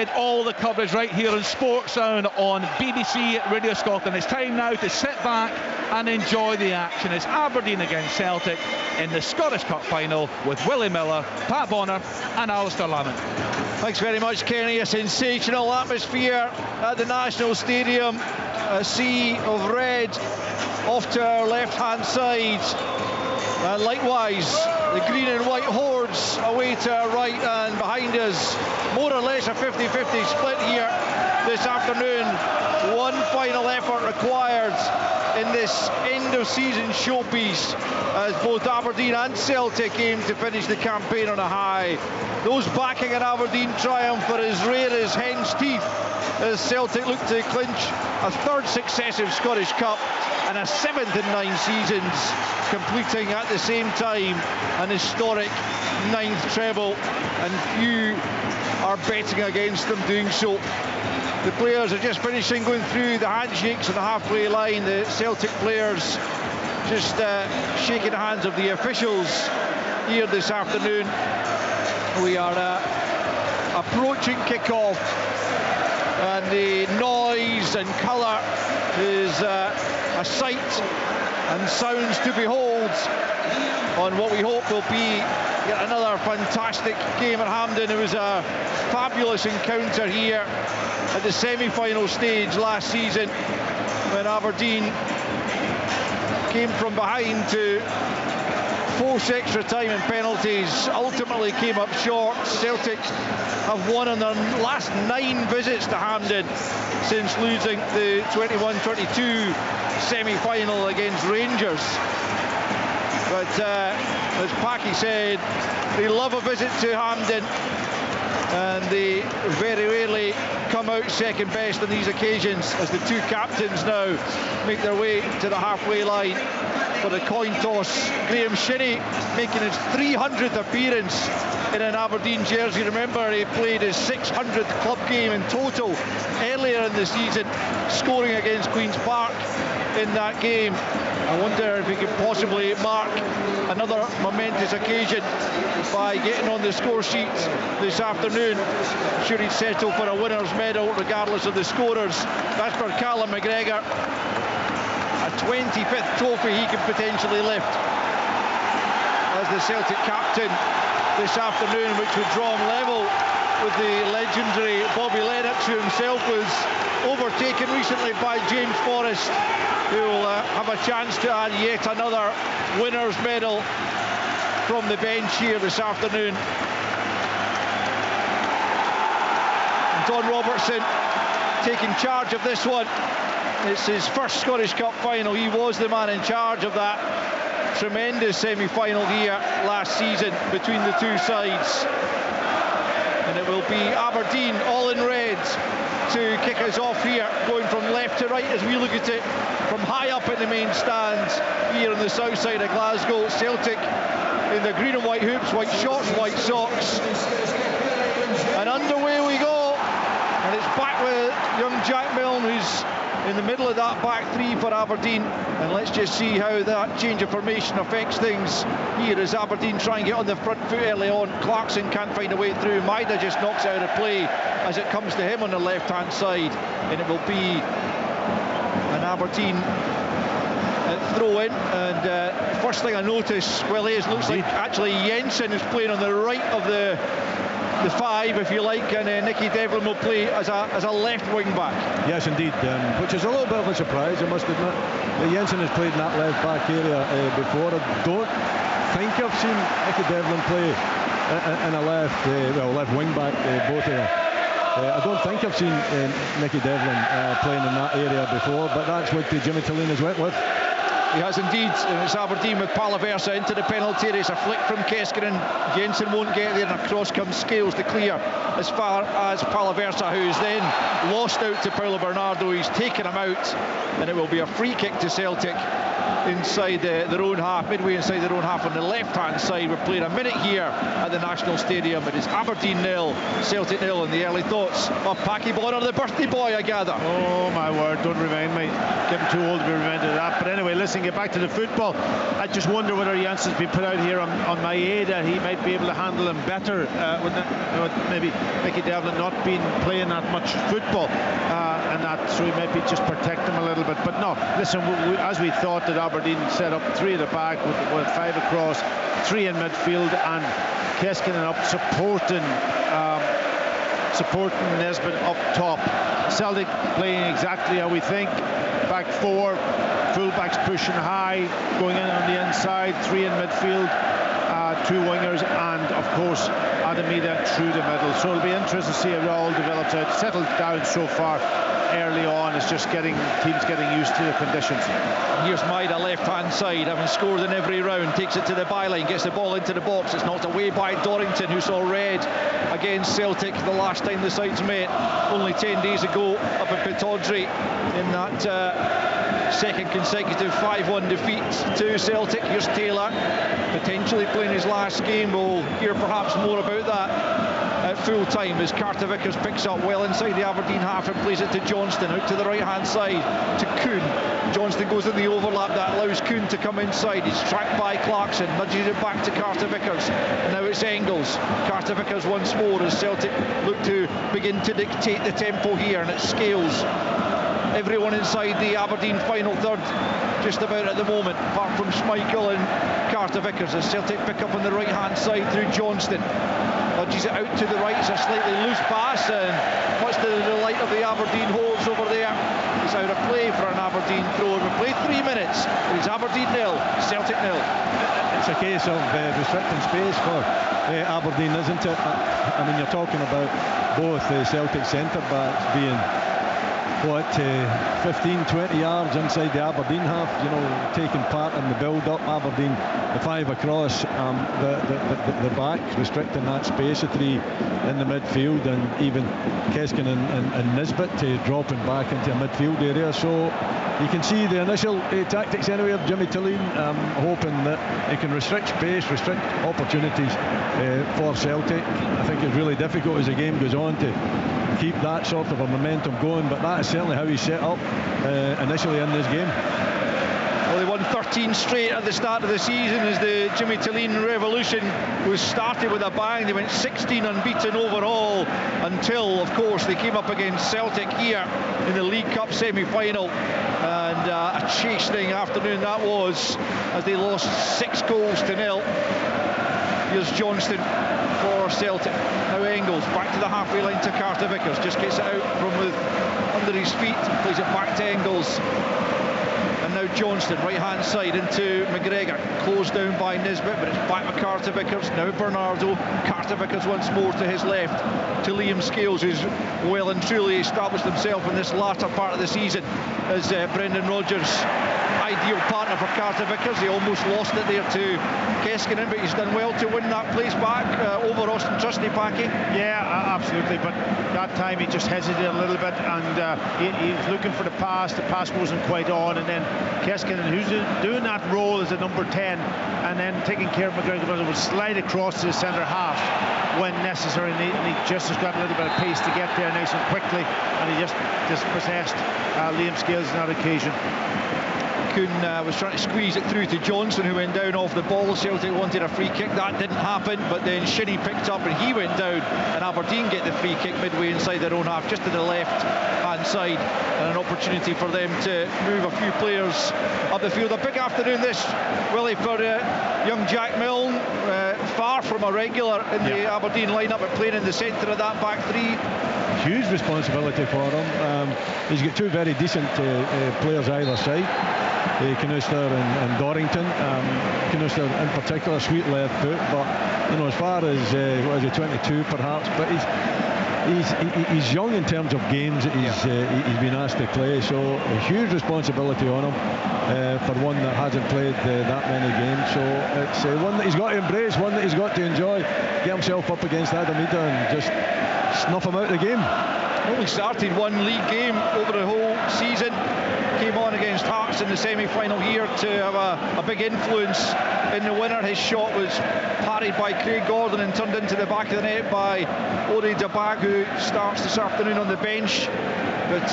get all the coverage right here in Sports Sound on BBC Radio Scotland. It's time now to sit back and enjoy the action. It's Aberdeen against Celtic in the Scottish Cup final with Willie Miller, Pat Bonner and Alistair Lamont. Thanks very much, Kenny. A sensational atmosphere at the National Stadium. A sea of red off to our left-hand side. And likewise, the green and white hordes away to our right, and behind us, more or less a 50-50 split here this afternoon. One final effort required in this end-of-season showpiece as both Aberdeen and Celtic aim to finish the campaign on a high. Those backing an Aberdeen triumph are as rare as hen's teeth as Celtic look to clinch a third successive Scottish Cup and a 7th in 9 seasons, completing at the same time an historic 9th treble, and few are betting against them doing so. The players are just finishing going through the handshakes on the halfway line. The Celtic players just shaking the hands of the officials here this afternoon. We are approaching kick-off, and the noise and colour is a sight and sounds to behold on what we hope will be yet another fantastic game at Hampden. It was a fabulous encounter here at the semi-final stage last season when Aberdeen came from behind to force extra time and penalties, ultimately came up short. Celtic have won on their last 9 visits to Hampden since losing the 21-22 semi-final against Rangers. But as Packy said, they love a visit to Hampden, and they very rarely come out second best on these occasions, as the two captains now make their way to the halfway line for the coin toss. Graham Shinnie making his 300th appearance in an Aberdeen jersey. Remember, he played his 600th club game in total earlier in the season, scoring against Queen's Park in that game. I wonder if he could possibly mark another momentous occasion by getting on the score sheet this afternoon. I'm sure he'd settle for a winner's medal regardless of the scorers. That's for Callum McGregor. A 25th trophy he can potentially lift as the Celtic captain this afternoon, which would draw him level with the legendary Bobby Lennox, who himself was overtaken recently by James Forrest, who will have a chance to add yet another winner's medal from the bench here this afternoon. And Don Robertson taking charge of this one. It's his first Scottish Cup final. He was the man in charge of that tremendous semi-final here last season between the two sides. And it will be Aberdeen all in red to kick us off here, going from left to right as we look at it from high up in the main stands here on the south side of Glasgow. Celtic in the green and white hoops, white shorts, white socks, and underway we go. And it's back with young Jack Milne, who's in the middle of that back three for Aberdeen, and let's just see how that change of formation affects things here as Aberdeen try and get on the front foot early on. Clarkson can't find a way through. Maida just knocks it out of play as it comes to him on the left hand side, and it will be an Aberdeen throw in. And first thing I notice, well, it looks like actually Jensen is playing on the right of the five, if you like, and Nicky Devlin will play as a left wing back. Yes, indeed, which is a little bit of a surprise, I must admit. Jensen has played in that left back area before. I don't think I've seen Nicky Devlin play in a left wing back, both of them. I don't think I've seen Nicky Devlin playing in that area before, but that's what Jimmy Tulane has went with. He has indeed, and it's Aberdeen with Palaversa into the penalty area. It's a flick from Keskinen. Jensen won't get there, and across comes Scales to clear as far as Palaversa, who's then lost out to Paulo Bernardo. He's taken him out, and it will be a free kick to Celtic. inside their own half, midway inside their own half on the left-hand side. We're playing a minute here at the National Stadium. It is Aberdeen 0, Celtic 0, and the early thoughts of Packy Bonner, the birthday boy, I gather. Oh my word, don't remind me. Getting too old to be reminded of that. But anyway, listen, get back to the football. I just wonder whether Jensen's been put out here on Maeda. He might be able to handle him better with maybe Mickey Devlin not been playing that much football, and that, so he might be just protect him a little bit. But no, listen, as we thought that Aberdeen set up 3 at the back with 5 across, 3 in midfield, and Keskinen up supporting Nesbitt up top. Celtic playing exactly how we think. Back 4, full-backs pushing high, going in on the inside, 3 in midfield, 2 wingers, and of course Adamida through the middle. So it'll be interesting to see how it all develops out. Settled down so far early on. It's just teams getting used to the conditions. Here's Maeda left-hand side, having scored in every round, takes it to the byline, gets the ball into the box. It's knocked away by Dorrington, who saw red against Celtic the last time the sides met only 10 days ago up at Pittodrie in that second consecutive 5-1 defeat to Celtic. Here's Taylor, potentially playing his last game. We'll hear perhaps more about that at full time as Carter Vickers picks up well inside the Aberdeen half and plays it to Johnston, out to the right hand side to Kuhn. Johnston goes in the overlap, that allows Kuhn to come inside. He's tracked by Clarkson, nudges it back to Carter Vickers, and now it's Engels. Carter Vickers once more as Celtic look to begin to dictate the tempo here, and it scales everyone inside the Aberdeen final third just about at the moment, apart from Schmeichel and Carter Vickers, as Celtic pick up on the right hand side through Johnston. Nudges it out to the right. It's a slightly loose pass, and much to the delight of the Aberdeen holes over there, it's out of play for an Aberdeen throw. We've played 3 minutes. It is Aberdeen 0, Celtic 0. It's a case of restricting space for Aberdeen, isn't it? I mean, you're talking about both Celtic centre-backs being 15-20 yards inside the Aberdeen half, taking part in the build-up. Aberdeen, the 5 across, the backs restricting that space of 3 in the midfield, and even Keskinen and Nisbet dropping back into a midfield area. So you can see the initial tactics anyway of Jimmy Tilleen, hoping that he can restrict space, restrict opportunities for Celtic. I think it's really difficult as the game goes on to keep that sort of a momentum going, but that is certainly how he set up initially in this game. Well, they won 13 straight at the start of the season as the Jimmy Tilleen revolution was started with a bang. They went 16 unbeaten overall until, of course, they came up against Celtic here in the League Cup semi-final, and a chastening afternoon that was, as they lost 6-0. Here's Johnston for Celtic. Now Engels back to the halfway line to Carter Vickers, just gets it out from under his feet, plays it back to Engels. And now Johnston, right hand side into McGregor, closed down by Nisbet, but it's back with Carter Vickers. Now Bernardo, Carter Vickers once more to his left, to Liam Scales, who's well and truly established himself in this latter part of the season as Brendan Rodgers' ideal partner for Carter Vickers. He almost lost it there to Keskinen, but he's done well to win that place back over Austin Trusty, Packy. Yeah, absolutely, but that time he just hesitated a little bit, and he was looking for the pass wasn't quite on, and then Keskinen, who's doing that role as a number 10 and then taking care of McGregor, would slide across to the centre half when necessary, and he just has got a little bit of pace to get there nice and quickly, and he just possessed Liam Scales on that occasion. Kuhn was trying to squeeze it through to Johnson, who went down off the ball. Celtic wanted a free kick, that didn't happen, but then Shinnie picked up and he went down, and Aberdeen get the free kick midway inside their own half, just to the left hand side, and an opportunity for them to move a few players up the field. A big afternoon this, Willie, for young Jack Milne, far from a regular in the Aberdeen lineup, but playing in the centre of that back 3. Huge responsibility for him. He's got 2 very decent players either side, Knuster and Dorrington. Knuster in particular, sweet left foot, but as far as 22 perhaps, but he's young in terms of games that he's been asked to play, so a huge responsibility on him for one that hasn't played that many games. So it's one that he's got to embrace, one that he's got to enjoy, get himself up against Adamida and just snuff him out of the game. Only started 1 league game over the whole season. came on against Hearts in the semi-final here to have a big influence in the winner. His shot was parried by Craig Gordon and turned into the back of the net by Ori Dabag, who starts this afternoon on the bench. But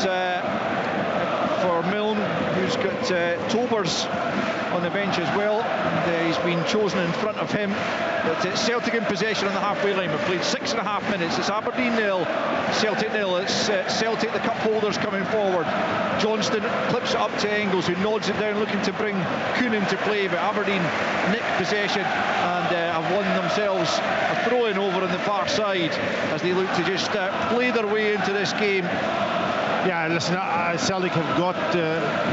for Milne, who's got Tobers on the bench as well, and he's been chosen in front of him. But it's Celtic in possession on the halfway line. We've played 6.5 minutes. It's Aberdeen 0, Celtic 0. It's Celtic, the cup holders, coming forward. Johnston clips it up to Engels, who nods it down, looking to bring Kuhn into play, but Aberdeen nick possession and have won themselves a throw-in over on the far side as they look to just play their way into this game. Yeah, listen, Celtic have got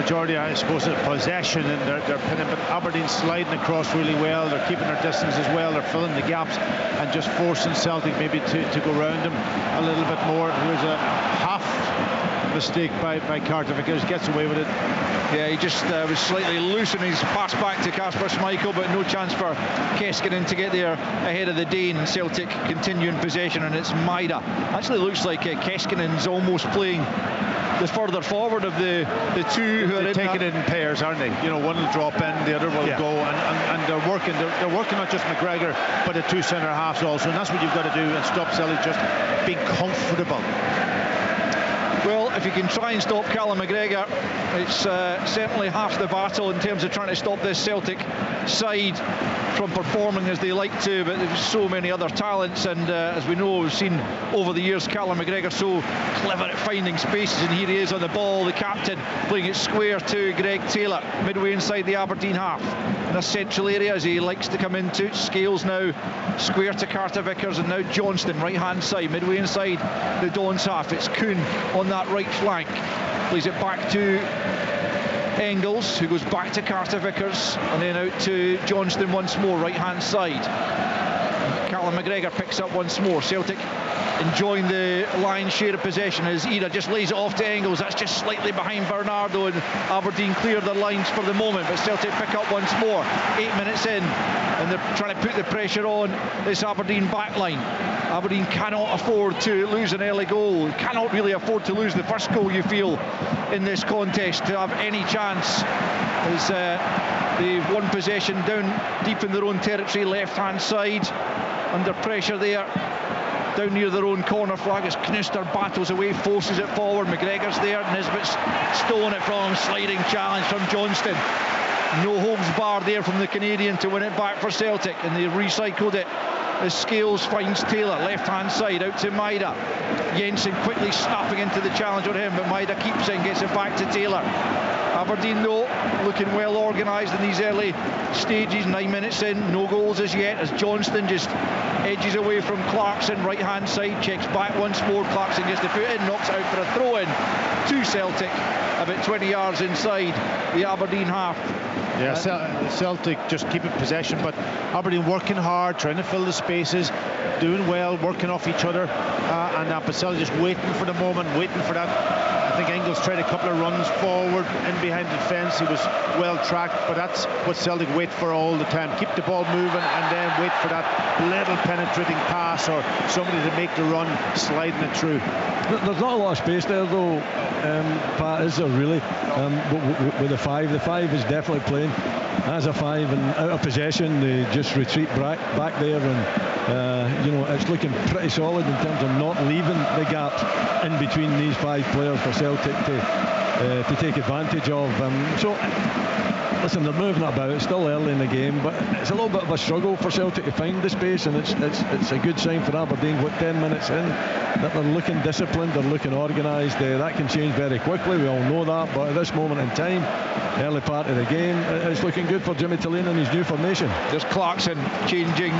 majority, I suppose, of possession, and they're pinning, but Aberdeen sliding across really well. They're keeping their distance as well. They're filling the gaps and just forcing Celtic maybe to go round them a little bit more. Here's a half mistake by Carter Vickers, gets away with it. Yeah, he just was slightly loose in his pass back to Kasper Schmeichel, but no chance for Keskinen to get there ahead of the Dane. And Celtic continue in possession, and it's Maida. Actually looks like Keskinen's almost playing the further forward of the two who are taking it in pairs, aren't they? You know, one will drop in, the other will go, and they're working. They're working not just McGregor, but the two centre halves also, and that's what you've got to do and stop Celtic just being comfortable. Well, if you can try and stop Callum McGregor, it's certainly half the battle in terms of trying to stop this Celtic side from performing as they like to, but there's so many other talents, and as we know, we've seen over the years Callum McGregor so clever at finding spaces, and here he is on the ball, the captain, playing it square to Greg Taylor, midway inside the Aberdeen half, in a central area as he likes to come into. Scales now square to Carter Vickers, and now Johnston, right hand side, midway inside the Dons half. It's Kuhn on that right flank, plays it back to Engels, who goes back to Carter Vickers, and then out to Johnston once more, right hand side. Callum McGregor picks up once more. Celtic enjoying the lion's share of possession as Ida just lays it off to Engels. That's just slightly behind Bernardo, and Aberdeen clear their lines for the moment, but Celtic pick up once more. 8 minutes in, and they're trying to put the pressure on this Aberdeen backline. Aberdeen cannot afford to lose an early goal, cannot really afford to lose the first goal, you feel, in this contest to have any chance, as they've won possession down deep in their own territory, left hand side, under pressure there down near their own corner flag as Knuster battles away, forces it forward. McGregor's there, Nisbet's stolen it from him, sliding challenge from Johnston. No holds barred there from the Canadian to win it back for Celtic, and they recycled it as Scales finds Taylor, left hand side, out to Maida. Jensen quickly snapping into the challenge on him, but Maida keeps it and gets it back to Taylor. Aberdeen, though, looking well organised in these early stages. 9 minutes in, no goals as yet, as Johnston just edges away from Clarkson, right hand side, checks back once more. Clarkson gets the foot in, knocks it out for a throw in to Celtic, about 20 yards inside the Aberdeen half. Yeah, Celtic just keeping possession, but Aberdeen working hard, trying to fill the spaces, doing well, working off each other, but Celtic just waiting for the moment, waiting for that. I think Engels tried a couple of runs forward in behind the defence. He was well tracked, but that's what Celtic wait for all the time. Keep the ball moving and then wait for that little penetrating pass or somebody to make the run, sliding it through. There's not a lot of space there, though, Pat, is there really? With the five is definitely playing as a five, and out of possession they just retreat back there, and it's looking pretty solid in terms of not leaving the gaps in between these five players for Celtic to take advantage of. So listen, they're moving about. It's still early in the game, but it's a little bit of a struggle for Celtic to find the space, and it's a good sign for Aberdeen. 10 minutes in, that they're looking disciplined, they're looking organised. That can change very quickly, we all know that, but at this moment in time, early part of the game, it's looking good for Jimmy Tillane and his new formation. There's Clarkson changing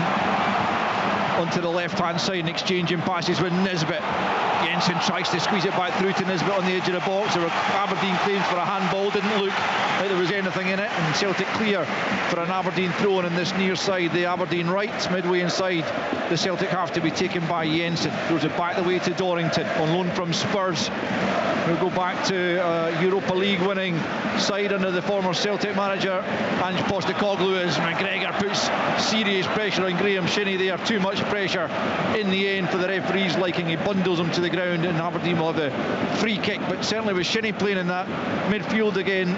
onto the left hand side and exchanging passes with Nisbet. Jensen tries to squeeze it back through to Nisbet on the edge of the box. There were Aberdeen claims for a handball, didn't look like there was anything in it, and Celtic clear for an Aberdeen throw in this near side, the Aberdeen right, midway inside the Celtic half, to be taken by Jensen. Throws it back the way to Dorrington on loan from Spurs. We'll go back to Europa League winning side under the former Celtic manager Ange Postecoglou, as McGregor puts serious pressure on Graham Shinnie there. Too much pressure in the end for the referee's liking. He bundles him to the ground, and Aberdeen will have a free kick. But certainly with Shinnie playing in that midfield again,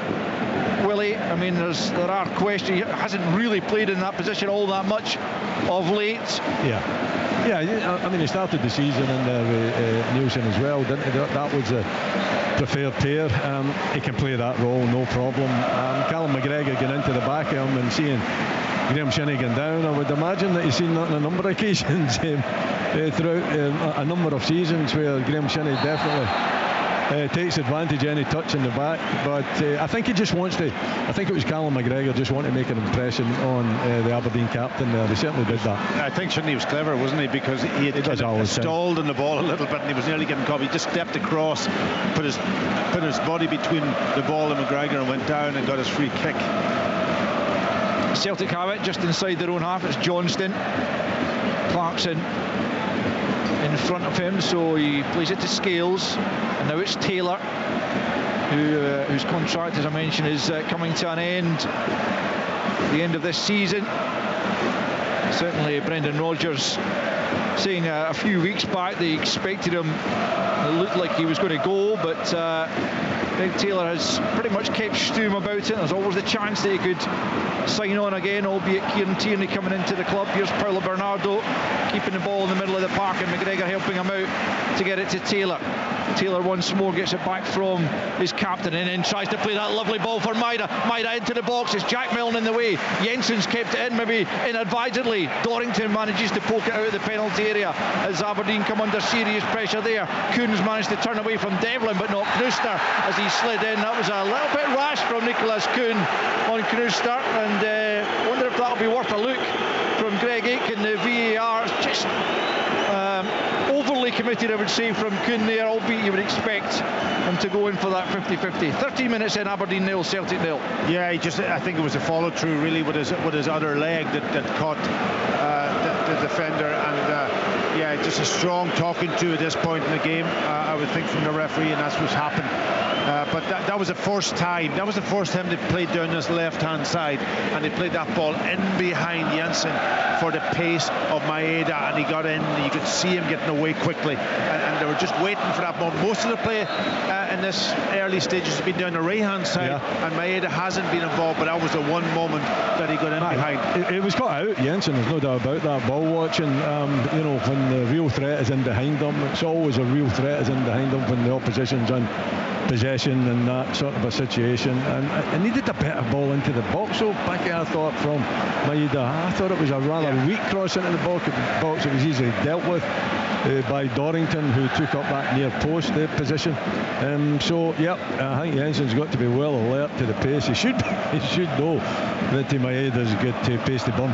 Willie, I mean, there are questions. He hasn't really played in that position all that much of late. Yeah, I mean, he started the season in there with Nielsen as well, didn't he? That was a preferred pair. He can play that role, no problem. Callum McGregor getting into the back of him and seeing Graham Shinnie going down, I would imagine that he's seen that on a number of occasions throughout a number of seasons where Graham Shinnie definitely takes advantage of any touch in the back. But I think he just wants to, I think it was Callum McGregor just wanted to make an impression on the Aberdeen captain there. He certainly did that. I think Shinnie was clever, wasn't he? Because he had kind of stalled on the ball a little bit and he was nearly getting caught. He just stepped across, put his body between the ball and McGregor and went down and got his free kick. Celtic have it just inside their own half. It's Johnston, Clarkson in front of him, so he plays it to Scales, and now it's Taylor, whose contract, as I mentioned, is coming to an end at the end of this season. Certainly Brendan Rodgers saying a few weeks back they expected him, it looked like he was going to go, but Greg Taylor has pretty much kept Stoom about it. There's always the chance that he could sign on again, albeit Kieran Tierney coming into the club. Here's Paulo Bernardo keeping the ball in the middle of the park, and McGregor helping him out to get it to Taylor. Taylor once more gets it back from his captain and then tries to play that lovely ball for Maida. Maida into the box. It's Jack Milne in the way. Jensen's kept it in, maybe inadvisably. Dorrington manages to poke it out of the penalty area as Aberdeen come under serious pressure there. Kuhn's managed to turn away from Devlin, but not Knooster as he slid in. That was a little bit rash from Nicholas Kuhn on Knooster, and wonder if that'll be worth a look from Greg Aitken. The VAR just overly committed, I would say, from Kuhn there, albeit you would expect him to go in for that 50-50. 13 minutes in, Aberdeen 0, Celtic 0. Yeah, I think it was a follow through really with his other leg that caught the defender, and yeah, just a strong talking to at this point in the game, I would think, from the referee, and that's what's happened. But that was the first time. That was the first time they played down this left-hand side, and they played that ball in behind Jensen for the pace of Maeda, and he got in. You could see him getting away quickly, and they were just waiting for that moment. Most of the play in this early stages has been down the right-hand side, and Maeda hasn't been involved. But that was the one moment that he got in behind. It was caught out, Jensen. There's no doubt about that. Ball watching, you know, when the real threat is in behind them, it's always a real threat is in behind them when the opposition's in possession in that sort of a situation, and I needed a better ball into the box. So Becky, I thought, from Maeda, I thought it was a rather weak cross into the box. It was easily dealt with by Dorrington, who took up that near post position. So I think Jensen's got to be well alert to the pace. He should know that Maeda's got to pace to burn.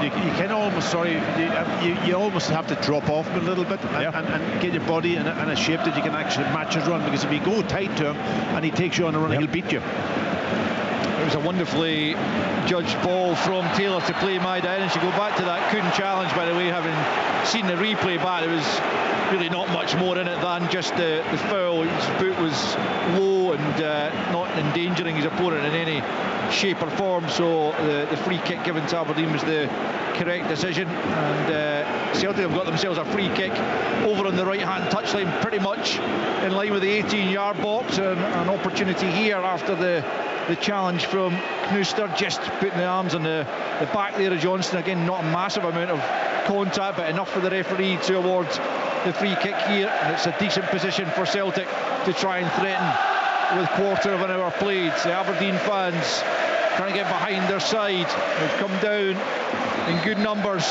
You can almost, you almost have to drop off him a little bit and get your body in a shape that you can actually match his run, because if you go tight to him and he takes you on a run, he'll beat you. It was a wonderfully judged ball from Taylor to play Maeda in, and she go back to that Kuhn challenge, by the way, having seen the replay back, there was really not much more in it than just the foul. His boot was low and not endangering his opponent in any shape or form, so the free kick given to Aberdeen was the correct decision, and Celtic have got themselves a free kick over on the right hand touchline, pretty much in line with the 18-yard box, and an opportunity here after the challenge from Knooster, just putting the arms on the back there of Johnston. Again, not a massive amount of contact, but enough for the referee to award the free kick here, and it's a decent position for Celtic to try and threaten with quarter of an hour played. The Aberdeen fans trying to get behind their side. They've come down in good numbers,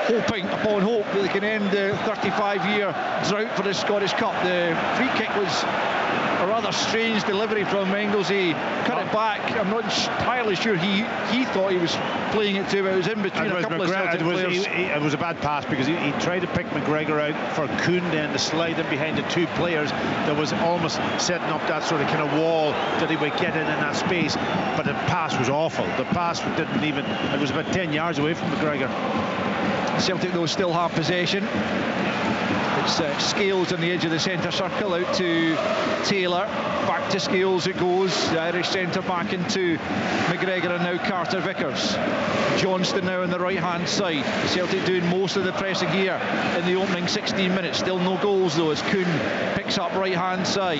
hoping upon hope that they can end the 35-year drought for the Scottish Cup. The free kick was a rather strange delivery from Engels. He cut it back. I'm not entirely sure he thought he was playing it to, but it was in between a couple of Celtic players. It was a bad pass, because he tried to pick McGregor out for Kuhn then to slide in behind the two players. That was almost setting up that sort of kind of wall that he would get in that space, but the pass was awful. The pass didn't even, it was about 10 yards away from McGregor. Celtic though still have possession. It's Scales on the edge of the centre circle, out to Taylor, back to Scales it goes, the Irish centre back into McGregor, and now Carter Vickers. Johnston now on the right hand side. Celtic doing most of the pressing here in the opening 16 minutes. Still no goals though, as Kuhn picks up right hand side.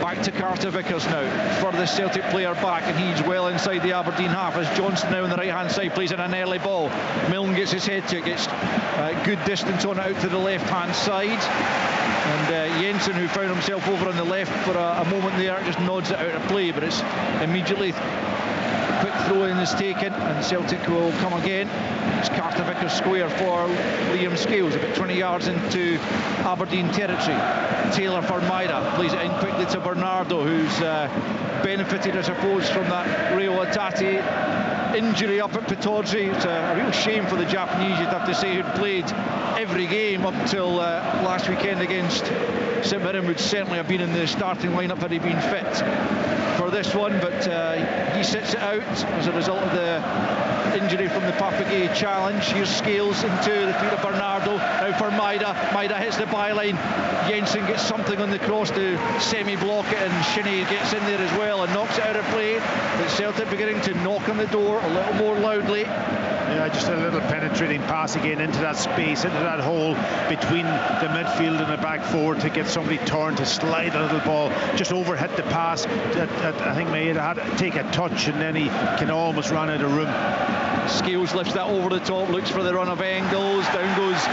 Back to Carter Vickers now, furthest Celtic player back, and he's well inside the Aberdeen half as Johnston now on the right hand side plays in an early ball. Milne gets his head to it, gets good distance on it out to the left hand side, and Jensen, who found himself over on the left for a moment there, just nods it out of play, but it's immediately quick throw in is taken and Celtic will come again. It's Carter Vickers square for Liam Scales, about 20 yards into Aberdeen territory. Taylor for Maida, plays it in quickly to Bernardo, who's benefited, I suppose, from that Rio Hatate injury up at Pittodrie. It's a real shame for the Japanese, you'd have to say, who'd played every game up till last weekend against St Mirren. Would certainly have been in the starting lineup had he been fit for this one, but he sits it out as a result of the injury from the Papagay challenge. Here's Scales into the feet of Bernardo, now for Maida. Maida hits the byline, Jensen gets something on the cross to semi-block it, and Shinnie gets in there as well and knocks it out of play. But Celtic beginning to knock on the door a little more loudly. Yeah, just a little penetrating pass again into that space, into that hole between the midfield and the back four to get somebody turned to slide a little ball, just overhit the pass. I think Maida had to take a touch and then he can almost run out of room. Scales lifts that over the top, looks for the run of Engels, down goes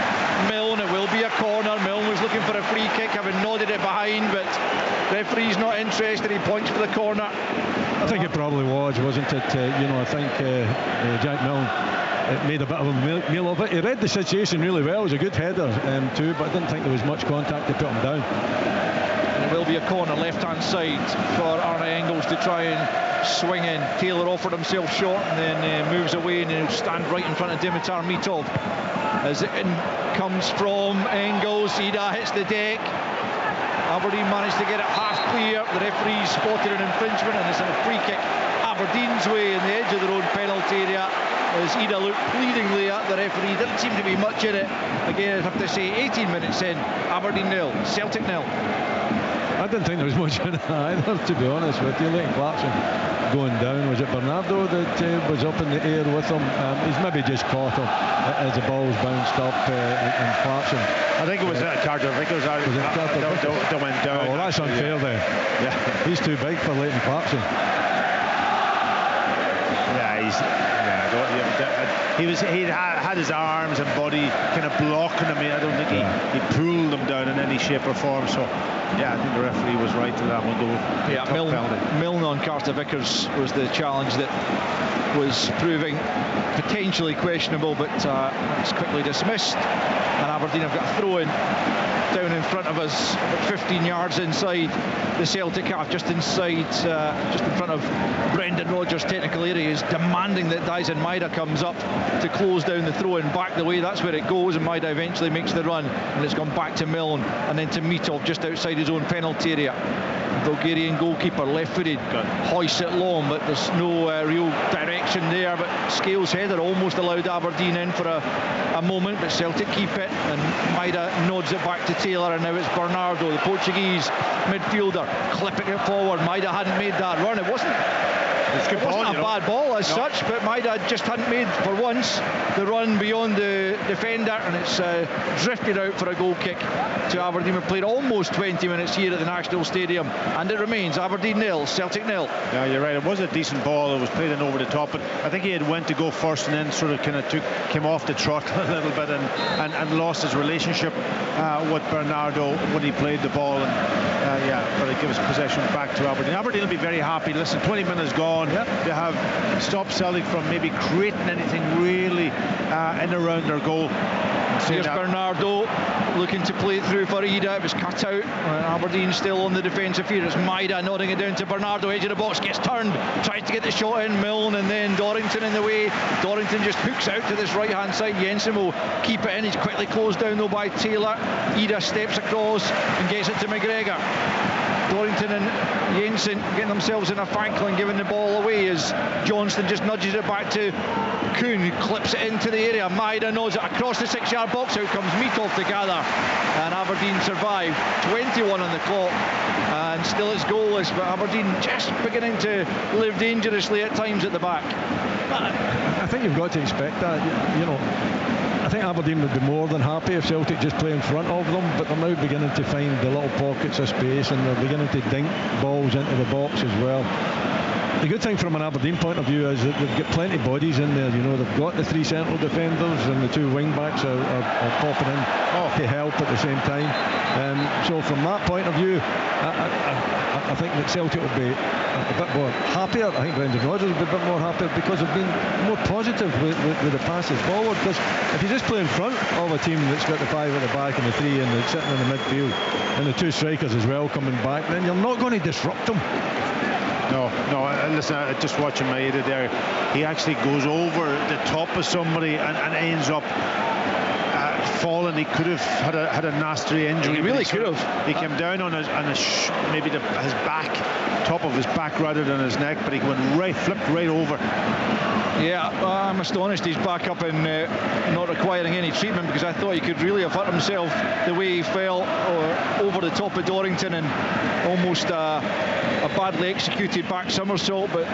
Milne, it will be a corner. Milne was looking for a free kick, having nodded it behind, but referee's not interested, he points for the corner. I think it probably was, wasn't it? I think Jack Milne made a bit of a meal of it. He read the situation really well. It was a good header too, but I didn't think there was much contact to put him down. There will be a corner left hand side for Arne Engels to try and swing in. Taylor offered himself short and then moves away, and he'll stand right in front of Dimitar Mitov as it comes from Engels. Ida hits the deck. Aberdeen managed to get it half clear. The referee spotted an infringement, and it's a free kick Aberdeen's way in the edge of their own penalty area, as Ida looked pleadingly at the referee. Didn't seem to be much in it. Again, I'd have to say 18 minutes in, Aberdeen 0, Celtic 0. I didn't think there was much in it either, to be honest with you. Leighton Clarkson going down. Was it Bernardo that was up in the air with him? He's maybe just caught him as the ball's bounced up, and Clarkson. I think it was Carter Vickers that went down. Oh, well, that's unfair then. Yeah, he's too big for Leighton Clarkson. He had his arms and body kind of blocking him. I don't think he pulled them down in any shape or form. So yeah, I think the referee was right to that one. Yeah, Milne on Carter Vickers was the challenge that was proving potentially questionable, but it's quickly dismissed, and Aberdeen have got a throw in down in front of us, about 15 yards inside the Celtic half, just in front of Brendan Rodgers' technical area. Is demanding that Dyson Maida comes up to close down the throw and back the way. That's where it goes, and Maida eventually makes the run, and it's gone back to Milne and then to Mitov just outside his own penalty area. Bulgarian goalkeeper, left-footed, hoists it long, but there's no real direction there. But Scales' header almost allowed Aberdeen in for a moment, but Celtic keep it, and Maida nods it back to Taylor, and now it's Bernardo, the Portuguese midfielder, clipping it forward. Maida hadn't made that run. It wasn't a bad ball as such, but Maida just hadn't made, for once, the run beyond the defender, and it's drifted out for a goal kick to Aberdeen. We've played almost 20 minutes here at the National Stadium, and it remains Aberdeen 0, Celtic 0. Yeah, you're right. It was a decent ball. It was played in over the top, but I think he had went to go first and then sort of came off the trot a little bit and lost his relationship with Bernardo when he played the ball, and but it gives possession back to Aberdeen. Aberdeen will be very happy. Listen, 20 minutes gone. Yep. They have stopped Celtic from maybe creating anything really in and around their goal. Here's Bernardo looking to play it through for Ida. It was cut out. Aberdeen still on the defensive here. It's Maida nodding it down to Bernardo, edge of the box, gets turned, tries to get the shot in. Milne and then Dorrington in the way. Dorrington just hooks out to this right hand side. Jensen will keep it in. He's quickly closed down though by Taylor. Ida steps across and gets it to McGregor. Dorrington and Jensen getting themselves in a fankle and giving the ball away as Johnston just nudges it back to Kuhn, who clips it into the area. Maida knows it across the 6-yard box. Out comes Mitov to gather, and Aberdeen survive. 21 on the clock, and still it's goalless, but Aberdeen just beginning to live dangerously at times at the back. I think you've got to expect that. You know, I think Aberdeen would be more than happy if Celtic just play in front of them, but they're now beginning to find the little pockets of space, and they're beginning to dink balls into the box as well. The good thing from an Aberdeen point of view is that they've got plenty of bodies in there. You know, they've got the 3 central defenders, and the 2 wing backs are popping in to help at the same time. So from that point of view, I think that Celtic will be a bit more happier. I think Brendan Rodgers will be a bit more happier because they've been more positive with the passes forward. Because if you just play in front of a team that's got the 5 at the back and the 3 and they're sitting in the midfield and the 2 strikers as well coming back, then you're not going to disrupt them. No, listen, just watching Maeda there, he actually goes over the top of somebody and ends up falling. He could have had a nasty injury. He really could have. He came down on his maybe his back, top of his back rather than his neck, but he went flipped right over. Yeah, I'm astonished he's back up and not requiring any treatment, because I thought he could really have hurt himself the way he fell over the top of Dorrington and almost a badly executed back somersault, but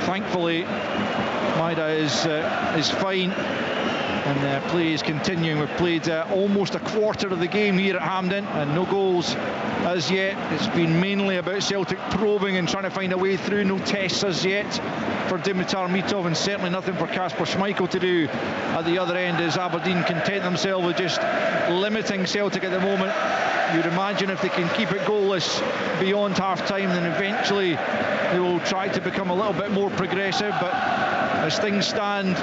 thankfully Maeda is fine. And play is continuing. We've played almost a quarter of the game here at Hampden and no goals as yet. It's been mainly about Celtic probing and trying to find a way through. No tests as yet for Dimitar Mitov, and certainly nothing for Kasper Schmeichel to do at the other end, as Aberdeen content themselves with just limiting Celtic at the moment. You'd imagine if they can keep it goalless beyond half-time, then eventually they will try to become a little bit more progressive, but as things stand,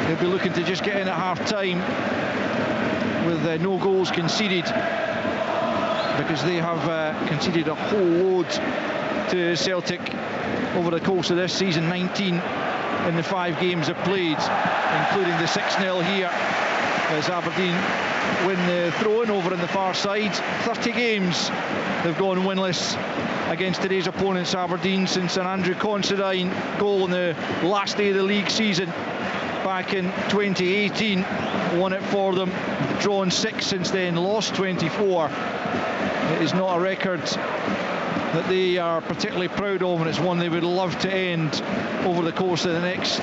they'll be looking to just get in at half-time with no goals conceded, because they have conceded a whole load to Celtic over the course of this season. 19 in the 5 games they've played, including the 6-0 here as Aberdeen win the throw-in over on the far side. 30 games they've gone winless against today's opponents, Aberdeen, since an Andrew Considine goal in the last day of the league season back in 2018 won it for them. Drawn 6 since then, lost 24. It is not a record that they are particularly proud of, and it's one they would love to end over the course of the next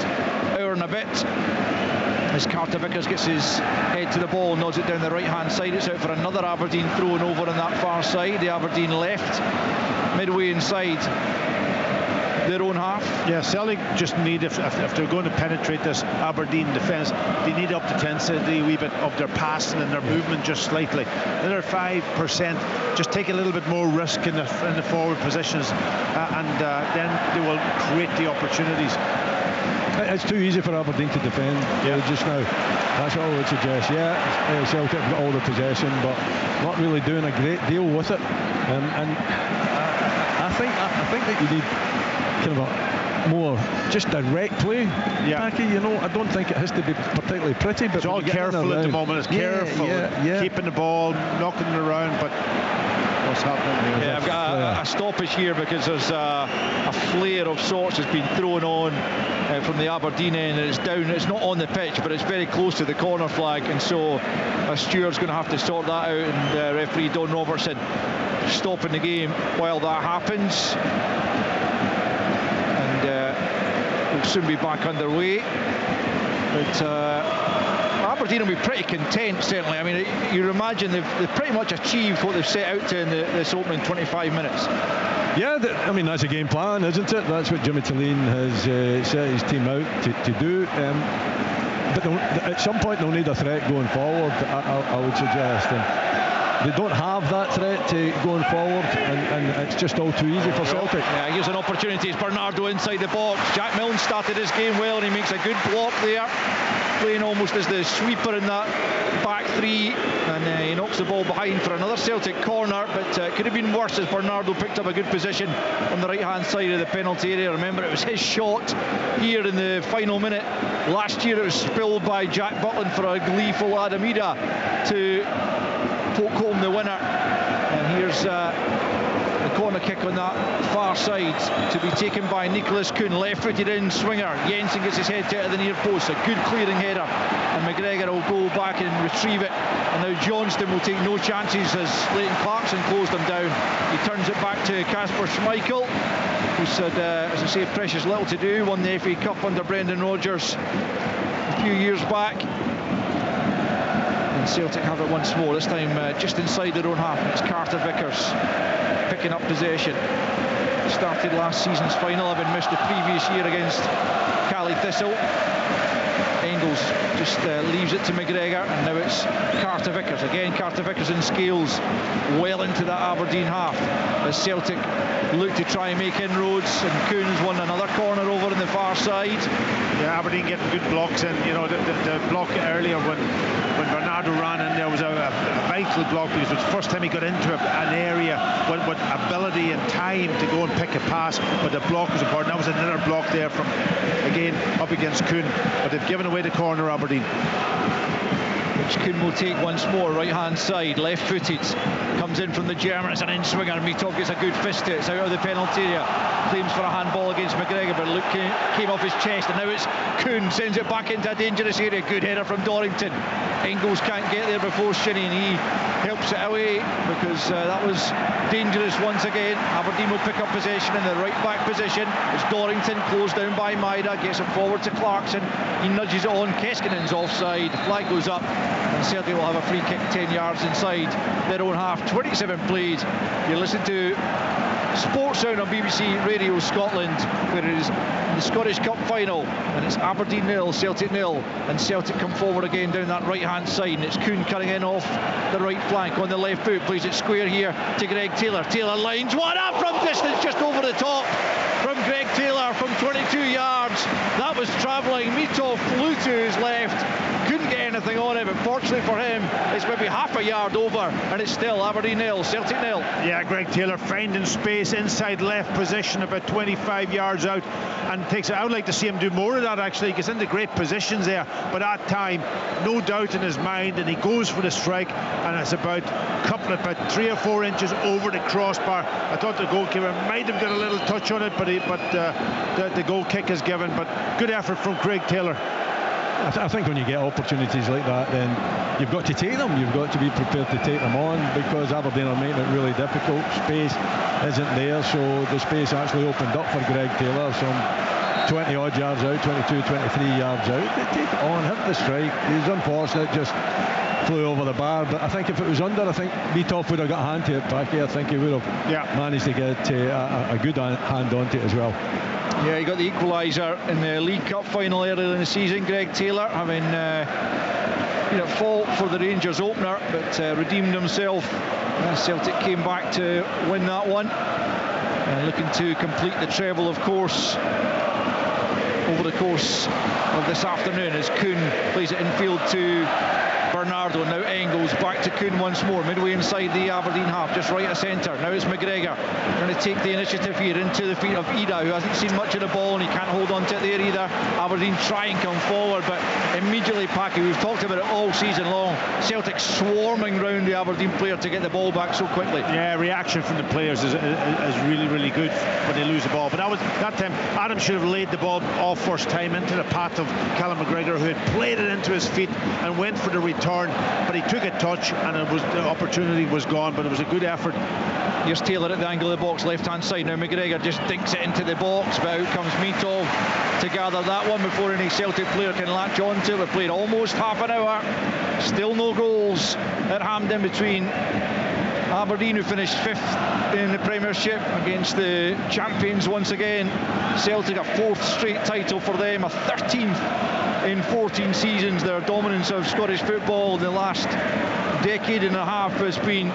hour and a bit, as Carter Vickers gets his head to the ball, nods it down the right hand side. It's out for another Aberdeen thrown over on that far side. The Aberdeen left, midway inside their own half. Yeah, Celtic just need, if they're going to penetrate this Aberdeen defence, they need up to intensity, a wee bit of their passing and their movement just slightly. Another 5%, just take a little bit more risk in the forward positions, and then they will create the opportunities. It's too easy for Aberdeen to defend just now. That's what I would suggest. Celtic have got all the possession, but not really doing a great deal with it. And I think that you need kind of a more just direct play. Mackie, you know, I don't think it has to be particularly pretty, but it's all careful at the moment. It's careful, keeping the ball, knocking it around, but what's happening here? I've got a stoppage here because there's a flare of sorts has been thrown on from the Aberdeen end, and it's down. It's not on the pitch, but it's very close to the corner flag, and so a steward's going to have to sort that out, and referee Don Robertson stopping the game while that happens. We'll soon be back underway, but Aberdeen will be pretty content, certainly. I mean, you imagine they've pretty much achieved what they've set out to in this opening 25 minutes. Yeah, I mean, that's a game plan, isn't it? That's what Jimmy Tillene has set his team out to do. But at some point they'll need a threat going forward, I would suggest. And they don't have that threat to going forward, and it's just all too easy for Celtic. Yeah, here's an opportunity. It's Bernardo inside the box. Jack Milne started his game well, and he makes a good block there, playing almost as the sweeper in that back 3, and he knocks the ball behind for another Celtic corner, but it could have been worse as Bernardo picked up a good position on the right hand side of the penalty area. Remember, it was his shot here in the final minute. Last year it was spilled by Jack Butland for a gleeful Adam Ida to poke home the winner, and here's corner kick on that far side to be taken by Nicholas Kuhn, left-footed in swinger. Jensen gets his head to the near post, a good clearing header, and McGregor will go back and retrieve it. And now Johnston will take no chances as Leighton Clarkson closed him down. He turns it back to Kasper Schmeichel, who said, as I say, precious little to do. Won the FA Cup under Brendan Rodgers a few years back. And Celtic have it once more, this time just inside their own half. It's Carter Vickers picking up possession. Started last season's final, having missed the previous year against Cali Thistle. Engels just leaves it to McGregor, and now it's Carter Vickers. Again, Carter Vickers in scales well into that Aberdeen half as Celtic look to try and make inroads, and Kuhn's won another corner over on the far side. Yeah, Aberdeen getting good blocks in. You know, the block earlier when Bernardo ran in there was a vital block, because it was the first time he got into an area with ability and time to go and pick a pass, but the block was important. That was another block there from, again, up against Kuhn, but they've given away the corner, Aberdeen. Which Kuhn will take once more, right hand side, left footed, comes in from the German, it's an in swinger, Mitov gets a good fist to it, it's out of the penalty area, claims for a handball against McGregor, but Luke came off his chest, and now it's Kuhn, sends it back into a dangerous area, good header from Dorrington. Engels can't get there before Shinnie, and he helps it away, because that was dangerous once again. Aberdeen will pick up possession in the right back position. It's Dorrington, closed down by Maida, gets it forward to Clarkson, he nudges it on, Keskinen's offside, the flag goes up, and Celtic will have a free kick 10 yards inside their own half. 27 played. You listen to Sports Sound on BBC Radio Scotland, where it is the Scottish Cup final, and it's Aberdeen 0, Celtic 0, and Celtic come forward again down that right hand side, and it's Kuhn cutting in off the right flank on the left foot, plays it square here to Greg Taylor. Taylor lines one up from distance, just over the top from Greg Taylor from 22 yards. That was travelling. Mitov flew to his left, couldn't get anything on it, but fortunately for him, it's maybe half a yard over, and it's still Aberdeen 0, Celtic 0. Yeah, Greg Taylor finding space inside left position, about 25 yards out, and takes it. I would like to see him do more of that, actually. He gets into great positions there, but at time, no doubt in his mind, and he goes for the strike, and it's about 3 or 4 inches over the crossbar. I thought the goalkeeper might have got a little touch on it, but the goal kick is given. But good effort from Craig Taylor. I think when you get opportunities like that, then you've got to take them. You've got to be prepared to take them on, because Aberdeen are making it really difficult. Space isn't there, so the space actually opened up for Greg Taylor, some 20 odd yards out, 22, 23 yards out. They take it on, hit the strike. He's unfortunate, just flew over the bar, but I think if it was under, I think Mitov would have got a hand to it back here. I think he would have managed to get a good hand onto it as well. Yeah, he got the equaliser in the League Cup final earlier in the season, Greg Taylor, having been at fault for the Rangers opener, but redeemed himself. Celtic came back to win that one, and looking to complete the treble, of course, over the course of this afternoon, as Kuhn plays it infield to Bernardo. Now Engels back to Kuhn once more, midway inside the Aberdeen half, just right of centre. Now it's McGregor going to take the initiative here into the feet of Ida, who hasn't seen much of the ball, and he can't hold on to it there either. Aberdeen try and come forward, but immediately Packy, we've talked about it all season long, Celtic swarming round the Aberdeen player to get the ball back so quickly. Yeah, reaction from the players is really, really good when they lose the ball. But that time Adam should have laid the ball off first time into the path of Callum McGregor, who had played it into his feet and went for the return, but he took a touch, and the opportunity was gone. But it was a good effort. Here's Taylor at the angle of the box, left hand side. Now McGregor just dinks it into the box, but out comes Mitov to gather that one before any Celtic player can latch on to it. We've played almost half an hour, still no goals at Hampden between Aberdeen, who finished 5th in the Premiership, against the champions once again. Celtic, a 4th straight title for them, a 13th in 14 seasons. Their dominance of Scottish football in the last decade and a half has been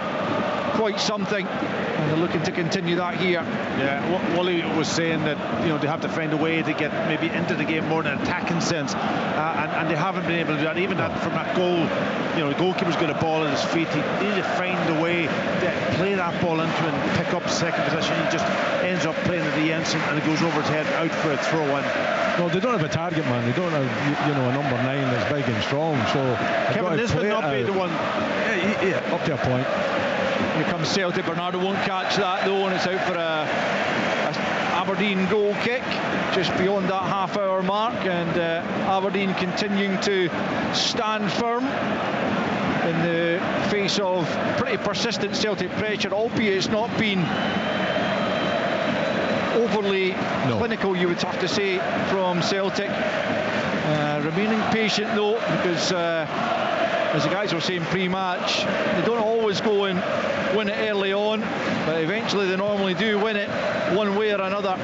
quite something, and they're looking to continue that here. Yeah, Wally was saying that they have to find a way to get maybe into the game more in an attacking sense, and they haven't been able to do that. Even that from that goal, the goalkeeper's got a ball at his feet. He needs to find a way to play that ball into and pick up second possession. He just ends up playing at the Jensen, and it goes over his head, out for a throw-in. No, they don't have a target man. They don't have a number 9 that's big and strong. So Kevin Nisbet not be the one. Yeah, up to a point. Here comes Celtic. Bernardo won't catch that though, and it's out for a Aberdeen goal kick just beyond that half-hour mark, and Aberdeen continuing to stand firm in the face of pretty persistent Celtic pressure, albeit it's not been overly clinical, you would have to say, from Celtic. Remaining patient though, because as the guys were saying pre-match, they don't always go and win it early on, but eventually they normally do win it one way or another.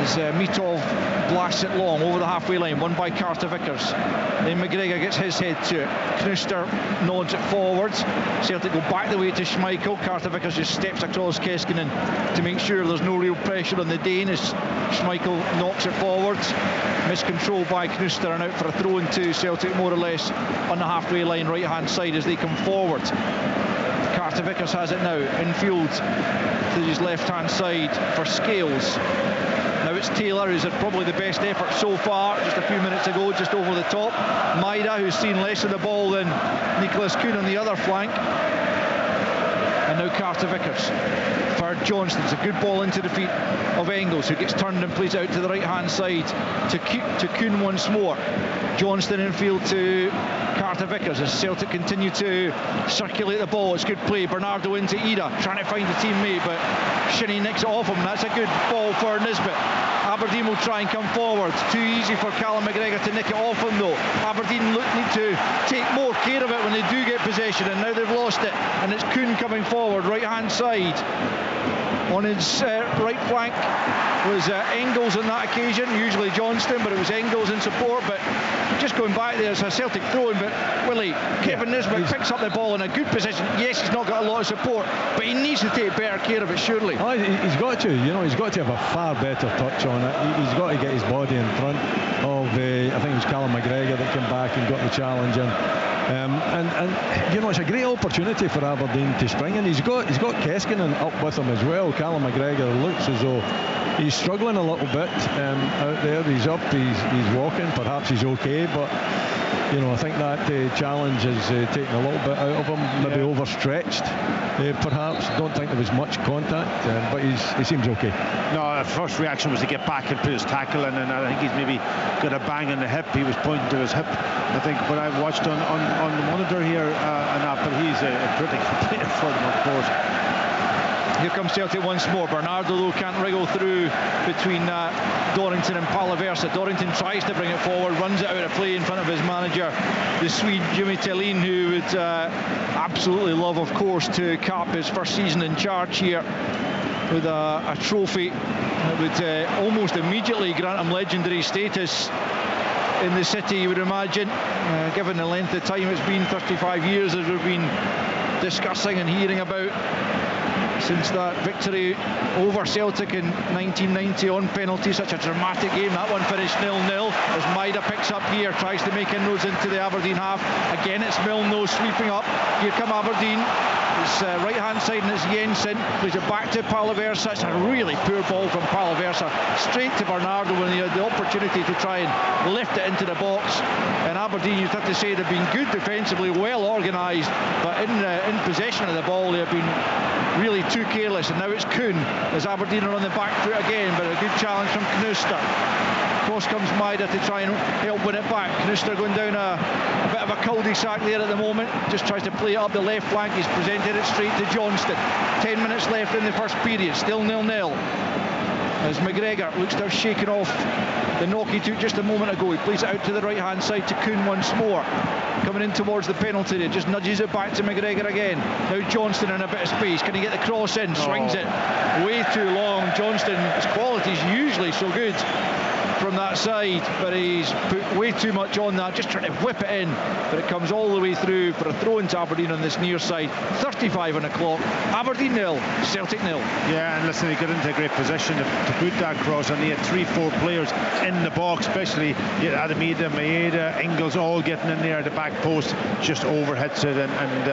As Mitov blasts it long over the halfway line, won by Carter Vickers. Then McGregor gets his head to it. Knuster nods it forwards. Celtic go back the way to Schmeichel. Carter Vickers just steps across Keskinen to make sure there's no real pressure on the Dane as Schmeichel knocks it forwards. Miscontrol by Knuster, and out for a throw into Celtic, more or less on the halfway line, right hand side as they come forward. Carter Vickers has it now infield to his left hand side for Scales. Now it's Taylor who's had probably the best effort so far, just a few minutes ago, just over the top. Maida, who's seen less of the ball than Nicholas Kuhn on the other flank. And now Carter Vickers for Johnston. It's a good ball into the feet of Engels, who gets turned and plays out to the right hand side to Kuhn once more. Johnston infield to Carter Vickers as Celtic continue to circulate the ball. It's good play. Bernardo into Ida, trying to find a teammate, but Shinnie nicks it off him. That's a good ball for Nisbet. Aberdeen will try and come forward. Too easy for Callum McGregor to nick it off him though. Aberdeen need to take more care of it when they do get possession, and now they've lost it. And it's Kuhn coming forward, right hand side. On his right flank was Engels on that occasion, usually Johnston, but it was Engels in support. But just going back there, it's a Celtic throw-in, but Willie, Kevin Nisbet picks up the ball in a good position. Yes, he's not got a lot of support, but he needs to take better care of it, surely. Oh, he's got to, he's got to have a far better touch on it. He's got to get his body in front of, I think it was Callum McGregor that came back and got the challenge in. And it's a great opportunity for Aberdeen to spring, and he's got Keskinen up with him as well. Callum McGregor looks as though he's struggling a little bit out there. He's up, he's walking, perhaps he's okay, but I think that challenge has taken a little bit out of him, maybe overstretched perhaps. Don't think there was much contact, but he seems okay. No, the first reaction was to get back and put his tackle in, and I think he's maybe got a bang on the hip. He was pointing to his hip, I think, what I've watched on the monitor here, but he's a critical player for them, of course. Here comes Celtic once more. Bernardo though can't wriggle through between Dorrington and Palaversa. Dorrington tries to bring it forward, runs it out of play in front of his manager, the Swede Jimmy Thelin, who would absolutely love, of course, to cap his first season in charge here with a trophy that would almost immediately grant him legendary status in the city, you would imagine, given the length of time it's been, 35 years as we've been discussing and hearing about since that victory over Celtic in 1990 on penalty. Such a dramatic game. That one finished 0-0 as Maida picks up here, tries to make inroads into the Aberdeen half. Again it's Milno sweeping up. Here come Aberdeen. It's right hand side, and it's Jensen plays it back to Palaversa. It's a really poor ball from Palaversa straight to Bernardo when he had the opportunity to try and lift it into the box. And Aberdeen, you'd have to say, they've been good defensively, well organised, but in possession of the ball they have been really too careless. And now it's Kuhn as Aberdeen are on the back foot again, but a good challenge from Knuster. Cross comes Maida to try and help win it back. Knuster going down a bit of a cul-de-sac there at the moment, just tries to play it up the left flank. He's presented it straight to Johnston. 10 minutes left in the first period, still 0-0 as McGregor looks to have shaken off the knock he took just a moment ago. He plays it out to the right hand side to Kuhn once more, coming in towards the penalty area, just nudges it back to McGregor again. Now Johnston in a bit of space, can he get the cross in? Swings it way too long. Johnston's quality is usually so good from that side, but he's put way too much on that, just trying to whip it in, but it comes all the way through for a throw into Aberdeen on this near side. 35 on the clock. Aberdeen 0, Celtic 0. Yeah, and listen, he got into a great position to put that cross, and he had 3-4 players in the box, especially Adamida, Maeda, Engels, all getting in there at the back post, just overhits it, and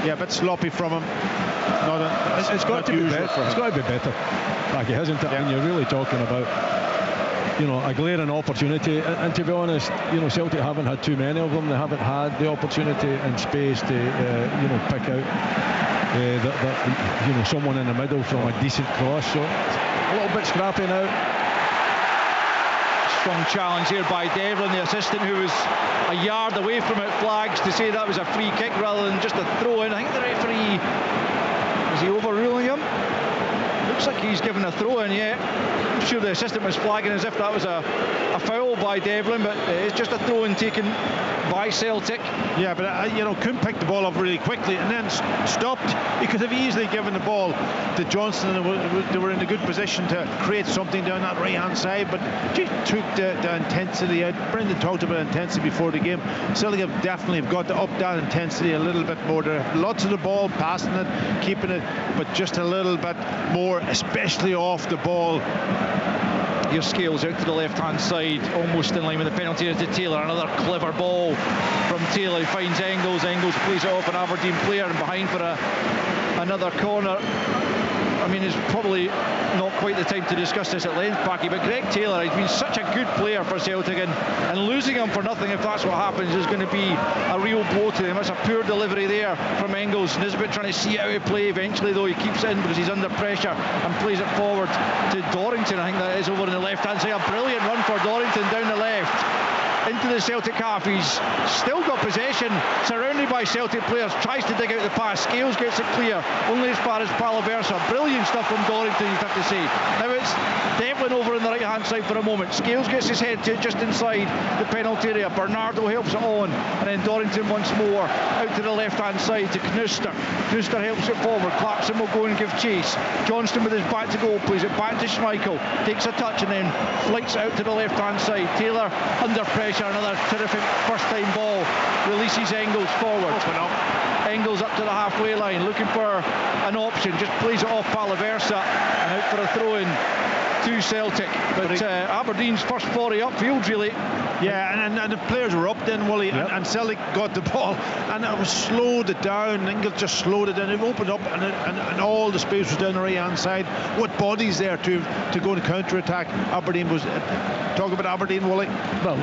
a bit sloppy from him. It's got to be better. It's got to be better, Packie, hasn't it? Yeah. When you're really talking about a glaring opportunity, and to be honest, Celtic haven't had too many of them. They haven't had the opportunity and space to pick out someone in the middle from a decent cross. So a little bit scrappy now. Strong challenge here by Devlin, the assistant, who was a yard away from it, flags to say that was a free kick rather than just a throw in. I think the referee, is he overruling him? Looks like he's given a throw in, yeah. I'm sure the assistant was flagging as if that was a foul by Devlin, but it's just a throw in taken by Celtic. Yeah, but Coombe picked the ball up really quickly and then stopped. He could have easily given the ball to Johnston, and they were in a good position to create something down that right hand side, but he took the intensity out. Brendan talked about intensity before the game. Celtic have definitely got to up that intensity a little bit more. There lots of the ball, passing it, keeping it, but just a little bit more, especially off the ball. Your Scales out to the left-hand side, almost in line with the penalty to Taylor. Another clever ball from Taylor. He finds Engels. Engels plays it off an Aberdeen player and behind for another corner. I mean, it's probably not quite the time to discuss this at length, Packy, but Greg Taylor has been such a good player for Celtic, and losing him for nothing, if that's what happens, is going to be a real blow to them. It's a poor delivery there from Engels. Nisbet trying to see how he play. Eventually, though, he keeps it in because he's under pressure and plays it forward to Dorrington. I think that is over on the left-hand side. A brilliant run for Dorrington down the left into the Celtic half. He's still got possession, surrounded by Celtic players, tries to dig out the pass. Scales gets it clear, only as far as Palaversa. Brilliant stuff from Dorrington, you'd have to say. Now it's Devlin over on the right hand side for a moment. Scales gets his head to it just inside the penalty area. Bernardo helps it on, and then Dorrington once more out to the left hand side to Knuster. Knuster helps it forward. Clarkson will go and give chase. Johnston with his back to goal plays it back to Schmeichel, takes a touch and then flights it out to the left hand side. Taylor under pressure. Another terrific first time ball, releases Engels forward. Engels up to the halfway line, looking for an option, just plays it off Palaversa and out for a throw in to Celtic. But Aberdeen's first 40 upfield, really. Yeah, and the players were up then, Willie, yep. and Celtic got the ball, and it was slowed it down. Engels just slowed it down. It opened up, and all the space was down the right hand side. What bodies there to go and counter attack? Aberdeen was. Talk about Aberdeen, Willie. Well,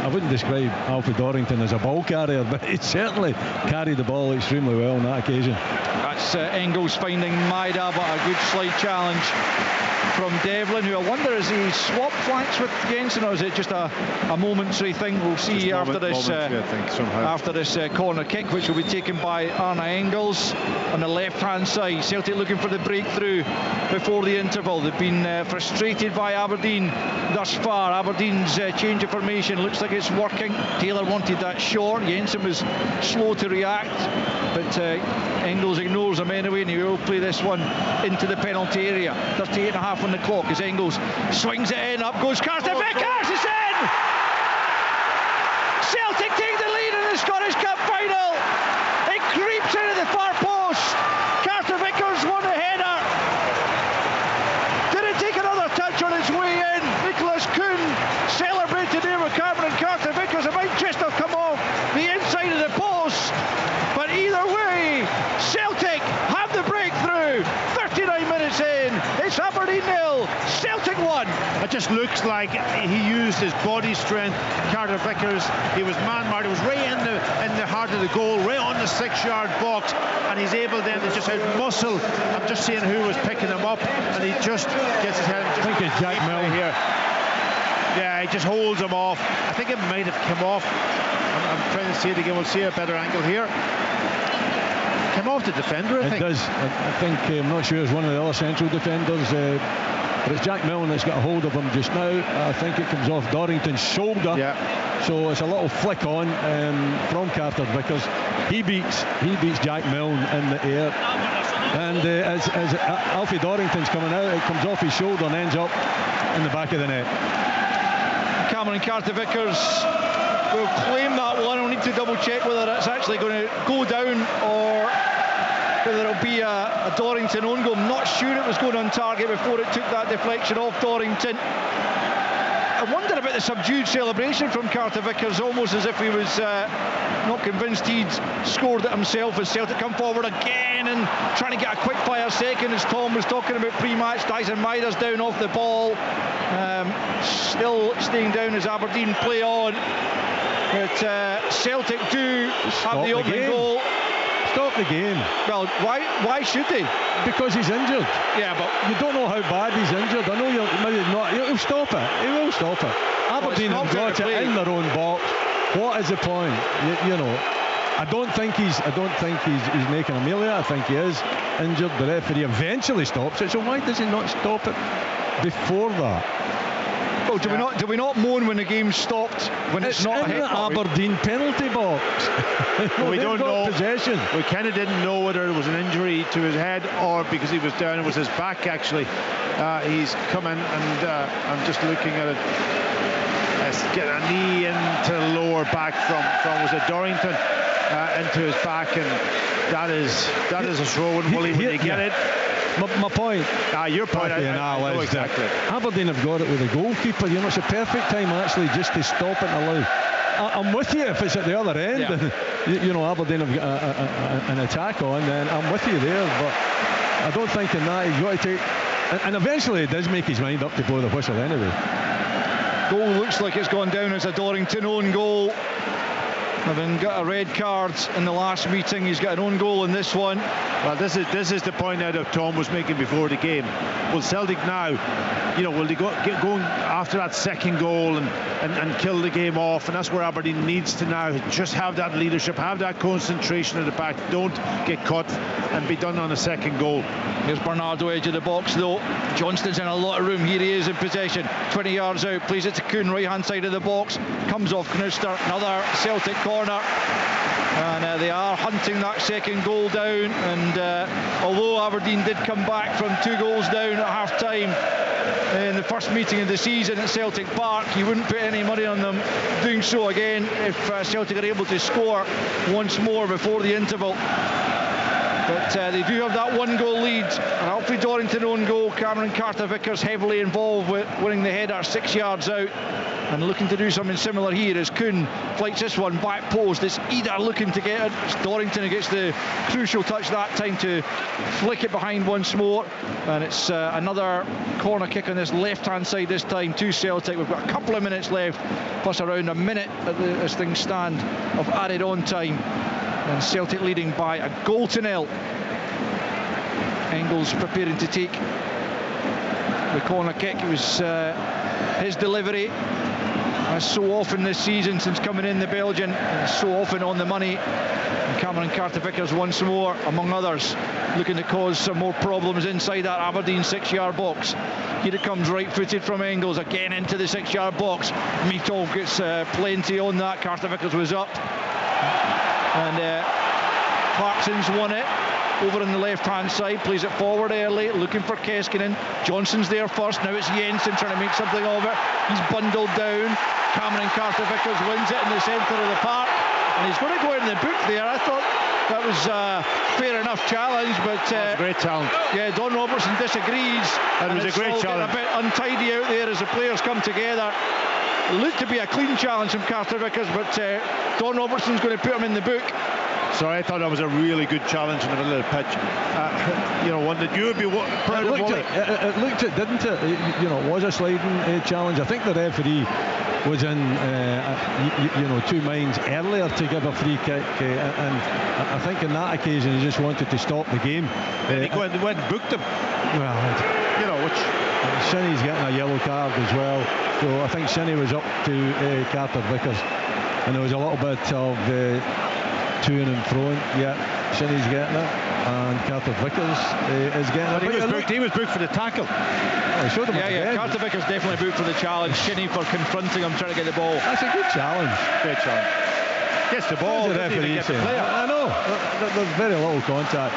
I wouldn't describe Alfie Dorrington as a ball carrier, but he certainly carried the ball extremely well on that occasion. That's Engels finding Maida, but a good slide challenge from Devlin, who I wonder, is he swap flanks with Jensen, or is it just a momentary thing? We'll see after this corner kick, which will be taken by Arne Engels on the left hand side. Celtic looking for the breakthrough before the interval. They've been frustrated by Aberdeen thus far. Aberdeen's change of formation looks like it's working. Taylor wanted that short. Jensen was slow to react, but Engels ignores him anyway, and he will play this one into the penalty area. 38.5 on the clock as Engels swings it in. Up goes Carter Vickers. It's in! Celtic take the lead in the Scottish Cup final. It creeps into the far post. Carter Vickers won a header. Did it take another touch on its way in? Nicholas Kuhn celebrated there with Cameron Carter Vickers. It might just have come off the inside of the post, but either way, Celtic have the breakthrough. 39 minutes in, it's Aberdeen 0, Celtic 1. It just looks like he used his body strength. Carter Vickers, he was man-marked. It was right in the heart of the goal, right on the 6-yard box, and he's able then to just out-muscle. I'm just seeing who was picking him up, and he just gets his head. I think it's Jack Milne here. Yeah, he just holds him off. I think it might have come off. I'm trying to see it again. We'll see a better angle here. Came off the defender, I think. It does. I think, I'm not sure it's one of the other central defenders, but it's Jack Milne that's got a hold of him just now. I think it comes off Dorrington's shoulder. Yeah. So it's a little flick on from Carter Vickers. He beats Jack Milne in the air. And as Alfie Dorrington's coming out, it comes off his shoulder and ends up in the back of the net. Cameron Carter Vickers will claim that one. I'll need to double check whether it's actually going to go down or whether it'll be a Dorrington own goal. I'm not sure it was going on target before it took that deflection off Dorrington. I wonder about the subdued celebration from Carter Vickers, almost as if he was not convinced he'd scored it himself, as Celtic come forward again and trying to get a quick fire second, as Tom was talking about pre-match. Dyson Maida's down off the ball, still staying down as Aberdeen play on, but Celtic do have the opening goal. stop the game. Well, why should they? Because he's injured. Yeah, but You don't know how bad he's injured. I know you're maybe not. He'll stop it. He will stop it. Aberdeen have got it in their own box. What is the point? You know, I don't think he's making Amelia. I think he is injured. The referee eventually stops it. So why does he not stop it before that? Well, do we not moan when the game's stopped when it's not in a hit? the Aberdeen penalty box. We don't know. Possession. We kind of didn't know whether it was an injury to his head or because he was down, it was his back actually. He's come in and I'm just looking at it. Let's get a knee into the lower back from was it Dorrington into his back, and that is a throw in, Willie, when they get it. My point. Your point. I know exactly. Aberdeen have got it with a goalkeeper. You know, it's a perfect time actually just to stop it and allow. I'm with you if it's at the other end. Yeah. You know, Aberdeen have got an attack on, then I'm with you there. But I don't think in that he's got to take. And eventually he does make his mind up to blow the whistle anyway. Goal looks like it's gone down as a Dorrington own goal. Having got a red card in the last meeting, he's got an own goal in this one. Well, this is the point now that Tom was making before the game. Will Celtic now, you know, will they get going after that second goal and kill the game off? And that's where Aberdeen needs to now just have that leadership, have that concentration at the back. Don't get caught and be done on a second goal. Here's Bernardo, edge of the box though. Johnston's in a lot of room. Here he is in possession. 20 yards out. Plays it to Kuhn, right hand side of the box. Comes off Knudster. Another Celtic corner. And they are hunting that second goal down. And although Aberdeen did come back from 2 goals down at half time in the first meeting of the season at Celtic Park, you wouldn't put any money on them doing so again if Celtic are able to score once more before the interval. But they do have that 1 goal lead. An Alfred Dorrington own goal. Cameron Carter-Vickers heavily involved with winning the header 6 yards out. And looking to do something similar here as Kuhn flights this one back post. It's either looking to get it. It's Dorrington who gets the crucial touch that time to flick it behind once more. And it's another corner kick on this left-hand side this time to Celtic. We've got a couple of minutes left, plus around a minute as things stand of added on time. And Celtic leading by a goal to nil. Engels preparing to take the corner kick. It was his delivery, as so often this season since coming in, the Belgian, and so often on the money. And Cameron Carter-Vickers once more, among others, looking to cause some more problems inside that Aberdeen 6-yard box. Here it comes, right-footed from Engels, again into the 6-yard box. Mitov gets plenty on that. Carter-Vickers was up. And Clarkson's won it over on the left-hand side, plays it forward early, looking for Keskinen. Johnson's there first, now it's Jensen trying to make something of it. He's bundled down. Cameron Carter-Vickers wins it in the centre of the park, and he's going to go in the book there. I thought that was a fair enough challenge, but great challenge. Yeah, Don Robertson disagrees. That was a great challenge. A bit untidy out there as the players come together. It looked to be a clean challenge from Carter-Vickers, but Don Robertson's going to put him in the book. So I thought that was a really good challenge in the middle of the pitch. You know, one that you would be proud of. It looked it, didn't it? You know, it was a sliding challenge. I think the referee was in, 2 minds earlier to give a free kick, and I think in that occasion he just wanted to stop the game. He went and booked him. Well, you know, which Shinnie's getting a yellow card as well. So I think Shinnie was up to Carter-Vickers, and there was a little bit of to-ing and throwing. Yeah, Shinnie's getting it, and Carter-Vickers is getting it. He was booked for the tackle. Yeah, Carter-Vickers definitely booked for the challenge. Shinnie for confronting him, trying to get the ball. That's a good challenge. Great challenge. Gets the ball, the referee get the player. I know, there's very little contact.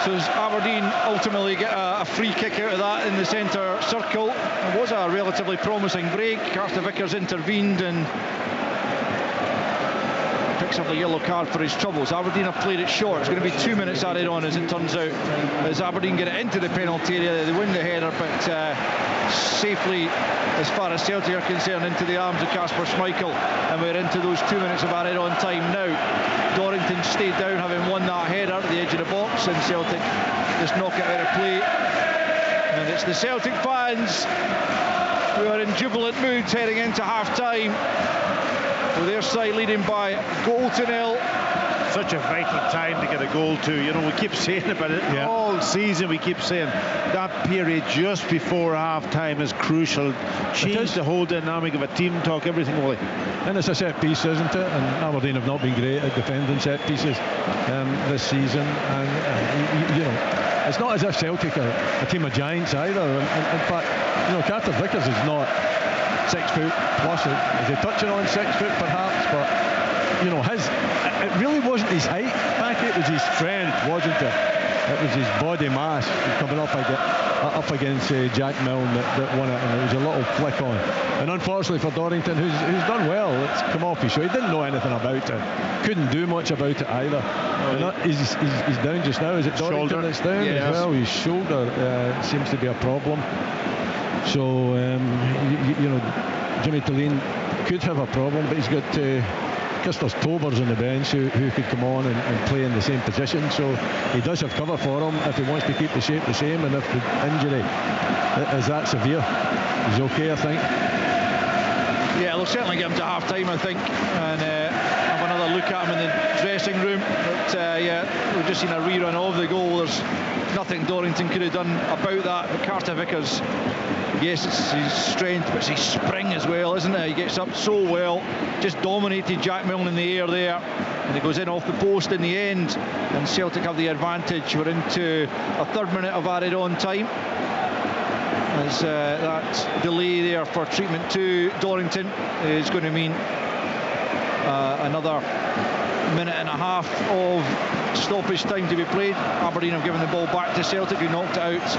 So as Aberdeen ultimately get a free kick out of that in the centre circle. It was a relatively promising break. Carter-Vickers intervened and picks up the yellow card for his troubles. Aberdeen have played it short. It's going to be 2 minutes added on, as it turns out, as Aberdeen get it into the penalty area. They win the header, but safely, as far as Celtic are concerned, into the arms of Kasper Schmeichel, and we're into those 2 minutes of added on time now. Dorrington stayed down, having won that header at the edge of the box, and Celtic just knock it out of play. And it's the Celtic fans who are in jubilant moods heading into half time. with their side leading by a goal to nil. Such a vital time to get a goal to. You know, we keep saying about it all season. We keep saying that period just before half-time is crucial. Change the whole dynamic of a team talk, everything, Willie. And it's a set piece, isn't it? And Aberdeen have not been great at defending set pieces this season. And you know, it's not as if Celtic are a team of giants either. And in fact, you know, Carter Vickers is not 6 foot plus. Is he touching on 6 foot perhaps? But you know, it really wasn't his height, Mackie, it was his strength, wasn't it? It was his body mass coming up against Jack Milne that won it, and it was a little flick on. And unfortunately for Dorrington, who's done well, it's come off his show. He didn't know anything about it, couldn't do much about it either. He's down just now. Is it Dorrington that's down as well? His shoulder seems to be a problem. So, you know, Jimmy Tulane could have a problem, but he's got Christos Tobers on the bench who could come on and play in the same position, so he does have cover for him if he wants to keep the shape the same, and if the injury is that severe, he's okay, I think. Yeah, they'll certainly get him to half time, I think, and have another look at him in the dressing room. But yeah, we've just seen a rerun of the goal. There's nothing Dorrington could have done about that. But Carter Vickers, yes, it's his strength, but it's his spring as well, isn't it? He gets up so well, just dominated Jack Milne in the air there, and he goes in off the post in the end, and Celtic have the advantage. We're into a third minute of added on time, as that delay there for treatment to Dorrington is going to mean another minute and a half of stoppage time to be played. Aberdeen have given the ball back to Celtic, who knocked it out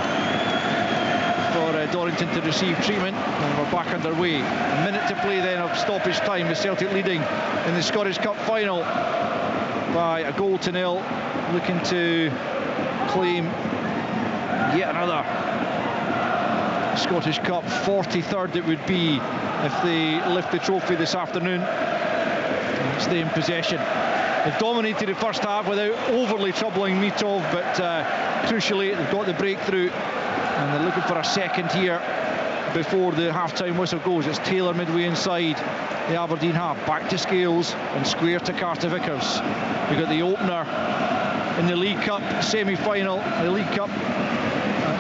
for Dorrington to receive treatment, and we're back underway. A minute to play then of stoppage time, with Celtic leading in the Scottish Cup final by a goal to nil, looking to claim yet another Scottish Cup 43rd it would be if they lift the trophy this afternoon and stay in possession. They've dominated the first half without overly troubling Mitov, but crucially they've got the breakthrough, and they're looking for a second here before the half-time whistle goes. It's Taylor midway inside the Aberdeen half, back to Scales and square to Carter Vickers. We've got the opener in the League Cup semi-final, the League Cup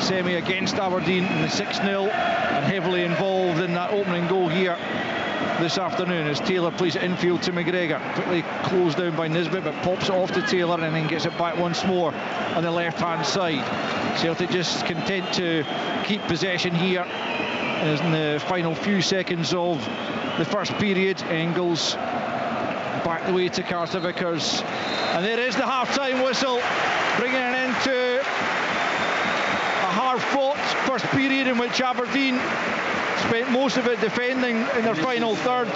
semi against Aberdeen in the 6-0, and heavily involved in that opening goal here this afternoon as Taylor plays it infield to McGregor, quickly closed down by Nisbet, but pops it off to Taylor and then gets it back once more on the left hand side. Celtic just content to keep possession here in the final few seconds of the first period. Engels back the way to Carter Vickers, and there is the half-time whistle, bringing an end to a hard-fought first period in which Aberdeen spent most of it defending in their final third.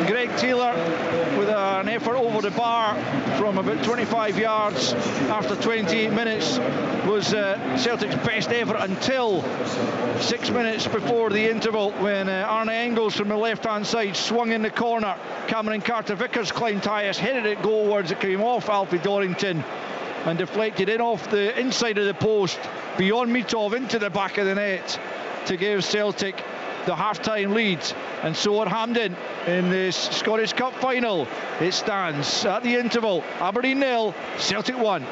Greg Taylor with an effort over the bar from about 25 yards after 28 minutes was Celtic's best effort until 6 minutes before the interval, when Arne Engels from the left hand side swung in the corner. Cameron Carter Vickers climbed highest, headed it goalwards. It came off Alfie Dorrington and deflected in off the inside of the post beyond Mitov into the back of the net to give Celtic the half-time lead. And so at Hampden in this Scottish Cup final, it stands at the interval: Aberdeen 0, Celtic 1.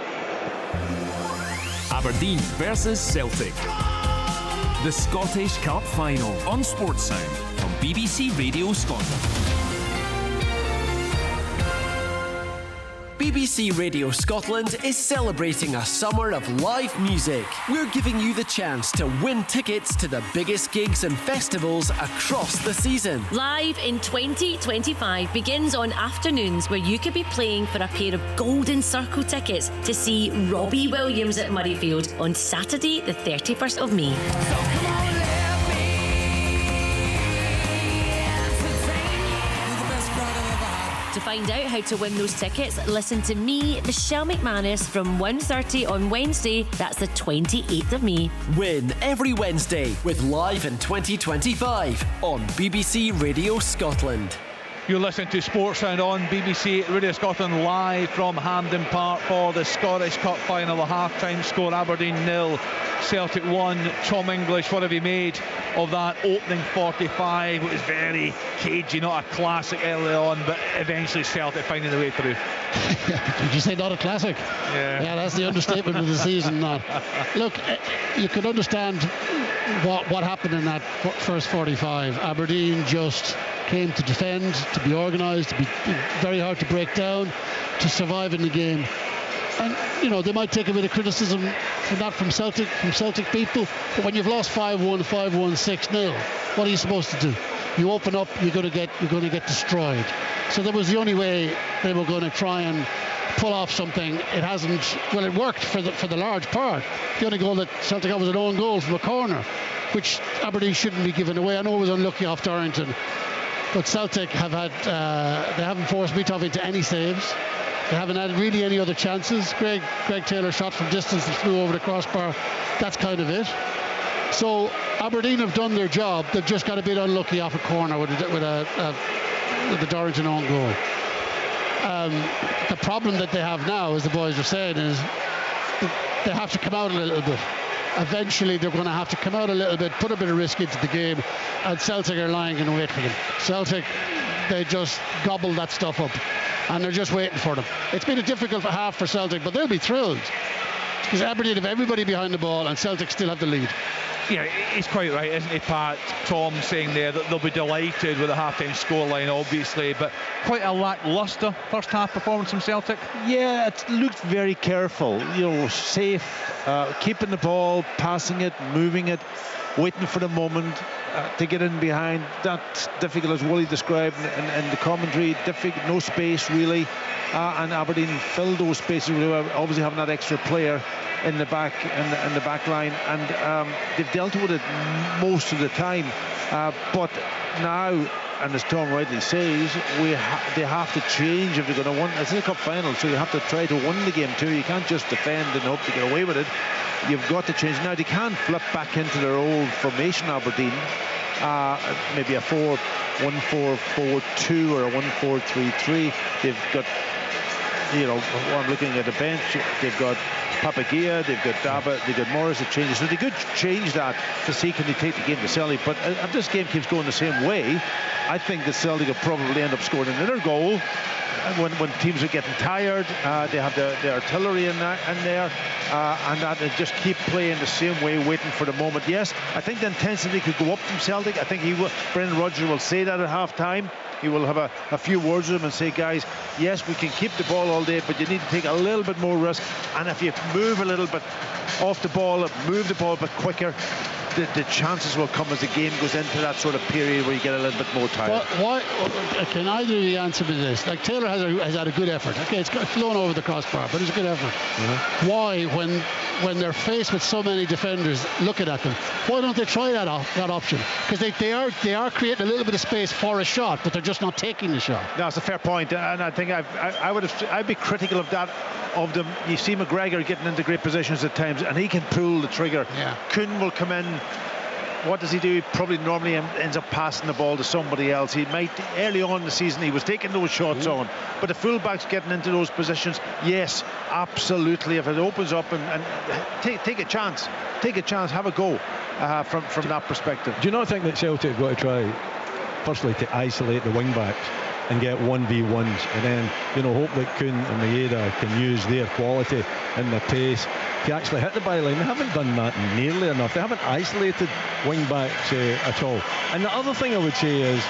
Aberdeen versus Celtic, the Scottish Cup final on Sports Sound from BBC Radio Scotland. BBC Radio Scotland is celebrating a summer of live music. We're giving you the chance to win tickets to the biggest gigs and festivals across the season. Live in 2025 begins on afternoons, where you could be playing for a pair of Golden Circle tickets to see Robbie Williams at Murrayfield on Saturday the 31st of May. To find out how to win those tickets, listen to me, Michelle McManus, from 1:30 on Wednesday, that's the 28th of May. Win every Wednesday with Live in 2025 on BBC Radio Scotland. You're listening to Sports Sound on BBC Radio Scotland live from Hampden Park for the Scottish Cup final. A half-time score, Aberdeen 0, Celtic 1. Tom English, what have you made of that opening 45? It was very cagey, not a classic early on, but eventually Celtic finding their way through. Did you say not a classic? Yeah, that's the understatement of the season. Not. Look, you could understand what happened in that first 45. Aberdeen just came to defend, to be organised, to be very hard to break down, to survive in the game. And, you know, they might take a bit of criticism for that from Celtic people, but when you've lost 5-1, 5-1, 6-0, what are you supposed to do? You open up, you're going to get destroyed. So that was the only way they were going to try and pull off something. It hasn't. Well, it worked for the large part. The only goal that Celtic got was an own goal from a corner, which Aberdeen shouldn't be giving away. I know it was unlucky off Darrington, but Celtic have had they haven't forced Mitov into any saves. They haven't had really any other chances. Greg Taylor shot from distance and flew over the crossbar. That's kind of it. So Aberdeen have done their job. They've just got a bit unlucky off a corner with the Darrington own goal. The problem that they have now, as the boys are saying, is they have to come out a little bit. Eventually they're going to have to come out a little bit, put a bit of risk into the game, and Celtic are lying in wait for them. Celtic, they just gobble that stuff up, and they're just waiting for them. It's been a difficult half for Celtic, but they'll be thrilled, because Aberdeen have everybody behind the ball and Celtic still have the lead. Yeah, he's quite right, isn't he, Pat? Tom saying there that they'll be delighted with the half-time scoreline, obviously, but quite a lacklustre first half performance from Celtic. Yeah, it looked very careful, safe, keeping the ball, passing it, moving it, waiting for the moment to get in behind. That's difficult, as Wooly described in the commentary. No space really, and Aberdeen filled those spaces. Obviously having that extra player in the back line, and they've dealt with it most of the time. But now, and as Tom rightly says, they have to change if they're going to win. It's a cup final, so you have to try to win the game too. You can't just defend and hope to get away with it. You've got to change. Now they can flip back into their old formation, Aberdeen, maybe a 4-1-4-4-2 or a 1-4-3-3. They've got, I'm looking at the bench, they've got Papagia, they've got Daba, they've got Morris that changes. So they could change that to see can they take the game to Celtic. But if this game keeps going the same way, I think that Celtic will probably end up scoring another goal. When teams are getting tired, they have the artillery in there, and that they just keep playing the same way, waiting for the moment. Yes, I think the intensity could go up from Celtic. I think Brendan Rodgers will say that at half-time. He will have a few words with them and say, guys, yes, we can keep the ball all day, but you need to take a little bit more risk. And if you move a little bit off the ball, move the ball a bit quicker, the chances will come as the game goes into that sort of period where you get a little bit more tired. Why can either of you answer me this? Like, Taylor has had a good effort. Okay, it's flown over the crossbar, but it's a good effort. Mm-hmm. Why, when they're faced with so many defenders looking at them, why don't they try that option? Because they are creating a little bit of space for a shot, but they're just not taking the shot. That's a fair point, and I think I'd be critical of that of them. You see McGregor getting into great positions at times, and he can pull the trigger. Yeah. Kuhn will come in. What does he do? He probably normally ends up passing the ball to somebody else. He might, early on in the season, he was taking those shots on, but the fullbacks getting into those positions, yes, absolutely. If it opens up and take a chance, have a go from that perspective. Do you not think that Celtic have got to try, firstly, to isolate the wing backs and get 1v1s, and then hope that Kuhn and Maeda can use their quality and their pace to actually hit the byline? They haven't done that nearly enough. They haven't isolated wing backs at all. And the other thing I would say is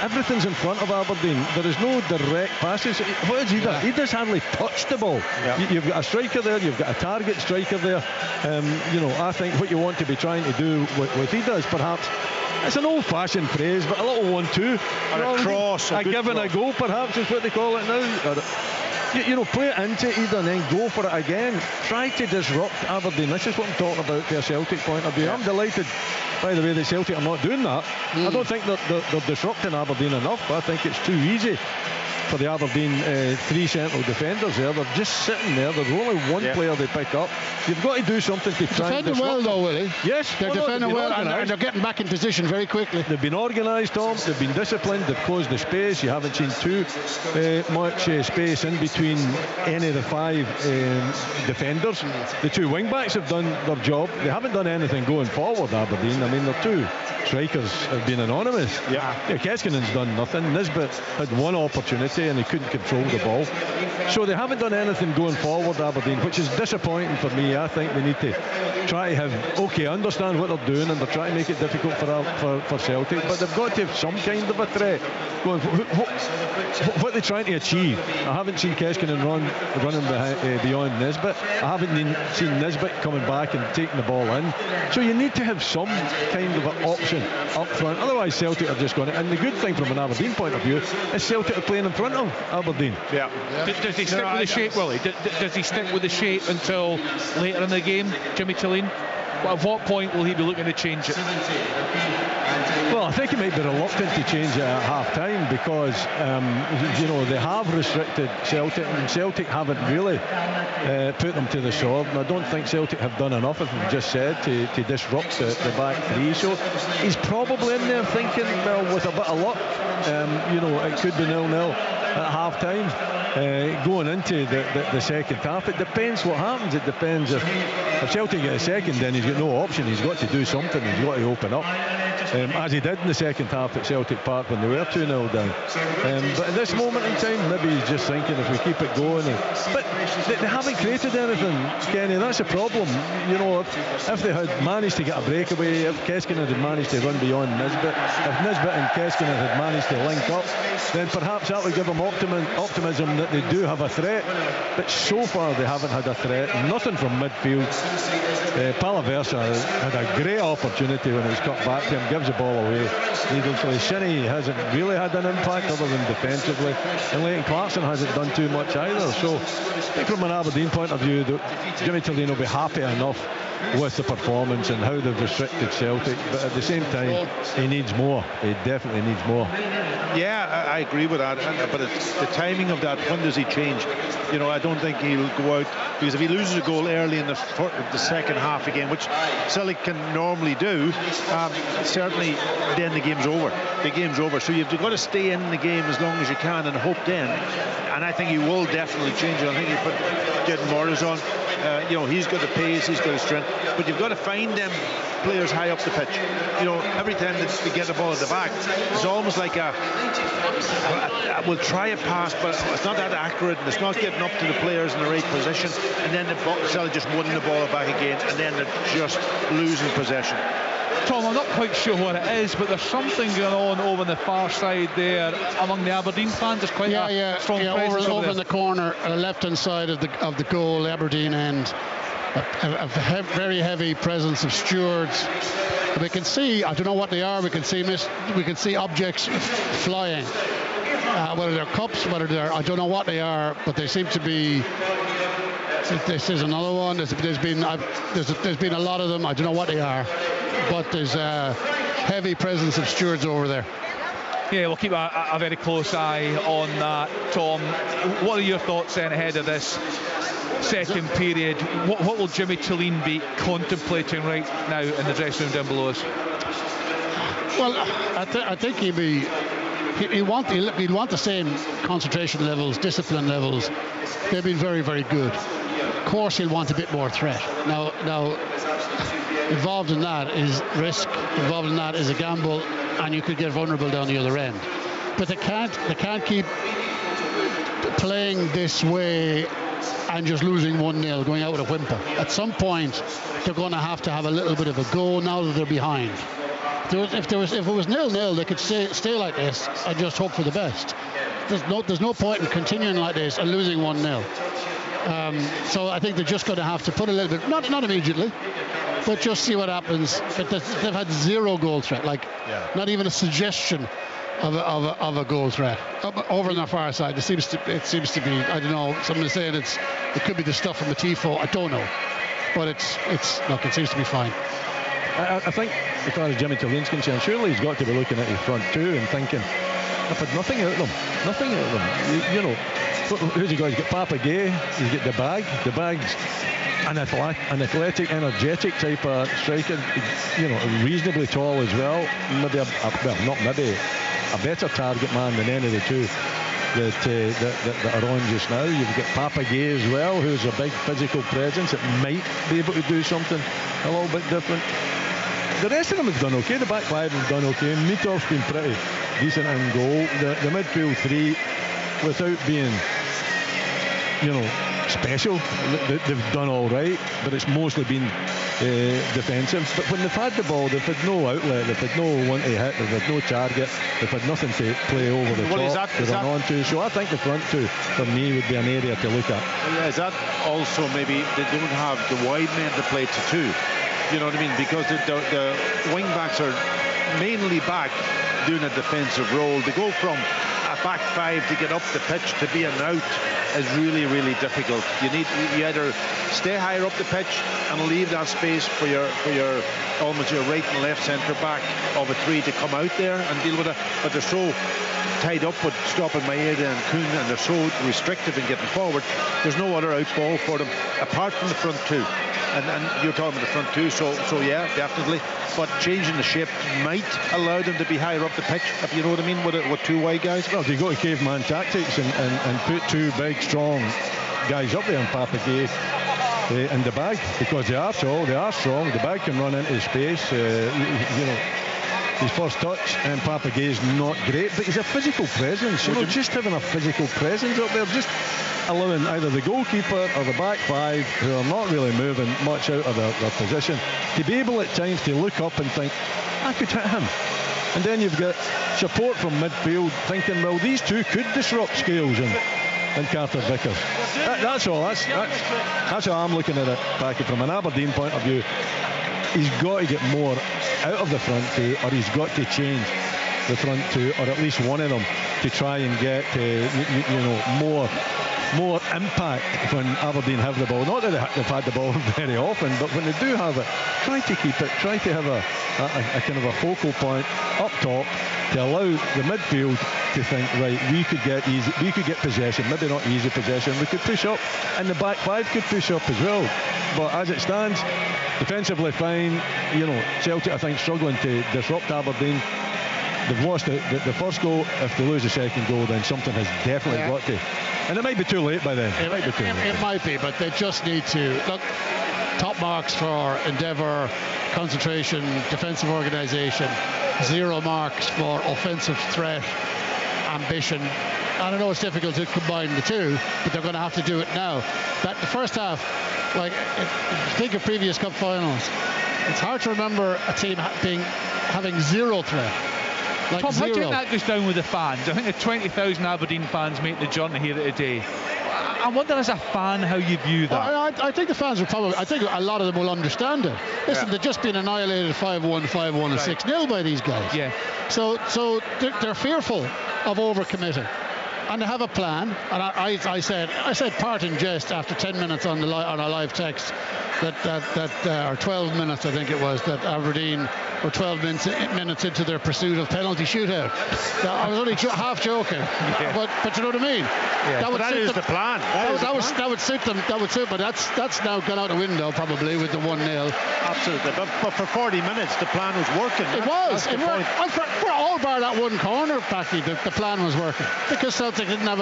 everything's in front of Aberdeen. There is no direct passes. What has he done? He does hardly touch the ball. Yeah. You've got a striker there, you've got a target striker there. I think what you want to be trying to do with he does, perhaps, it's an old-fashioned phrase, but a little 1-2 or a cross, a give and a go, perhaps is what they call it now. Play it into Ida and then go for it again. Try to disrupt Aberdeen. This is what I'm talking about from a Celtic point of view. Yeah. I'm delighted, by the way, that Celtic are not doing that. I don't think they're disrupting Aberdeen enough, but I think it's too easy for the Aberdeen three central defenders there. They're just sitting there. There's only one player they pick up. You've got to do something to try and defending well, though, Willie. Yes, they're defending well, and they're getting back in position very quickly. They've been organised, Tom. They've been disciplined. They've closed the space. You haven't seen too much space in between any of the five defenders. The two wing backs have done their job. They haven't done anything going forward, Aberdeen. I mean, their two strikers have been anonymous. Keskinen's done nothing. Nisbet had one opportunity and he couldn't control the ball. So they haven't done anything going forward, Aberdeen, which is disappointing for me. I think they need to try to have, understand what they're doing, and they're trying to make it difficult for Celtic, but they've got to have some kind of a threat going. What are they trying to achieve? I haven't seen Keskinen running beyond Nisbet. I haven't seen Nisbet coming back and taking the ball in. So you need to have some kind of an option up front. Otherwise, Celtic are just going to. And the good thing from an Aberdeen point of view is Celtic are playing in front of Aberdeen. Yeah. Does he stick with the shape, Willie? Does he stick with the shape until later in the game, Jimmy Tillene? At what point will he be looking to change it? Well, I think he might be reluctant to change it at half-time because, they have restricted Celtic, and Celtic haven't really put them to the sword. And I don't think Celtic have done enough, as we've just said, to disrupt the back three. So he's probably in there thinking, well, with a bit of luck, it could be 0-0 at half-time. Going into the second half, it depends what happens. It depends if Celtic get a second, then he's got no option. He's got to do something. He's got to open up, as he did in the second half at Celtic Park when they were 2-0 down. But at this moment in time, maybe he's just thinking if we keep it going. But they haven't created anything, Kenny. That's a problem. If they had managed to get a breakaway, if Keskinen had managed to run beyond Nisbet, if Nisbet and Keskinen had managed to link up, then perhaps that would give them optimism that they do have a threat. But so far they haven't had a threat. Nothing from midfield. Palaversa had a great opportunity when it was cut back to him, gives the ball away needlessly. Shinnie hasn't really had an impact other than defensively, and Leighton Clarkson hasn't done too much either. So I think from an Aberdeen point of view, Jimmy Tillene will be happy enough with the performance and how they've restricted Celtic, but at the same time he needs more. He definitely needs more. Yeah, I agree with that, but it's the timing of that. When does he change? I don't think he'll go out, because if he loses a goal early in the second half again, which Celtic can normally do, certainly then the game's over. The game's over. So you've got to stay in the game as long as you can and hope then. And I think he will definitely change it. I think you put Jaden Morris on. He's got the pace, he's got the strength, but you've got to find them players high up the pitch. Every time they get the ball at the back, it's almost like we'll try a pass, but it's not that accurate, and it's not getting up to the players in the right position, and then Celtic just winning the ball back again, and then they're just losing possession. Tom, I'm not quite sure what it is, but there's something going on over the far side there among the Aberdeen fans. There's quite a strong presence over in the corner, left-hand side of the goal, Aberdeen end. A very heavy presence of stewards. We can see, I don't know what they are. We can see objects flying. Whether they're cups, I don't know what they are, but they seem to be. This is another one. There's been a lot of them. I don't know what they are, but there's a heavy presence of stewards over there. Yeah, we'll keep a very close eye on that, Tom. What are your thoughts then ahead of this second period? What will Jimmy Tillene be contemplating right now in the dressing room down below us? Well, I think he'd want the same concentration levels, discipline levels. They've been very, very good. Of course, he'll want a bit more threat. Now, involved in that is risk. Involved in that is a gamble, and you could get vulnerable down the other end. But they can't keep playing this way and just losing 1-0, going out with a whimper. At some point, they're going to have a little bit of a go now that they're behind. If it was 0-0, they could stay like this and just hope for the best. There's no point in continuing like this and losing 1-0. So I think they're just going to have to put a little bit, not immediately, but just see what happens. But they've had zero goal threat, not even a suggestion of a goal threat over on the far side. It seems to be. I don't know. Someone's saying it could be the stuff from the Tifo. I don't know, but it seems to be fine. I think, as far as Jimmy Tillene's concerned, surely he's got to be looking at his front two and thinking, They've had nothing out of them. Nothing out of them. You know, who's he got? He's got Papa Gay. He's got the bag. The bag's an athletic, energetic type of striker. You know, reasonably tall as well. Maybe a better target man than any of the two that are on just now. You've got Papa Gay as well, who's a big physical presence that might be able to do something a little bit different. The rest of them have done okay. The back five have done okay. Mitov's been pretty decent in goal. The midfield three, without being, you know, special, they've done all right, but it's mostly been defensive. But when they've had the ball, they've had no outlet, they've had no one to hit, they've had no target, they've had nothing to play over the top to run on to. So I think the front two, for me, would be an area to look at. Yeah, is that also maybe they don't have the wide men to play to two? You know what I mean? Because the wing backs are mainly back doing a defensive role. To go from a back five to get up the pitch to be an out is really, really difficult. You either stay higher up the pitch and leave that space for your almost your right and left centre back of a three to come out there and deal with it. But they're so tied up with stopping Maeda and Kuhn, and they're so restrictive in getting forward. There's no other out ball for them apart from the front two. And you're talking about the front two, so yeah, definitely. But changing the shape might allow them to be higher up the pitch, if you know what I mean, with two wide guys. Well, you go to caveman tactics and put two big, strong guys up there and Papa Gay in the bag, because they are tall, they are strong. The bag can run into space. You know, his first touch and Papa Gay is not great, but he's a physical presence. You know, just having a physical presence up there, just allowing either the goalkeeper or the back five, who are not really moving much out of their position, to be able at times to look up and think, I could hit him. And then you've got support from midfield thinking, well, these two could disrupt Scales and Carter Vickers. That's all. That's how I'm looking at it, Packy. From an Aberdeen point of view, he's got to get more out of the front two, or he's got to change the front two, or at least one of them, to try and get more impact when Aberdeen have the ball. Not that they've had the ball very often, but when they do have it, try to keep it, try to have a kind of a focal point up top to allow the midfield to think, right, we could get possession, maybe not easy possession, we could push up, and the back five could push up as well. But as it stands, defensively fine. You know, Celtic, I think, struggling to disrupt Aberdeen. They've lost the first goal. If they lose the second goal, then something has definitely got to. And it might be too late by then. It might be, but they just need to look. Top marks for endeavour, concentration, defensive organisation. 0 marks for offensive threat, ambition. I know it's difficult to combine the two, but they're going to have to do it now. That the first half, like think of previous cup finals, it's hard to remember a team having 0 threat. Like Tom, zero. how do you think that goes down with the fans? I think the 20,000 Aberdeen fans make the journey here today. I wonder, as a fan, how you view that. Well, I think the fans will probably, I think a lot of them will understand it. Listen, they've just been annihilated 5-1, 5-1 and 6-0 by these guys. Yeah. So they're fearful of overcommitting. And they have a plan. And I said part in jest after 10 minutes on a live text that or 12 minutes, I think it was, that Aberdeen were 12 minutes into their pursuit of penalty shootout. I was only half joking, but you know what I mean. Yeah. That is the plan. That would suit them. That would suit. But that's now gone out the window probably with the 1-0. Absolutely. But for 40 minutes, the plan was working. It was. For all bar that one corner, Packy, the plan was working, because Celtic didn't have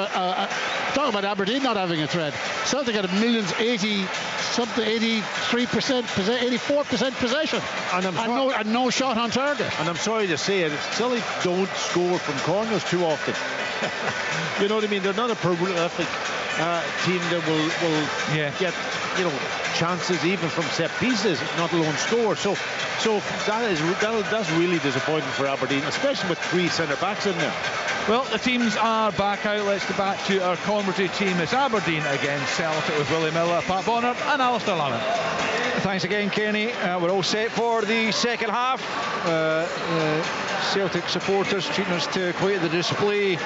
talk about Aberdeen not having a threat. Celtic had 83%, 84% possession, and no shot on target. And I'm sorry to say it, Celtic don't score from corners too often. You know what I mean? They're not a prolific team that will get chances even from set pieces, not alone score. So that's really disappointing for Aberdeen, especially with 3 centre backs in there. Well, the teams are back out. Let's get back to our commentary team. It's Aberdeen against Celtic with Willie Miller, Pat Bonner and Alistair Lamont. Thanks again, Kenny. We're all set for the second half. Celtic supporters treating us to quite the display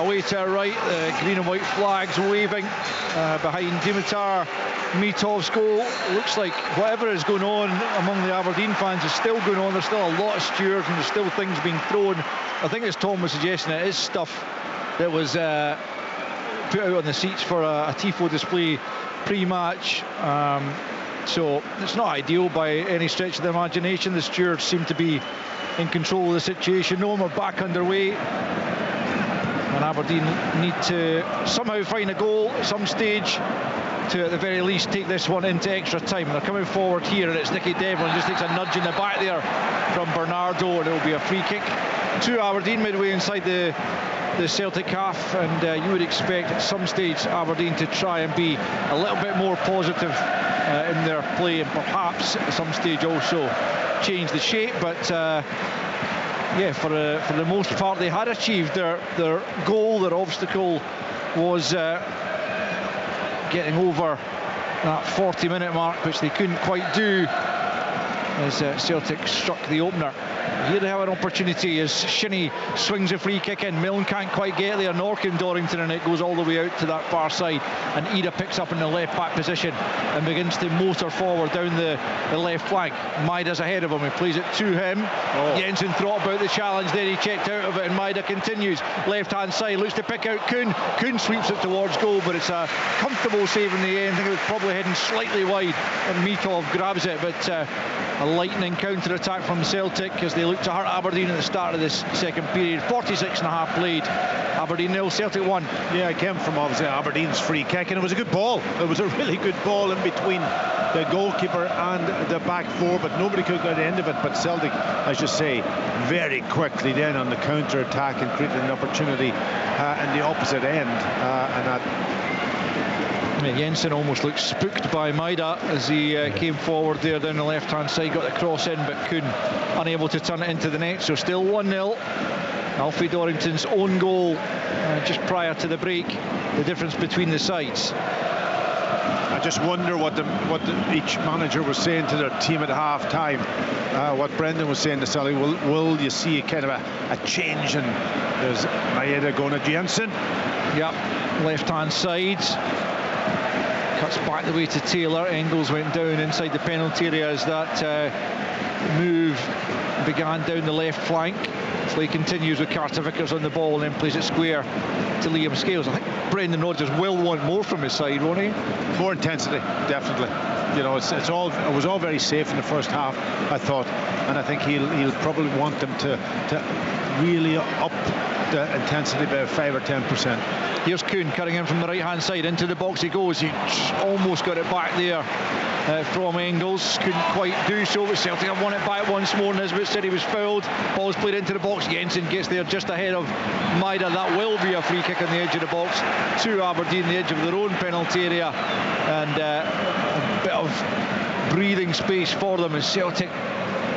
away to our right, the green and white flags waving behind Dimitar Mitov's goal. Looks like whatever is going on among the Aberdeen fans is still going on. There's still a lot of steers and there's still things being thrown. I think, as Tom was suggesting, it is stuff that was put out on the seats for a tifo display pre-match. So it's not ideal by any stretch of the imagination. The stewards seem to be in control of the situation. No, we're back underway, and Aberdeen need to somehow find a goal at some stage to, at the very least, take this one into extra time. They're coming forward here, and it's Nicky Devlin just takes a nudge in the back there from Bernardo, and it'll be a free kick to Aberdeen midway inside the Celtic half. And you would expect at some stage Aberdeen to try and be a little bit more positive in their play, and perhaps at some stage also change the shape. But yeah, for the most part they had achieved their goal. Their obstacle was getting over that 40-minute mark, which they couldn't quite do as Celtic struck the opener. Here they have an opportunity as Shinnie swings a free kick in. Milne can't quite get there, nor can Dorrington, and it goes all the way out to that far side. And Ida picks up in the left back position and begins to motor forward down the left flank. Maida's ahead of him, he plays it to him. Jensen thought about the challenge there, he checked out of it, and Maida continues. Left hand side, looks to pick out Kuhn. Kuhn sweeps it towards goal, but it's a comfortable save in the end. I think it was probably heading slightly wide, and Mitov grabs it, but a lightning counter-attack from Celtic as they look to hurt Aberdeen at the start of this second period. 46 and a half played. Aberdeen 0, Celtic 1. Yeah, it came from obviously Aberdeen's free kick, and it was a good ball. It was a really good ball in between the goalkeeper and the back four, but nobody could get the end of it. But Celtic, I should say, very quickly then on the counter-attack and created an opportunity in the opposite end, and that Jensen almost looked spooked by Maida as he came forward there down the left hand side, got the cross in, but Kuhn unable to turn it into the net. So still 1-0. Alfie Dorrington's own goal just prior to the break, the difference between the sides. I just wonder what each manager was saying to their team at half time. What Brendan was saying to Sully, will you see kind of a change? And there's Maeda going to Jensen. Yep, left hand side. Cuts back the way to Taylor. Engels went down inside the penalty area as that move began down the left flank. Slay continues with Carter Vickers on the ball and then plays it square to Liam Scales. I think Brendan Rodgers will want more from his side, won't he? More intensity, definitely. You know, it was all very safe in the first half, I thought, and I think he'll probably want them to really up the intensity by 5 or 10%. Here's Kuhn cutting in from the right hand side, into the box he goes. He almost got it back there from Engels, couldn't quite do so, but Celtic have won it back once more. Nisbet said he was fouled. Ball's played into the box. Jensen gets there just ahead of Maida. That will be a free kick on the edge of the box to Aberdeen, the edge of their own penalty area, and a bit of breathing space for them as Celtic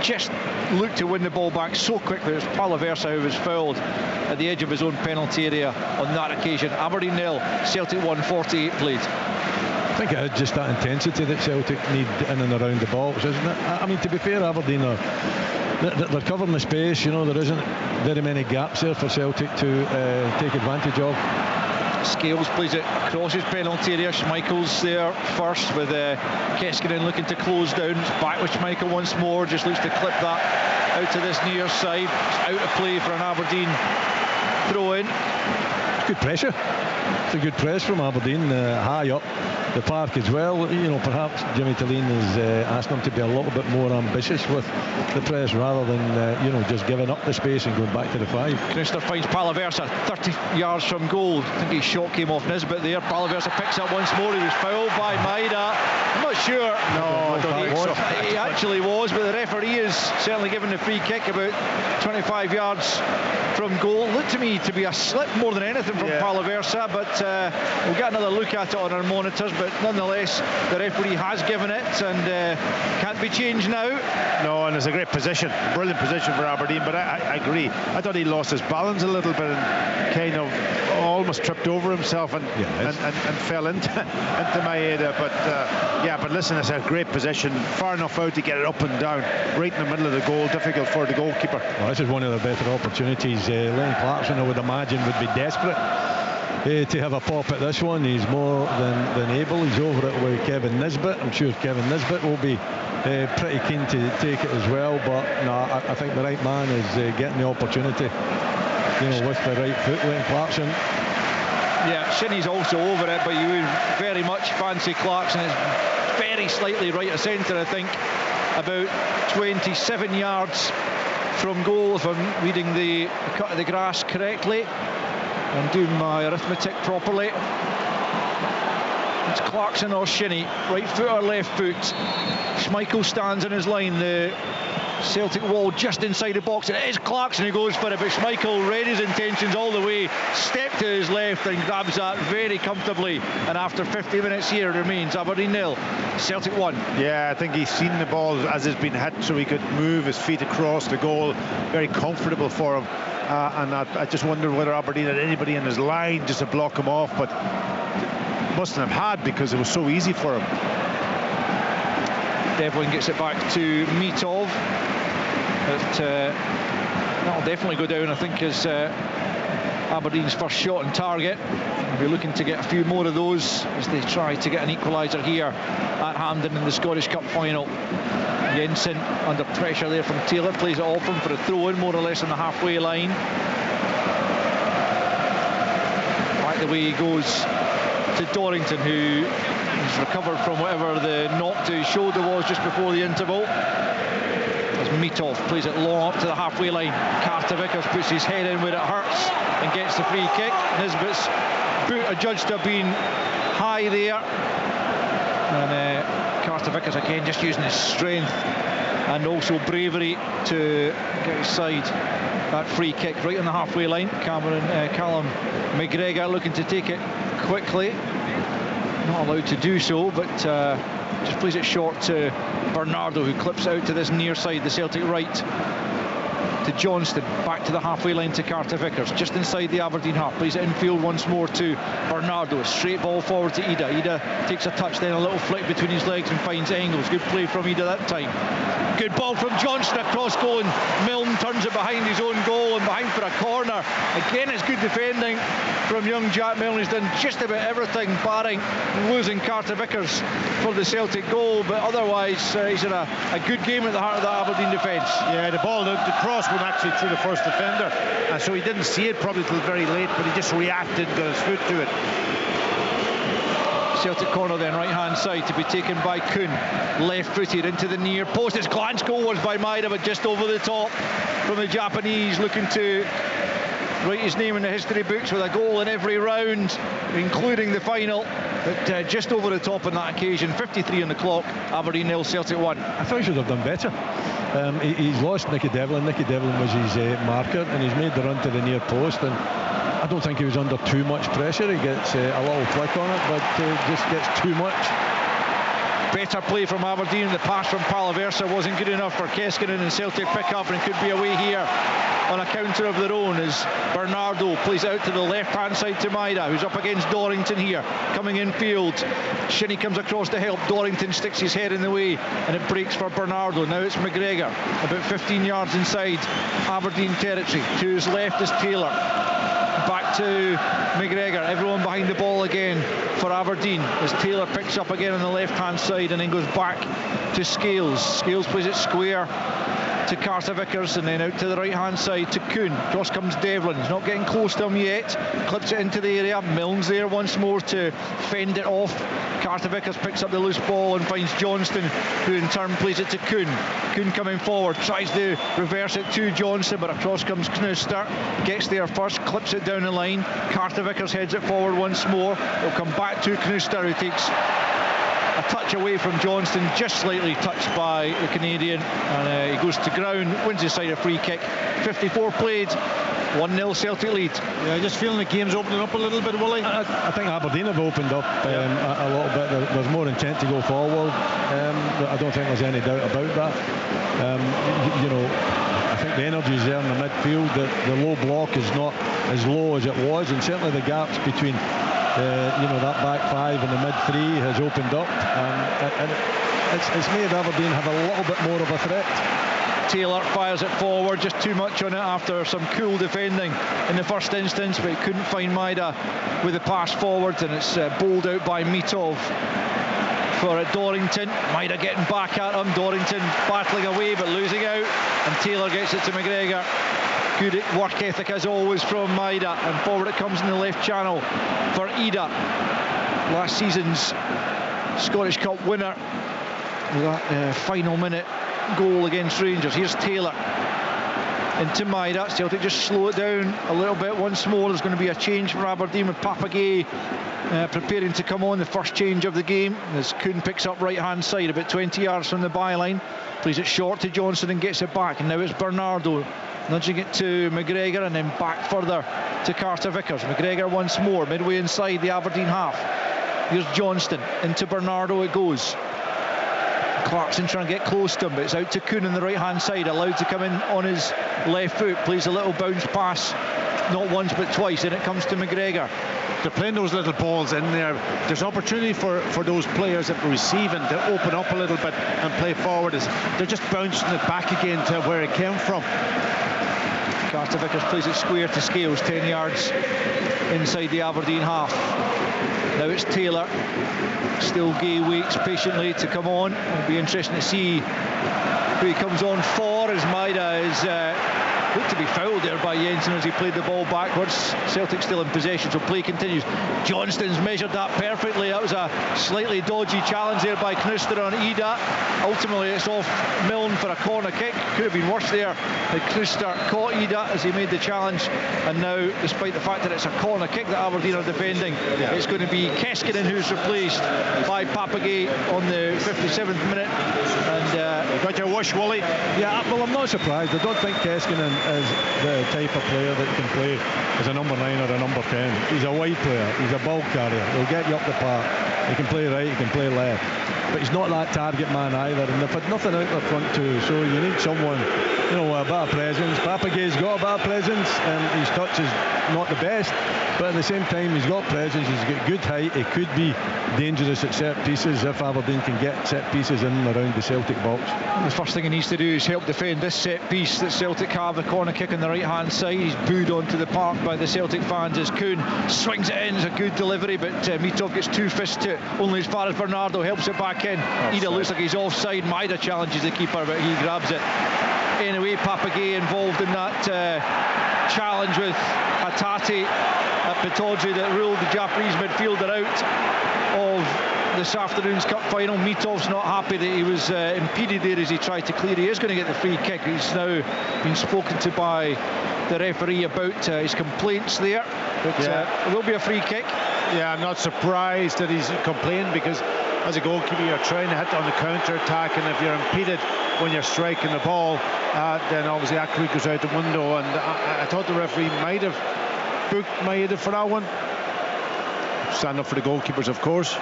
just looked to win the ball back so quickly. It was Palaversa who was fouled at the edge of his own penalty area on that occasion. Aberdeen 0, Celtic 1, 48 played. I think it is just that intensity that Celtic need in and around the box, isn't it? I mean, to be fair, Aberdeen they're covering the space. You know, there isn't very many gaps there for Celtic to take advantage of. Scales plays it across his penalty area. Schmeichel's there first with Keskinen looking to close down. It's back with Schmeichel once more, just looks to clip that out to this near side. It's out of play for an Aberdeen throw in. It's good pressure. It's a good press from Aberdeen, high up the park as well. You know, perhaps Jimmy Tillene is asking them to be a little bit more ambitious with the press rather than you know, just giving up the space and going back to the 5. Knister finds Palaversa 30 yards from goal. I think his shot came off Nisbet there. Palaversa picks up once more. He was fouled by Maida. I'm not sure. No, I don't think so. He actually was, but the referee is certainly given the free kick about 25 yards from goal. Looked to me to be a slip more than anything from Palaversa, but we'll get another look at it on our monitors. But nonetheless, the referee has given it and can't be changed now. No, and it's a great position, brilliant position for Aberdeen. But I agree. I thought he lost his balance a little bit and kind of almost tripped over himself and fell into Maeda. But listen, it's a great position, far enough out to get it up and down, right in the middle of the goal, difficult for the goalkeeper. Well, this is one of the better opportunities. Len Clarkson, I would imagine, would be desperate to have a pop at this one. He's more than able. He's over it with Kevin Nisbet. I'm sure Kevin Nisbet will be pretty keen to take it as well, but no, I think the right man is getting the opportunity, with the right foot. Len Clarkson. Yeah, Shinnie's also over it, but you would very much fancy Clarkson. It's very slightly right of centre, I think, about 27 yards from goal, if I'm reading the cut of the grass correctly and doing my arithmetic properly. It's Clarkson or Shinnie, right foot or left foot. Schmeichel stands in his line, the Celtic wall just inside the box. It is Clarkson who goes for it, but Schmeichel read his intentions all the way, stepped to his left and grabs that very comfortably. And after 50 minutes here, it remains Aberdeen 0, Celtic 1. Yeah, I think he's seen the ball as it's been hit, so he could move his feet across the goal. Very comfortable for him. And I just wonder whether Aberdeen had anybody in his line just to block him off, but mustn't have had, because it was so easy for him. Devlin gets it back to Mitov. But that'll definitely go down, I think, as Aberdeen's first shot on target. We'll be looking to get a few more of those as they try to get an equaliser here at Hampden in the Scottish Cup final. Jensen under pressure there from Taylor, plays it off him for a throw-in, more or less on the halfway line. Back the way he goes to Dorrington, who has recovered from whatever the knock to his shoulder was just before the interval. As Mitov plays it long up to the halfway line. Carter Vickers puts his head in where it hurts and gets the free kick. Nisbet's boot adjudged to have been high there. And Carter Vickers again just using his strength and also bravery to get his side that free kick right on the halfway line. Callum McGregor looking to take it quickly, not allowed to do so, but just plays it short to Bernardo, who clips out to this near side, the Celtic right, to Johnston, back to the halfway line to Carter Vickers, just inside the Aberdeen half, plays it infield once more to Bernardo, straight ball forward to Ida. Ida takes a touch, then a little flick between his legs and finds Engels. Good play from Ida that time. Good ball from Johnston across goal, and Milne turns it behind his own goal and behind for a corner. Again, it's good defending from young Jack Milne. He's done just about everything, barring losing Carter Vickers for the Celtic goal, but otherwise he's in a good game at the heart of the Aberdeen defence. Yeah, the cross went actually through the first defender, and so he didn't see it probably till very late, but he just reacted, got his foot to it. Celtic corner then, right hand side, to be taken by Kuhn, left footed into the near post. His glance goal was by Maeda, but just over the top from the Japanese, looking to write his name in the history books with a goal in every round, including the final, but just over the top on that occasion. 53 on the clock, Aberdeen 0, Celtic 1. I thought he should have done better. He's lost Nicky Devlin. Nicky Devlin was his marker, and he's made the run to the near post, and I don't think he was under too much pressure. He gets a little flick on it, but just gets too much. Better play from Aberdeen. The pass from Palaversa wasn't good enough for Keskinen, and Celtic pick up, and could be away here on a counter of their own as Bernardo plays out to the left hand side to Maeda, who's up against Dorrington here, coming in field. Shinnie comes across to help. Dorrington sticks his head in the way, and it breaks for Bernardo. Now it's McGregor, about 15 yards inside Aberdeen territory. To his left is Taylor, back to McGregor. Everyone behind the ball again for Aberdeen as Taylor picks up again on the left hand side and then goes back to Scales. Scales plays it square to Carter Vickers, and then out to the right hand side to Kuhn. Cross comes Devlin, he's not getting close to him yet, clips it into the area. Milne's there once more to fend it off. Carter Vickers picks up the loose ball and finds Johnston, who in turn plays it to Kuhn. Kuhn coming forward, tries to reverse it to Johnston, but across comes Knuster, gets there first, clips it down the line. Carter Vickers heads it forward once more. It'll come back to Knuster, who takes a touch away from Johnston, just slightly touched by the Canadian, and he goes to ground, wins his side a free kick. 54 played, 1-0 Celtic lead. Yeah, just feeling the game's opening up a little bit, Willie. I think Aberdeen have opened up a little bit. There's more intent to go forward. I don't think there's any doubt about that. I think the energy is there in the midfield. The low block is not as low as it was, and certainly the gaps between that back five and the mid three has opened up, and it's made Aberdeen have a little bit more of a threat. Taylor fires it forward, just too much on it after some cool defending in the first instance, but he couldn't find Maida with the pass forward, and it's bowled out by Mitov for Dorrington. Maida getting back at him, Dorrington battling away but losing out, and Taylor gets it to McGregor. Good work ethic as always from Maida, and forward it comes in the left channel for Ida, last season's Scottish Cup winner, that final minute goal against Rangers. Here's Taylor into Maida. Celtic just slow it down a little bit once more. There's going to be a change for Aberdeen with Papagay preparing to come on, the first change of the game, as Kuhn picks up right hand side about 20 yards from the byline, plays it short to Johnson and gets it back, and now it's Bernardo nudging it to McGregor and then back further to Carter Vickers. McGregor once more midway inside the Aberdeen half. Here's Johnston, into Bernardo it goes. Clarkson trying to get close to him, but it's out to Kuhn on the right hand side, allowed to come in on his left foot, plays a little bounce pass, not once but twice, and it comes to McGregor. They're playing those little balls in there. There's opportunity for those players that are receiving to open up a little bit and play forward. They're just bouncing it back again to where it came from. Carter Vickers plays it square to Scales, 10 yards inside the Aberdeen half. Now it's Taylor. Still Gay waits patiently to come on. It'll be interesting to see who he comes on for, as Maida is looked to be fouled there by Jensen as he played the ball backwards. Celtic still in possession, so play continues. Johnston's measured that perfectly. That was a slightly dodgy challenge there by Knuster on Ida. Ultimately it's off Milne for a corner kick. Could have been worse there had Knuster caught Ida as he made the challenge, and now despite the fact that it's a corner kick that Aberdeen are defending, it's going to be Keskinen who's replaced by Papagay on the 57th minute. And got your wish, Wally? Yeah, well, I'm not surprised. I don't think Keskinen is the type of player that can play as a number 9 or a number 10. He's a wide player, he's a ball carrier, he'll get you up the park, he can play right, he can play left, but he's not that target man either, and they've had nothing out their front too, so you need someone, a bit of presence. Papagay's got a bit of presence, and his touch is not the best, but at the same time he's got presence, he's got good height, he could be dangerous at set pieces if Aberdeen can get set pieces in and around the Celtic box. The first thing he needs to do is help defend this set piece that Celtic have, the corner kick on the right hand side. He's booed onto the park by the Celtic fans as Kuhn swings it in. It's a good delivery, but Mitov gets 2 fists to it, only as far as Bernardo helps it back in. Ida looks like he's offside. Maida challenges the keeper, but he grabs it anyway. Papagay involved in that challenge with Hatate at Pataudry that ruled the Japanese midfielder out of this afternoon's cup final. Mitov's not happy that he was impeded there as he tried to clear. He is going to get the free kick. He's now been spoken to by the referee about his complaints there, but it will be a free kick. Yeah, I'm not surprised that he's complaining, because as a goalkeeper you're trying to hit on the counter-attack, and if you're impeded when you're striking the ball, then obviously that quick goes out the window, and I thought the referee might have booked Maida for that one. Stand up for the goalkeepers, of course.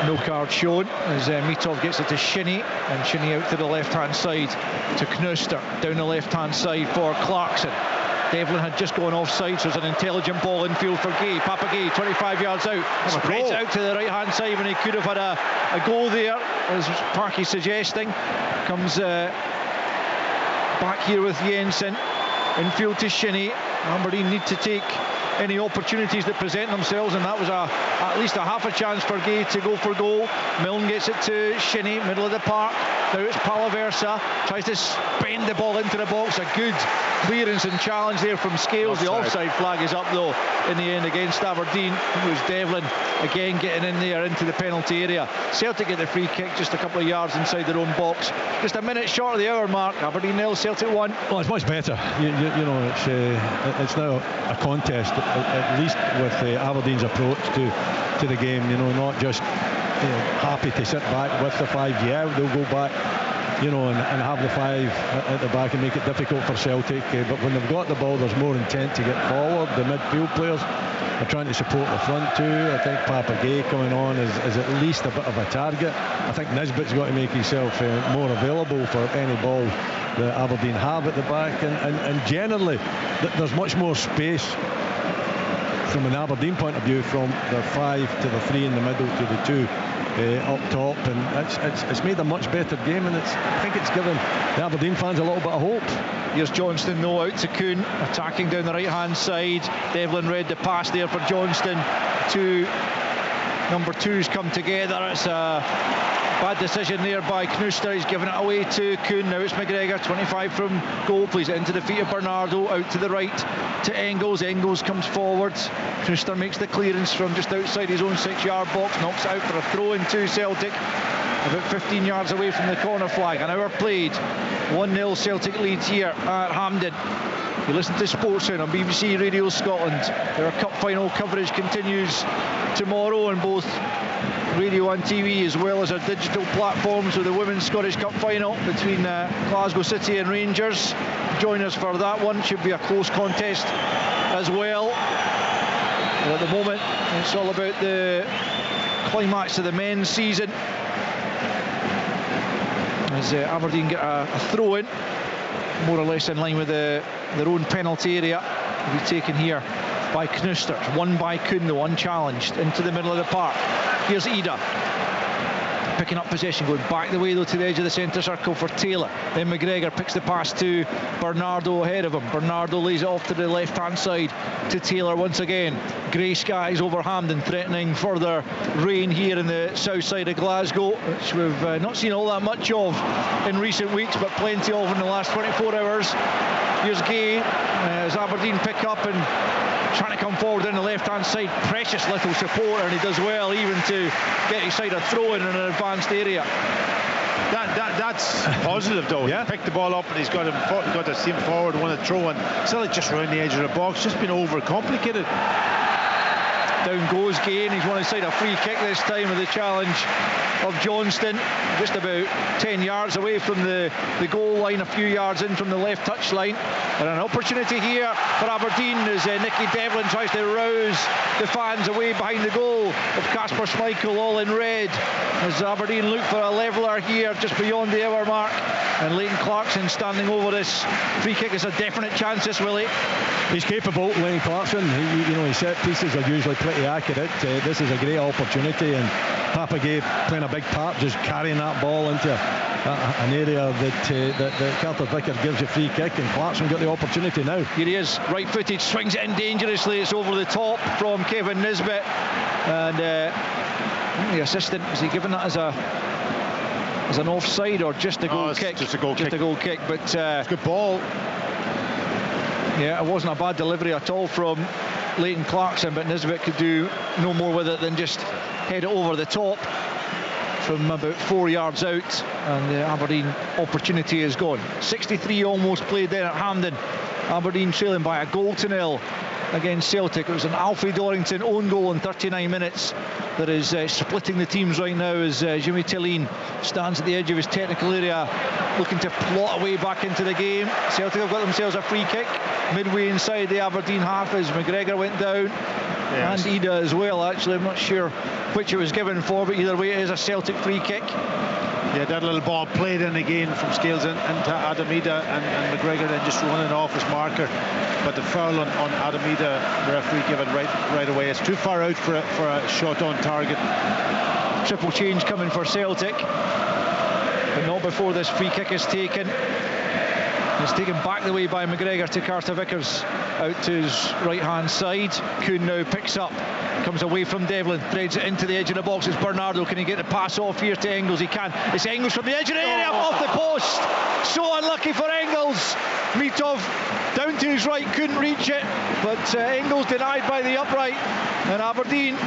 No card shown as Mitov gets it to Shinnie, and Shinnie out to the left hand side to Knuster, down the left hand side for Clarkson. Devlin had just gone offside, so it's an intelligent ball infield for Gay. Papagay 25 yards out, spreads out to the right hand side when he could have had a goal there, as Parky's suggesting. Comes back here with Jensen, infield to Shinnie. Aberdeen need to take any opportunities that present themselves, and that was at least a half a chance for Gay to go for goal. Milne gets it to Shinnie, middle of the park. Now it's Palaversa, tries to bend the ball into the box. A good clearance and challenge there from Scales. The offside flag is up though in the end against Aberdeen. It was Devlin again getting in there into the penalty area. Celtic get the free kick just a couple of yards inside their own box. Just a minute short of the hour mark. Aberdeen 0, Celtic 1. Well, it's much better. It's now a contest, at least with Aberdeen's approach to the game. Not just happy to sit back with the 5. Yeah, they'll go back you know, and have the 5 at the back and make it difficult for Celtic. But when they've got the ball, there's more intent to get forward. The midfield players are trying to support the front too. I think Papagay coming on is at least a bit of a target. I think Nisbet's got to make himself more available for any ball that Aberdeen have at the back. And generally, there's much more space from an Aberdeen point of view, from the 5 to the 3 in the middle to the 2 up top, and it's made a much better game, and I think it's given the Aberdeen fans a little bit of hope. Here's Johnston though, out to Kuhn, attacking down the right hand side. Devlin read the pass there for Johnston. 2 number 2s come together. It's a bad decision there by Knooster. He's given it away to Kuhn. Now it's McGregor, 25 from goal, plays it into the feet of Bernardo, out to the right to Engels. Engels comes forward. Knooster makes the clearance from just outside his own 6-yard box, knocks it out for a throw in to Celtic, about 15 yards away from the corner flag. An hour played, 1-0 Celtic leads here at Hampden. You listen to Sportsound on BBC Radio Scotland. Their cup final coverage continues tomorrow on both radio and TV, as well as our digital platforms, with the Women's Scottish Cup final between Glasgow City and Rangers. Join us for that one. Should be a close contest as well. But at the moment, it's all about the climax of the men's season, as Aberdeen get a throw-in, more or less in line with their own penalty area, will be taken here by Knooster. Won by Kuhn though, unchallenged, into the middle of the park. Here's Ida, picking up possession, going back the way though to the edge of the centre circle for Taylor. Then McGregor picks the pass to Bernardo ahead of him. Bernardo lays it off to the left hand side to Taylor once again. Grey skies over Hampden, threatening further rain here in the south side of Glasgow, which we've not seen all that much of in recent weeks, but plenty of in the last 24 hours. Here's Gay as Aberdeen pick up and trying to come forward in the left hand side. Precious little support, and he does well even to get his side a throw in an advanced area. That's positive though. Yeah. He picked the ball up and he's got to see him forward, won a throw, and Celtic just round the edge of the box, just been overcomplicated. Down goes Gay, and he's won inside a free kick this time with the challenge of Johnston, just about 10 yards away from the goal line, a few yards in from the left touch line. And an opportunity here for Aberdeen as Nicky Devlin tries to rouse the fans away behind the goal of Kasper Schmeichel, all in red, as Aberdeen look for a leveller here just beyond the hour mark. And Leighton Clarkson standing over this free kick is a definite chance, this Willie. He's capable, Leighton Clarkson. His set pieces are usually pretty accurate. This is a great opportunity, and Papagay playing a big part, just carrying that ball into an area that Carter Vickers gives you free kick, and Clarkson got the opportunity now. Here he is, right footed, swings it in dangerously. It's over the top from Kevin Nisbet, and the assistant, is he given that as an offside or just a goal kick? Just a goal kick. But it's a good ball. Yeah, it wasn't a bad delivery at all from Leighton Clarkson, but Nisbet could do no more with it than just head it over the top from about 4 yards out, and the Aberdeen opportunity is gone. 63 almost played there at Hampden. Aberdeen trailing by a goal to nil against Celtic. It was an Alfie Dorrington own goal in 39 minutes that is splitting the teams right now, as Jimmy Tillene stands at the edge of his technical area looking to plot a way back into the game. Celtic have got themselves a free kick midway inside the Aberdeen half as McGregor went down. Yes. And Ida as well, actually. I'm not sure which it was given for, but either way it is a Celtic free kick. Yeah, that little ball played in again from Scales into Adam Ida, and McGregor then just running off his marker. But the foul on Adam Ida, the referee given right away. It's too far out for a shot on target. Triple change coming for Celtic, but not before this free kick is taken. It's taken back the way by McGregor to Carter Vickers, out to his right hand side. Kuhn now picks up, comes away from Devlin, threads it into the edge of the box. It's Bernardo. Can he get the pass off here to Engels? He can. It's Engels from the edge of the area, off the post. So unlucky for Engels. Mitov down to his right, couldn't reach it, but Engels denied by the upright, and Aberdeen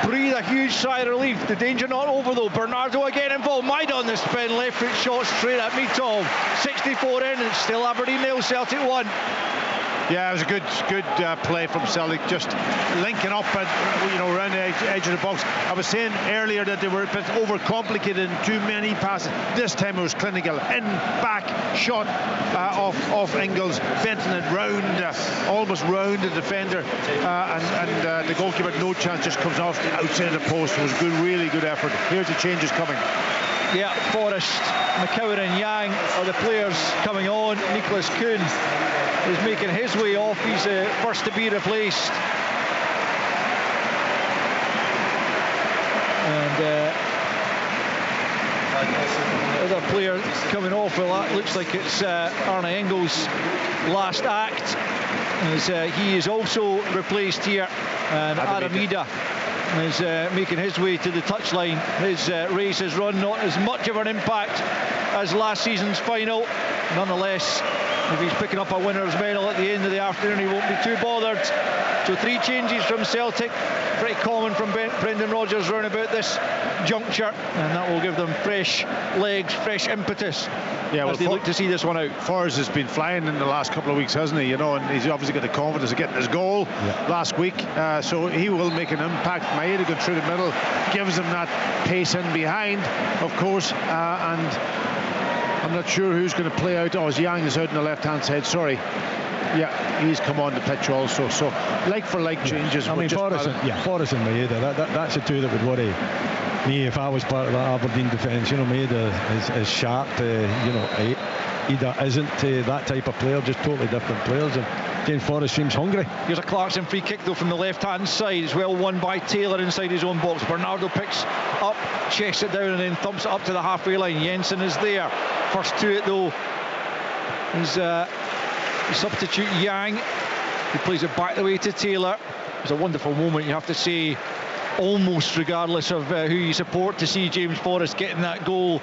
breathe a huge sigh of relief. The danger not over though. Bernardo again involved. Maida on the spin, left foot shot straight at Mitov. 64 in, and it's still Aberdeen 0, Celtic 1. Yeah, it was a good play from Celtic, just linking up and around the edge of the box. I was saying earlier that they were a bit overcomplicated and too many passes. This time it was clinical, in, back, shot off Ingles, venting it round, almost round the defender, and the goalkeeper had no chance, just comes off the outside of the post. It was good, really good effort. Here's the changes coming. Yeah, Forrest, McCowan and Yang are the players coming on. Nicholas Kuhn is making his way off. He's the first to be replaced. And other player coming off, well, that looks like it's Arne Engels' last act, as he is also replaced here. And Aramida is making his way to the touchline. His race has run, not as much of an impact as last season's final. Nonetheless, if he's picking up a winner's medal at the end of the afternoon, he won't be too bothered. So 3 changes from Celtic, pretty common from Brendan Rodgers round about this juncture, and that will give them fresh legs, fresh impetus, as they look to see this one out. Forrest has been flying in the last couple of weeks, hasn't he? And he's obviously got the confidence of getting his goal last week, so he will make an impact. Maeda going through the middle gives him that pace in behind, of course, and I'm not sure who's going to play out. Oh, Yang is out on the left-hand side, sorry. Yeah, he's come on the pitch also. So, like for like changes. I mean, Forrest and Maeda, that's the two that would worry me if I was part of that Aberdeen defence. Maeda is sharp. Ida isn't that type of player, just totally different players. And James Forrest seems hungry. Here's a Clarkson free kick though from the left-hand side. It's well won by Taylor inside his own box. Bernardo picks up, chests it down, and then thumps it up to the halfway line. Jensen is there. First to it though is substitute Yang, who plays it back the way to Taylor. It's a wonderful moment, you have to say, almost regardless of who you support, to see James Forrest getting that goal.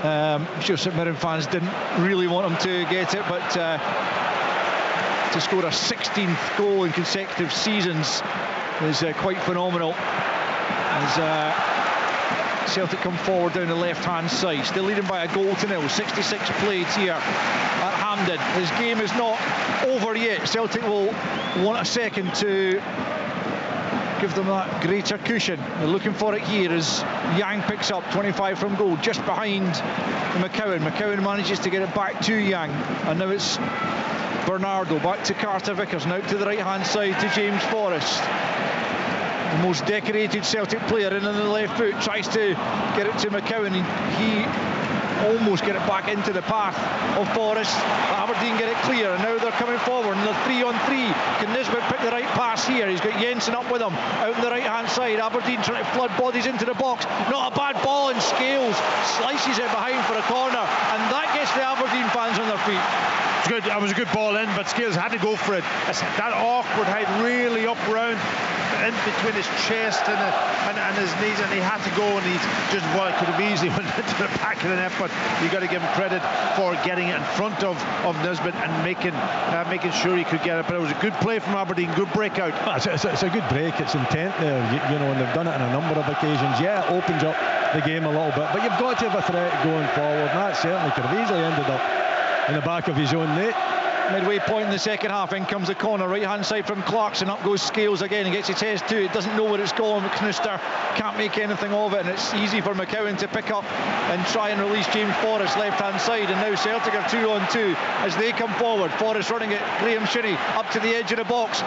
I'm sure St Mirren fans didn't really want him to get it, but to score a 16th goal in consecutive seasons is quite phenomenal. As Celtic come forward down the left-hand side, still leading by a goal to nil. 66 played here at Hampden. This game is not over yet. Celtic will want a second to give them that greater cushion. They're looking for it here as Yang picks up 25 from goal, just behind McCowan. McCowan manages to get it back to Yang, and now it's Bernardo back to Carter Vickers, now to the right-hand side to James Forrest. The most decorated Celtic player in on the left foot, tries to get it to McCowan, and he almost get it back into the path of Forrest. Aberdeen get it clear, and now they're coming forward, and they're 3-on-3. Can Nisbet pick the right pass here? He's got Jensen up with him out on the right-hand side. Aberdeen trying to flood bodies into the box. Not a bad ball, and Scales slices it behind for a corner, and that gets the Aberdeen fans on their feet. Good. That was a good ball in, but Scales had to go for it. That awkward height, really up round in between his chest and his knees, and he had to go, and he just, well, it could have easily went into the back of the net, but you got to give him credit for getting it in front of Nisbet and making sure he could get it. But it was a good play from Aberdeen, good breakout. It's a good break. It's intent there, and they've done it on a number of occasions. Yeah, it opens up the game a little bit, but you've got to have a threat going forward, and that certainly could have easily ended up in the back of his own net. Midway point in the second half, in comes the corner, right hand side from Clarkson, up goes Scales again, he gets his head to it, doesn't know where it's going, Knuster can't make anything of it, and it's easy for McCowan to pick up and try and release James Forrest left hand side, and now Celtic are 2-on-2 as they come forward. Forrest running it, Graham Shinney up to the edge of the box,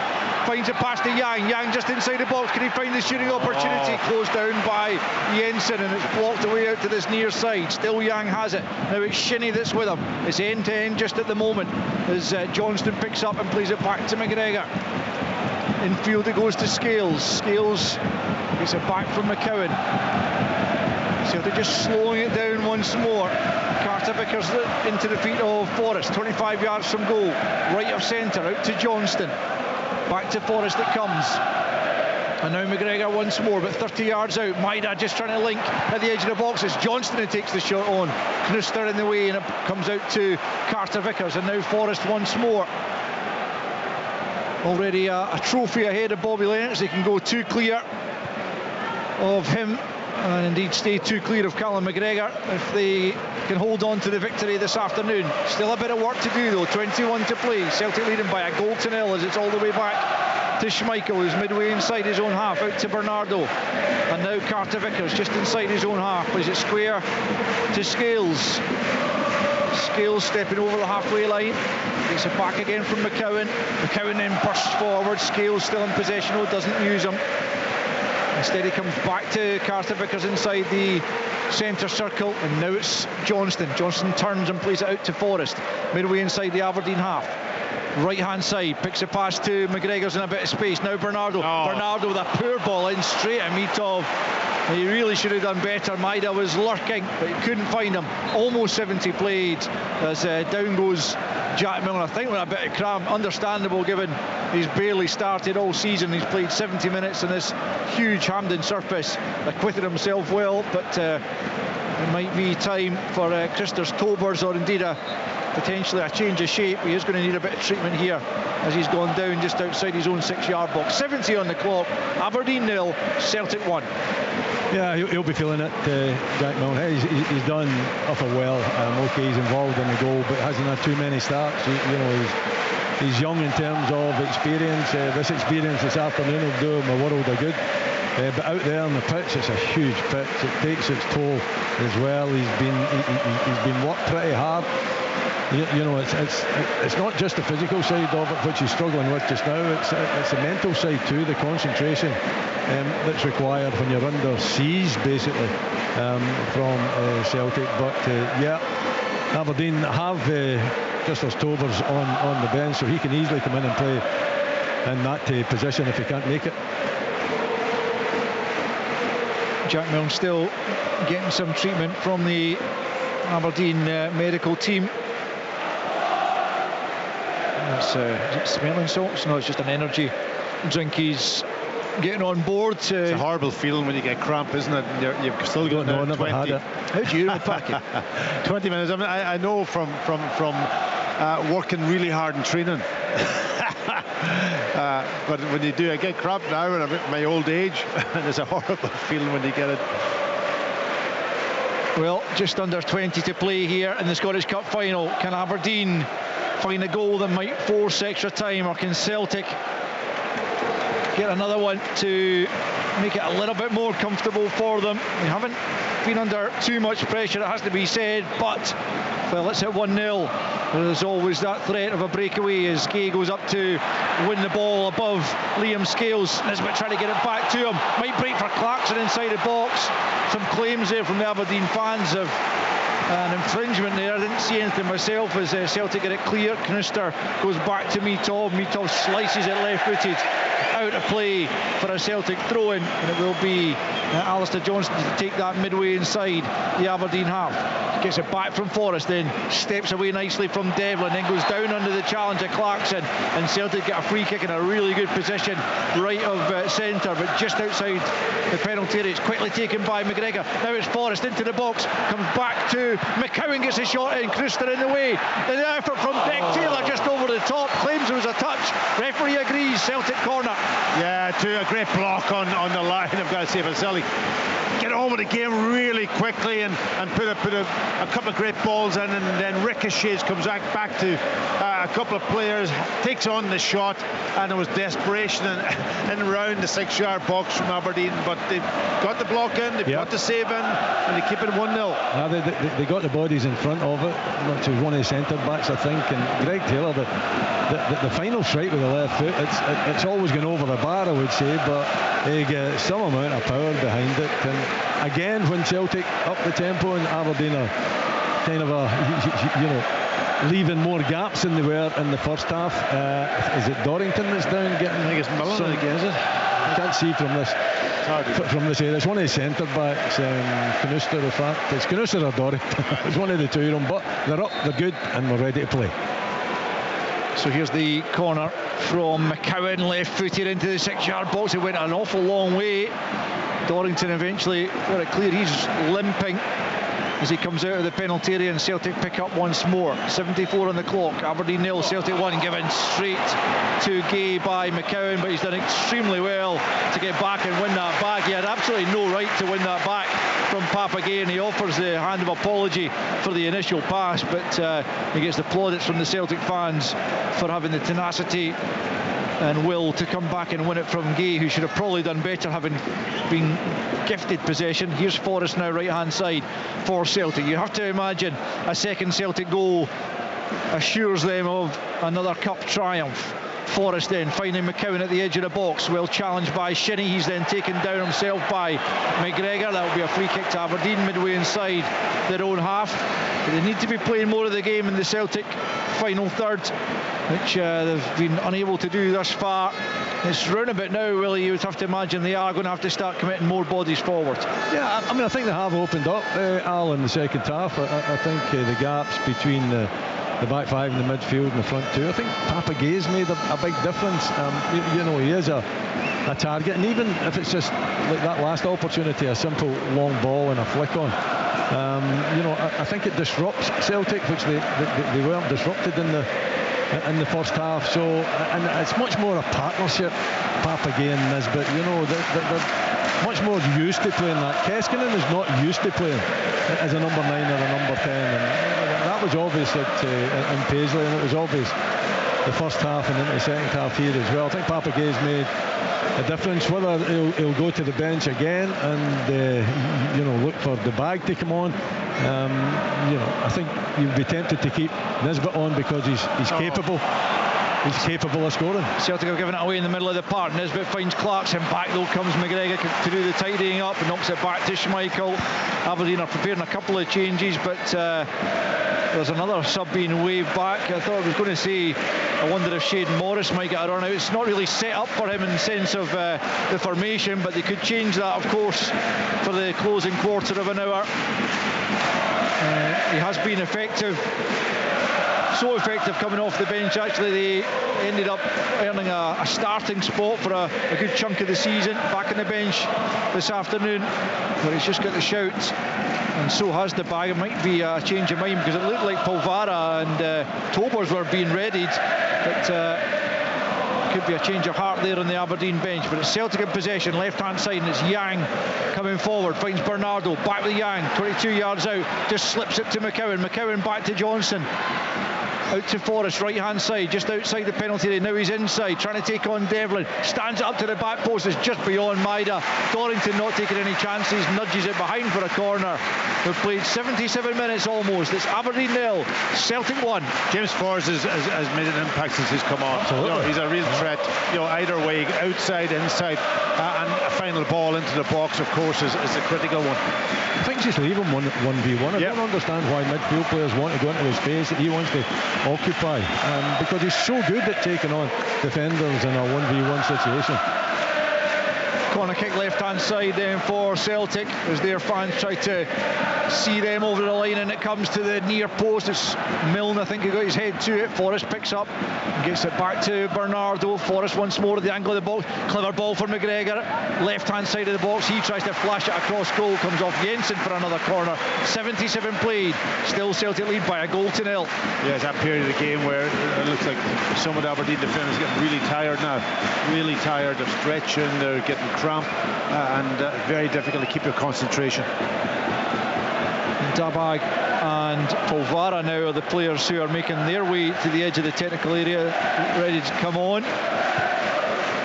finds it past to Yang just inside the box, can he find the shooting opportunity? Closed down by Jensen, and it's blocked away out to this near side. Still Yang has it, now it's Shinney that's with him. It's end to end just at the moment as Johnston picks up and plays it back to McGregor. Infield it goes to Scales. Scales gets it back from McCowan. So they're just slowing it down once more. Carter Vickers into the feet of Forrest, 25 yards from goal, right of centre, out to Johnston. Back to Forrest it comes. And now McGregor once more, but 30 yards out. Maeda just trying to link at the edge of the box. It's Johnston who takes the shot on. Knuster in the way, and it comes out to Carter Vickers. And now Forrest once more. Already a trophy ahead of Bobby Lennox. They can go too clear of him and indeed stay too clear of Callum McGregor if they can hold on to the victory this afternoon. Still a bit of work to do though. 21 to play. Celtic leading by a goal to nil as it's all the way back to Schmeichel, who's midway inside his own half, out to Bernardo, and now Carter Vickers just inside his own half. Plays it square to Scales. Scales stepping over the halfway line, gets it back again from McCowan. McCowan then bursts forward. Scales still in possession, doesn't use him. Instead he comes back to Carter Vickers inside the centre circle, and now it's Johnston. Johnston turns and plays it out to Forrest, midway inside the Aberdeen half. Right hand side, picks it past to McGregor's in a bit of space. Now Bernardo. Bernardo with a poor ball in straight at Mitov. He really should have done better. Maida was lurking, but he couldn't find him. Almost 70 played as down goes Jack Milner. I think with a bit of cramp, understandable given he's barely started all season. He's played 70 minutes on this huge Hampden surface, acquitted himself well, but it might be time for Christers Tobers, or indeed potentially a change of shape. He is going to need a bit of treatment here as he's gone down just outside his own 6-yard box. 70 on the clock. Aberdeen 0, Celtic 1. Yeah, he'll be feeling it, Jack Milner. He's done awful well. Okay, he's involved in the goal, but hasn't had too many starts. He's young in terms of experience. This experience this afternoon will do him a world of good. But out there on the pitch, it's a huge pitch. It takes its toll as well. He's been worked pretty hard. It's not just the physical side of it which he's struggling with just now. It's the mental side too, the concentration that's required when you're under siege basically from Celtic. But Aberdeen have Christers Tobers on the bench, so he can easily come in and play in that position if he can't make it. Jack Milne still getting some treatment from the Aberdeen medical team. Is it smelling salts? No, it's just an energy drink he's getting on board. It's a horrible feeling when you get cramp, isn't it? You've still got 20. Had it. How do you pack it? 20 minutes. I mean, I know from working really hard and training. But when you do, I get cramp now and I'm at my old age, and it's a horrible feeling when you get it. Well, just under 20 to play here in the Scottish Cup final. Can Aberdeen find a goal that might force extra time, or can Celtic get another one to make it a little bit more comfortable for them? They haven't been under too much pressure, it has to be said, but well, it's at 1-0. There's always that threat of a breakaway as Gay goes up to win the ball above Liam Scales. Nisbet trying to get it back to him, might break for Clarkson inside the box. Some claims there from the Aberdeen fans of an infringement there. I didn't see anything myself as Celtic get it clear. Knuster goes back to Mitov. Mitov slices it left-footed out of play for a Celtic throw-in, and it will be Alistair Johnston to take that midway inside the Aberdeen half. Gets it back from Forrest, then steps away nicely from Devlin, then goes down under the challenge of Clarkson, and Celtic get a free kick in a really good position right of centre, but just outside the penalty area. It's quickly taken by McGregor. Now it's Forrest into the box, comes back to McCowan, gets a shot in, Kruster in the way. The effort from Beck Taylor just over the top, claims there was a touch. Referee agrees, Celtic corner. Yeah, a great block on the line. I've got to say, for Celtic, get on with the game really quickly and put a couple of great balls in, and then ricochets, comes back to a couple of players, takes on the shot, and it was desperation and around the 6-yard box from Aberdeen, but they've got the block in, they've got the save in, and they keep it 1-0. They got the bodies in front of it, which was one of the centre backs, I think, and Greg Taylor, the final strike with the left foot, it's always going over the bar, I would say, but they get some amount of power behind it. And again, when Celtic up the tempo and Aberdeen are kind of leaving more gaps than they were in the first half. Is it Dorrington that's down getting? I think it's Millen again, is it? I can't see from this area. It's one of the centre backs, Knuster, in fact. It's Knuster or Dorrington. It's one of the two of them, but they're up, they're good, and we're ready to play. So here's the corner from McCowan, left-footed into the 6-yard box. It went an awful long way. Dorrington eventually got it clear. He's limping. as he comes out of the penalty area, and Celtic pick up once more. 74 on the clock. Aberdeen 0, Celtic 1, given straight to Gay by McCowan, but he's done extremely well to get back and win that back. He had absolutely no right to win that back from Papa Gay, and he offers the hand of apology for the initial pass, but he gets the plaudits from the Celtic fans for having the tenacity and will to come back and win it from Gay, who should have probably done better having been gifted possession. Here's Forrest now, right hand side for Celtic. You have to imagine a second Celtic goal assures them of another cup triumph. Forrest then finding McCowan at the edge of the box, well challenged by Shinnie. He's then taken down himself by McGregor. That will be a free kick to Aberdeen midway inside their own half. But they need to be playing more of the game in the Celtic final third, which they've been unable to do thus far. It's round about now, Willie. You would have to imagine they are going to have to start committing more bodies forward. Yeah, I mean, I think they have opened up, Al, in the second half. I think the gaps between the back five and the midfield and the front two, I think Papa Gay's made a big difference. You know, he is a target, and even if it's just like that last opportunity, a simple long ball and a flick on, you know, I think it disrupts Celtic, which they weren't disrupted in the first half. So, and it's much more a partnership, Papa Gay and Nisbet. You know, they're much more used to playing that. Keskinen is not used to playing as a number 9 or a number 10, and that was obvious in Paisley, and it was obvious the first half and into the second half here as well. I think Papa Gay's made a difference. Whether he'll go to the bench again and you know, look for the bag to come on, you know, I think you'd be tempted to keep Nisbet on because he's capable. He's capable of scoring. Celtic have given it away in the middle of the park. Nisbet finds Clarkson. Back though comes McGregor to do the tidying up and knocks it back to Schmeichel. Aberdeen are preparing a couple of changes, but there's another sub being waved back. I thought I was going to say, I wonder if Shane Morris might get a run out. It's not really set up for him in the sense of the formation, but they could change that, of course, for the closing quarter of an hour. He has been effective. So effective coming off the bench. Actually, they ended up earning a starting spot for a good chunk of the season. Back on the bench this afternoon, but he's just got the shout, and so has the bag. It might be a change of mind because it looked like Polvara and Tobers were being readied, but could be a change of heart there on the Aberdeen bench. But it's Celtic in possession, left hand side, and it's Yang coming forward, finds Bernardo, back with Yang, 22 yards out, just slips it to McCowan. McCowan back to Johnson, out to Forrest, right hand side, just outside the penalty area. Now he's inside, trying to take on Devlin, stands up to the back post, is just beyond Maida. Dorrington not taking any chances, nudges it behind for a corner. We've played 77 minutes almost. It's Aberdeen 0, Celtic 1. James Forrest has made an impact since he's come on. You know, he's a real threat, you know, either way, outside, inside, and a final ball into the box, of course, is a critical one. I think just leave him 1v1. I don't understand why midfield players want to go into the space that he wants to occupy, because he's so good at taking on defenders in a 1v1 situation. Corner kick left hand side then for Celtic as their fans try to see them over the line, and it comes to the near post. It's Milne, I think, he got his head to it. Forrest picks up and gets it back to Bernardo. Forrest once more at the angle of the box. Clever ball for McGregor, left hand side of the box. He tries to flash it across goal, comes off Jensen for another corner. 77 played, still Celtic lead by a goal to 0. Yeah, it's that period of the game where it looks like some of the Aberdeen defenders are getting really tired now, really tired. They're stretching, they're getting cramp, and very difficult to keep your concentration. Dabag and Polvara now are the players who are making their way to the edge of the technical area, ready to come on.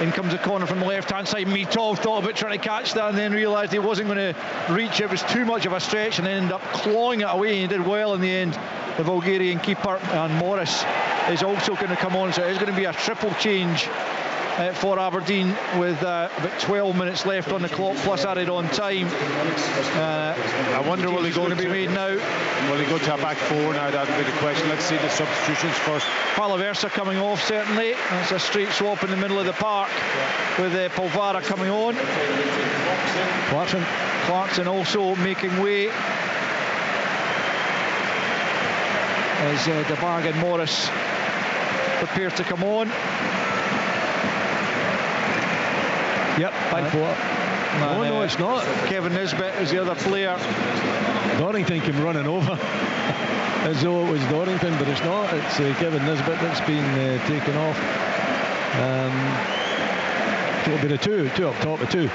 In comes a corner from the left hand side. Mitov thought about trying to catch that and then realised he wasn't going to reach. It was too much of a stretch and ended up clawing it away. He did well in the end, the Bulgarian keeper. And Morris is also going to come on, so it is going to be a triple change for Aberdeen with about 12 minutes left on the clock plus added on time. I wonder will he go to be made now. Will he go to a back four now? That'll be the question. Let's see the substitutions first. Palaversa coming off, certainly. It's a straight swap in the middle of the park with Polvara coming on. Clarkson also making way as Dabag and Morris prepare to come on. Yep, back four. No, it's not. Kevin Nisbet is the other player Dorrington came running over as though it was Dorrington, but it's not. It's Kevin Nisbet that's been taken off. It'll be the two up top, the two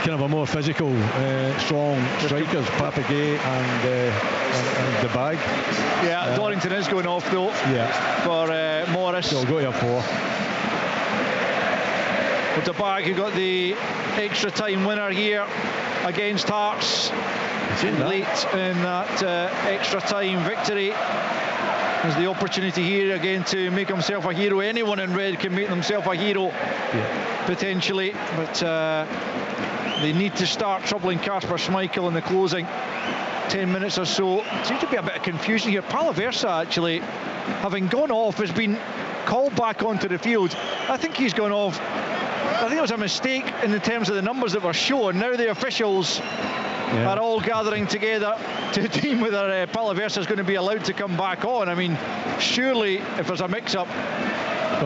kind of a more physical, strong strikers, Papagay and the bag. Yeah, Dorrington is going off though. Yeah. For Morris. So go to 4. With the bag, who got the extra time winner here against Hearts late in that extra time victory. There's the opportunity here again to make himself a hero. Anyone in red can make themselves a hero, potentially, but they need to start troubling Kasper Schmeichel in the closing 10 minutes or so. Seems to be a bit of confusion here. Palaversa, actually, having gone off, has been called back onto the field. I think he's gone off. I think it was a mistake in the terms of the numbers that were shown. Now the officials are all gathering together to deem whether Palaversa is going to be allowed to come back on. I mean, surely if there's a mix-up,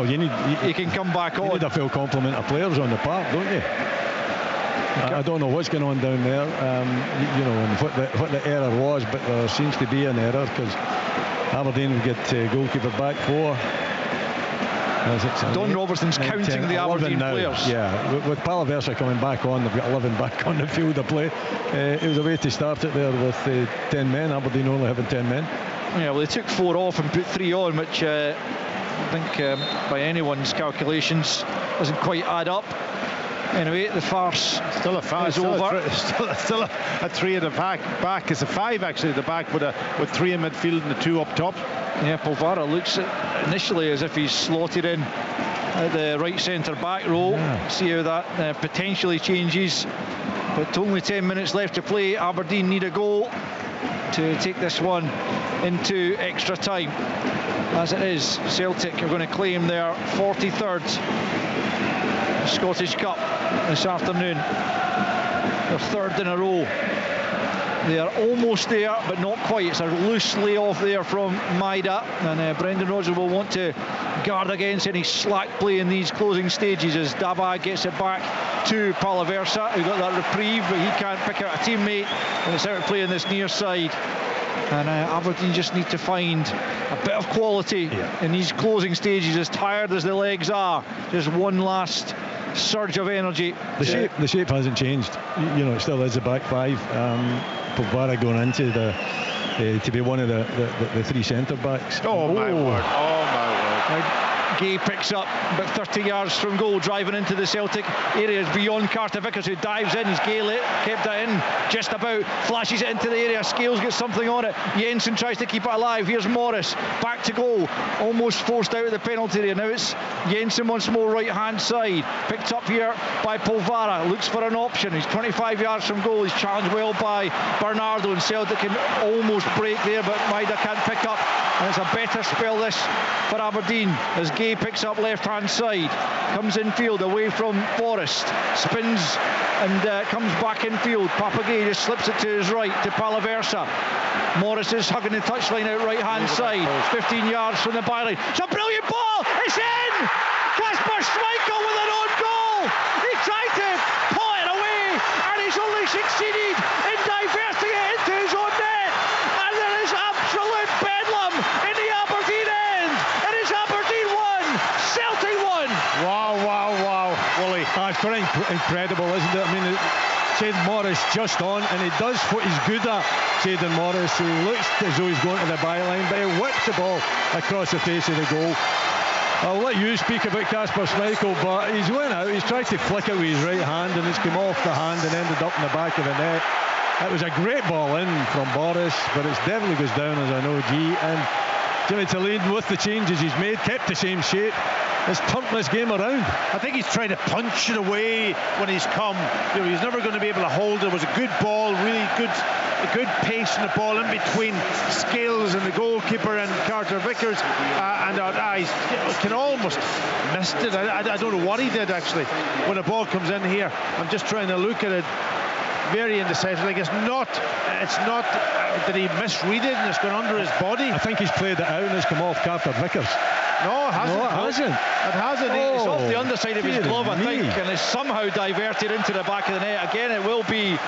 he can come back on. You need a full complement of players on the park, don't you? I don't know what's going on down there, and what the error was, but there seems to be an error because Aberdeen will get goalkeeper back 4. Don Robertson's counting the Aberdeen players. Yeah, with Palaversa coming back on, they've got 11 back on the field of play. It was a way to start it there with 10 men, Aberdeen only having 10 men. Yeah, well, they took 4 off and put 3 on, which I think by anyone's calculations doesn't quite add up. Anyway, the farce still a farce is over. Still a 3 at the back. It's a 5 actually at the back with 3 in midfield and the 2 up top. Yeah, Polvara looks initially as if he's slotted in at the right centre back role. See how that potentially changes, but only 10 minutes left to play. Aberdeen need a goal to take this one into extra time. As it is, Celtic are going to claim their 43rd Scottish Cup this afternoon, their 3rd in a row. They are almost there, but not quite. It's a loose layoff there from Maida, and Brendan Rodgers will want to guard against any slack play in these closing stages as Daba gets it back to Palaversa, who got that reprieve, but he can't pick out a teammate, and it's out of play on this near side. And Aberdeen just need to find a bit of quality in these closing stages, as tired as the legs are. Just one last surge of energy. The shape hasn't changed. It still is a back 5. Polvara going into to be one of the 3 centre backs. Oh my word. Gay picks up about 30 yards from goal, driving into the Celtic areas beyond Carter Vickers, who dives in. He's Gay kept it in just about, flashes it into the area. Scales gets something on it. Jensen tries to keep it alive. Here's Morris back to goal, almost forced out of the penalty area. Now it's Jensen once more, right hand side, picked up here by Polvara, looks for an option. He's 25 yards from goal. He's challenged well by Bernardo, and Celtic can almost break there, but Maida can't pick up, and it's a better spell this for Aberdeen as Gay picks up left hand side, comes infield away from Forrest, spins and comes back infield. Papagay just slips it to his right to Palaversa. Morris is hugging the touchline out right hand side, 15 yards from the byline. It's a brilliant ball, it's in! Kasper Schmeichel with an own goal. He tried to pull it away and he's only succeeded in diverting it into his own net, and there is absolute bedlam in the Aberdeen end. It is Aberdeen 1, Celtic 1. Wow, Wooly. It's pretty incredible, isn't it? I mean, Jayden Morris just on, and he does what he's good at. Jayden Morris, he looks as though he's going to the byline, but he whips the ball across the face of the goal. I'll let you speak about Kasper Schmeichel, but he's went out, he's tried to flick it with his right hand, and it's come off the hand and ended up in the back of the net. It was a great ball in from Boris, but it definitely goes down, as I know, G. And Jimmy Talene, with the changes he's made, kept the same shape. Has turned this game around. I think he's trying to punch it away when he's come. He's never going to be able to hold it. It was a good ball, really good pace in the ball in between Scales and the goalkeeper and Carter Vickers, and our eyes can almost missed it. I don't know what he did actually when the ball comes in here. I'm just trying to look at it. Very indecisive. Like it's not did he misread it and it's gone under his body? I think he's played it out and it's come off Carter Vickers. No, it hasn't. It hasn't. It's off the underside of his glove, I think, and it's somehow diverted into the back of the net. Again, it will be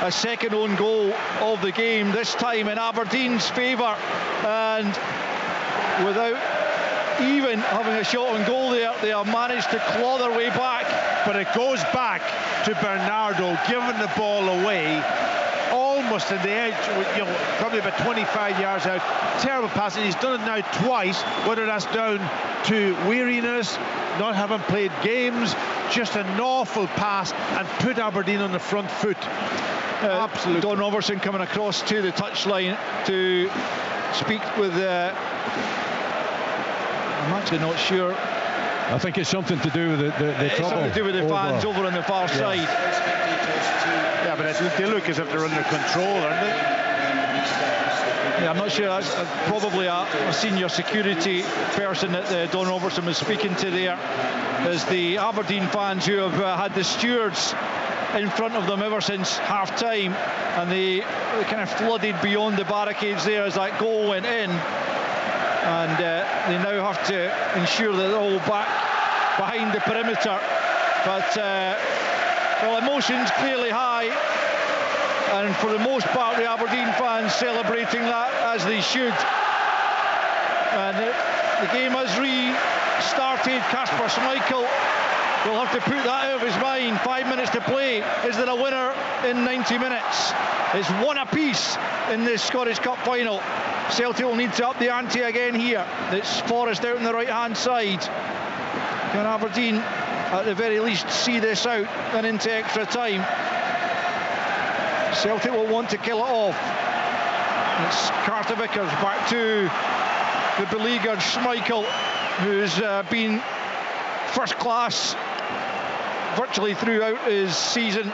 a second own goal of the game, this time in Aberdeen's favour, and without even having a shot on goal there, they have managed to claw their way back. But it goes back to Bernardo giving the ball away almost at the edge, you know, probably about 25 yards out. Terrible pass, and he's done it now twice, whether that's down to weariness, not having played games, just an awful pass, and put Aberdeen on the front foot. Absolutely. Don Robertson coming across to the touchline to speak with I'm actually not sure. I think it's something to do with the trouble. Something to do with the fans over on the far side. Yeah, but they look as if they're under control, aren't they? Yeah, I'm not sure. That's probably a senior security person that Don Robertson was speaking to there. As the Aberdeen fans who have had the stewards in front of them ever since half-time, and they kind of flooded beyond the barricades there as that goal went in. And they now have to ensure that they're all back behind the perimeter. But well, emotions clearly high, and for the most part the Aberdeen fans celebrating that as they should. And the game has restarted. Kasper Schmeichel will have to put that out of his mind. 5 minutes to play. Is there a winner in 90 minutes? It's one apiece in this Scottish Cup final. Celtic will need to up the ante again here. It's Forrest out on the right hand side. Can Aberdeen at the very least see this out and into extra time? Celtic will want to kill it off. It's Carter Vickers back to the beleaguered Schmeichel, who's been first class virtually throughout his season.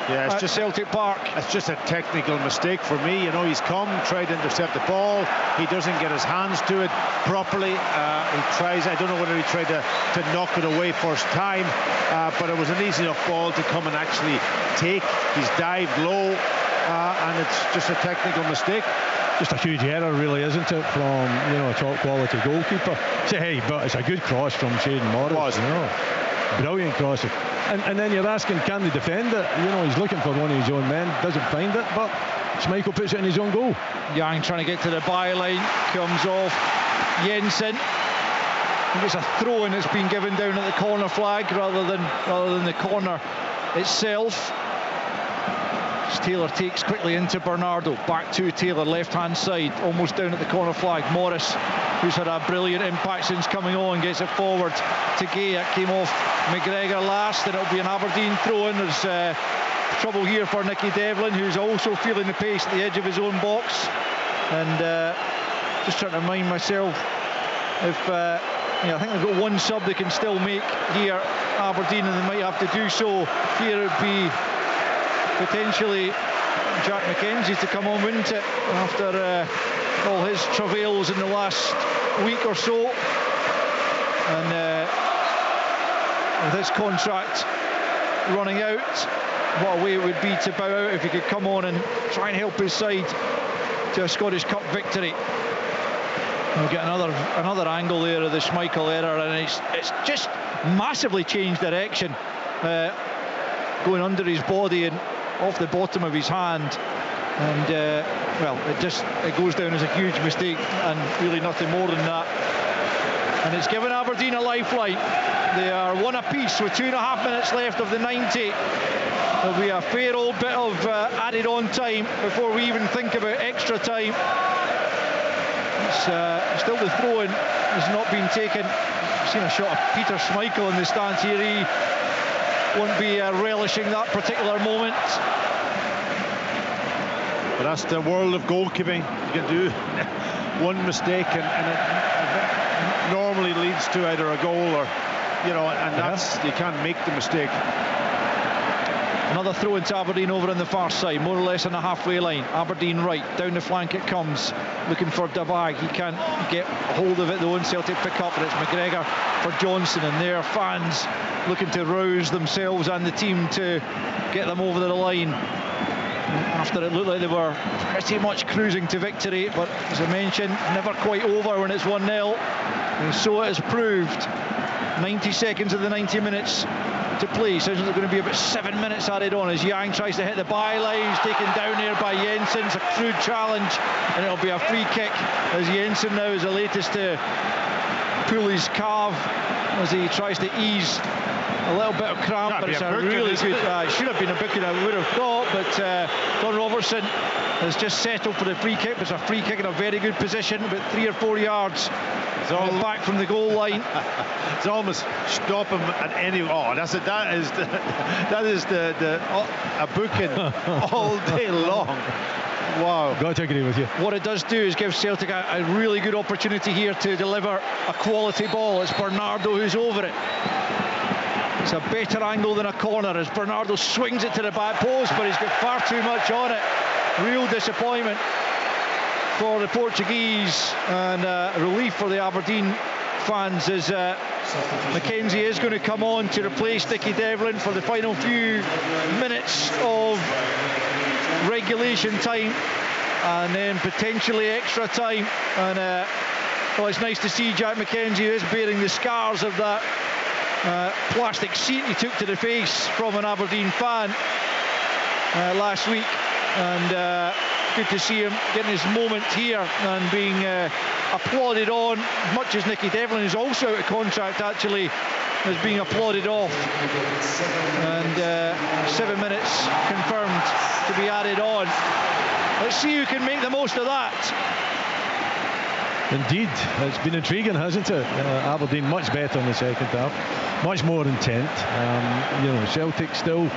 Yeah, it's just Celtic Park. It's just a technical mistake for me. You know, he's come, tried to intercept the ball. He doesn't get his hands to it properly. He tries, I don't know whether he tried to knock it away first time, but it was an easy enough ball to come and actually take. He's dived low, and it's just a technical mistake. Just a huge error, really, isn't it, from, you know, a top quality goalkeeper. Say, hey, but it's a good cross from Shaden Morris. You know, brilliant cross. And then you're asking, can they defend it? You know, he's looking for one of his own men, doesn't find it, but Schmeichel puts it in his own goal. Young trying to get to the byline, comes off Jensen. I think it's a throw-in that's been given down at the corner flag rather than the corner itself. Taylor takes quickly into Bernardo, back to Taylor, left-hand side, almost down at the corner flag. Morris, who's had a brilliant impact since coming on, gets it forward to Gay. It came off McGregor last, and it'll be an Aberdeen throw-in. There's trouble here for Nicky Devlin, who's also feeling the pace at the edge of his own box. And just trying to remind myself, if I think they've got one sub they can still make here, Aberdeen, and they might have to do so. Here it would be potentially Jack McKenzie to come on, wouldn't it, after all his travails in the last week or so. And with his contract running out, what a way it would be to bow out if he could come on and try and help his side to a Scottish Cup victory. We'll get another angle there of the Schmeichel error, and it's just massively changed direction, going under his body and off the bottom of his hand, and well, it goes down as a huge mistake and really nothing more than that. And it's given Aberdeen a lifeline. They are one apiece with 2.5 minutes left of the 90. There'll be a fair old bit of added on time before we even think about extra time. It's still the throw-in has not been taken. I've seen a shot of Peter Schmeichel in the stands here. He won't be relishing that particular moment. But that's the world of goalkeeping. You can do one mistake and it normally leads to either a goal or, you know, and that's, you can't make the mistake. Another throw into Aberdeen over on the far side, more or less on the halfway line. Aberdeen right, down the flank it comes, looking for Dabag. He can't get hold of it though, and Celtic pick up, but it's McGregor for Johnson, and their fans looking to rouse themselves and the team to get them over the line after it looked like they were pretty much cruising to victory. But as I mentioned, never quite over when it's 1-0, and so it has proved. 90 seconds of the 90 minutes to play. Sounds like there's going to be about 7 minutes added on as Yang tries to hit the byline. He's taken down there by Jensen. It's a crude challenge, and it'll be a free kick as Jensen now is the latest to pull his calf as he tries to ease a little bit of cramp, but it's a really good, it should have been a booking, I would have thought, but Don Robertson has just settled for the free kick. It's a free kick in a very good position, about 3 or 4 yards back from the goal line. It's almost stop him at any. Oh, that is a booking all day long. Wow. Got to agree with you. What it does do is give Celtic a really good opportunity here to deliver a quality ball. It's Bernardo who's over it. It's a better angle than a corner as Bernardo swings it to the back post, but he's got far too much on it. Real disappointment for the Portuguese, and relief for the Aberdeen fans as Mackenzie is going to come on to replace Nicky Devlin for the final few minutes of regulation time, and then potentially extra time. And well, it's nice to see Jack Mackenzie is bearing the scars of that plastic seat he took to the face from an Aberdeen fan last week, and good to see him getting his moment here and being applauded on, much as Nicky Devlin is also out of contract actually, is being applauded off. And 7 minutes confirmed to be added on. Let's see who can make the most of that. Indeed, it's been intriguing, hasn't it? Aberdeen much better in the second half, much more intent. Celtic still,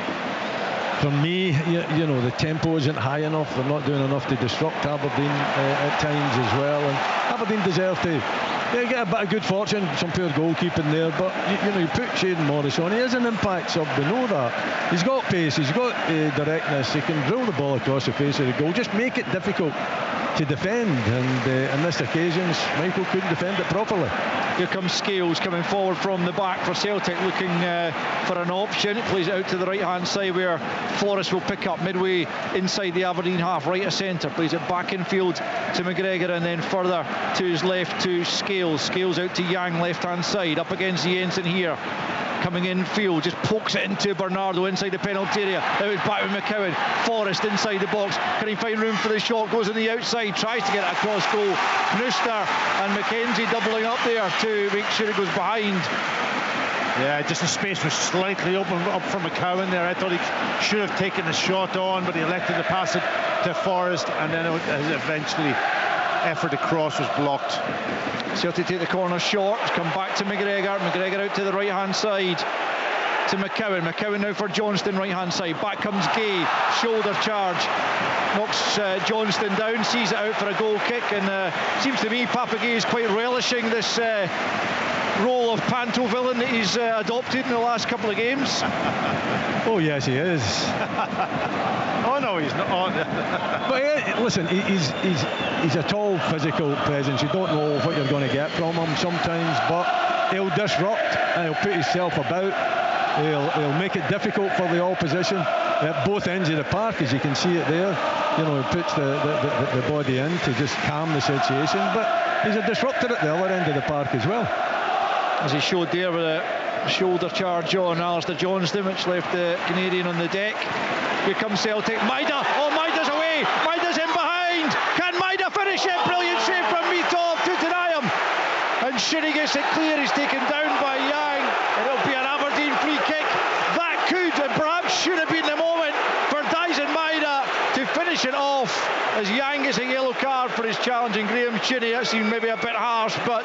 for me, you know, the tempo isn't high enough. They're not doing enough to disrupt Aberdeen at times as well. And Aberdeen deserve to get a bit of good fortune, some poor goalkeeping there. But you put Shaden Morris on. He is an impact sub. We know that. He's got pace. He's got directness. He can drill the ball across the face of the goal. Just make it difficult to defend, and in this occasions Michael couldn't defend it properly. Here comes Scales coming forward from the back for Celtic, looking for an option. It plays it out to the right hand side where Forrest will pick up midway inside the Aberdeen half, right of centre. Plays it back in field to McGregor, and then further to his left to Scales. Scales out to Yang, left hand side, up against Jensen here. Coming in field, just pokes it into Bernardo inside the penalty area. Now it's back with McCowan. Forrest inside the box. Can he find room for the shot? Goes on the outside, tries to get it across goal. Knooster and Mackenzie doubling up there to make sure it goes behind. Yeah, just the space was slightly open up for McCowan there. I thought he should have taken the shot on, but he elected to pass it to Forrest, and then eventually effort across was blocked. Celtic take the corner short, come back to McGregor. McGregor out to the right hand side to McCowan. McCowan now for Johnston, right hand side. Back comes Gay, shoulder charge, knocks Johnston down, sees it out for a goal kick, and seems to me Papa Gay is quite relishing this role of panto villain that he's adopted in the last couple of games. Oh yes, he is. Oh no, he's not. But listen, he's a tall physical presence. You don't know what you're going to get from him sometimes, but he'll disrupt and he'll put himself about. He'll make it difficult for the opposition at both ends of the park, as you can see it there. You know, he puts the body in to just calm the situation, but he's a disruptor at the other end of the park as well. As he showed there with a shoulder charge on Alistair Johnston, which left the Canadian on the deck. Here comes Celtic. Maida. Oh, Maida's away. Maida's in behind. Can Maida finish it? Brilliant save from Mitov to deny him. And Shinnie gets it clear. He's taken down by Yang. It'll be an Aberdeen free kick. That could and perhaps should have been the moment for Dyson Maida to finish it off, as Yang gets a yellow card for his challenging Graham Shinnie. That seemed maybe a bit harsh, but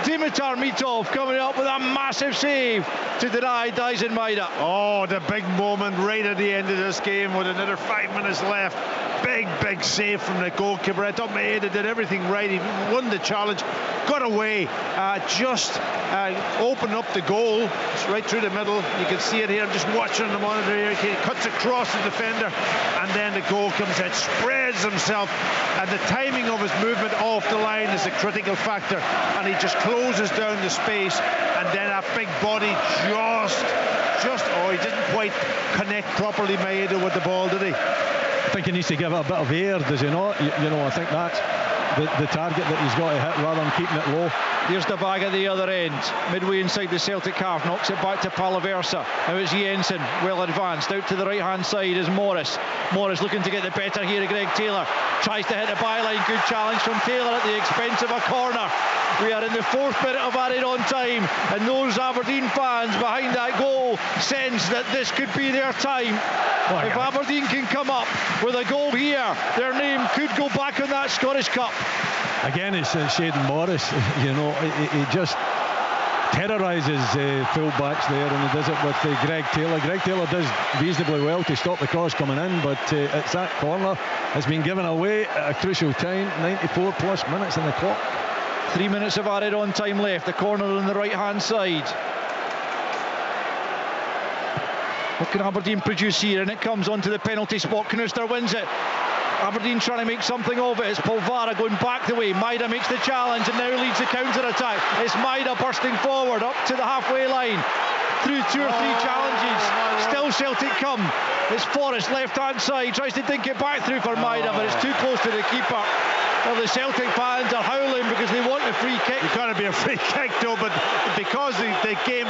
Dimitar Mitov coming up with a massive save to deny Dyson Maida. Oh, the big moment right at the end of this game with another 5 minutes left. Big save from the goalkeeper. I thought Maeda did everything right. He won the challenge, got away, just opened up the goal. It's right through the middle. You can see it here. I'm just watching on the monitor here. He cuts across the defender, and then the goal comes out, spreads himself, and the timing of his movement off the line is a critical factor, and he just closes down the space, and then a big body he didn't quite connect properly, Maeda, with the ball, did he? I think he needs to give it a bit of air, does he not? You know, I think that's the target that he's got to hit rather than keeping it low. Here's the bag at the other end, midway inside the Celtic half, knocks it back to Palaversa. Now it's Jensen, well advanced, out to the right hand side is Morris. Morris looking to get the better here of Greg Taylor, tries to hit the byline, good challenge from Taylor at the expense of a corner. We are in the 4th minute of added on time, and those Aberdeen fans behind that goal sense that this could be their time. If Aberdeen can come up with a goal here, their name could go back in that Scottish Cup. Again, it's Shayden Morris. You know, he just terrorises full-backs there, and he does it with Greg Taylor. Greg Taylor does reasonably well to stop the cross coming in, but it's that corner has been given away at a crucial time. 94 plus minutes in the clock. 3 minutes of added on time left. The corner on the right hand side. What can Aberdeen produce here? And it comes onto the penalty spot. Knuster wins it. Aberdeen trying to make something of it. It's Polvara going back the way. Maida makes the challenge and now leads the counter-attack. It's Maida bursting forward up to the halfway line. Through 2 or 3 challenges. Still Celtic come. It's Forrest, left-hand side. Tries to dink it back through for Maida, but it's too close to the keeper. Well, the Celtic fans are howling because they want a free kick. It's got to be a free kick, though, but because the game,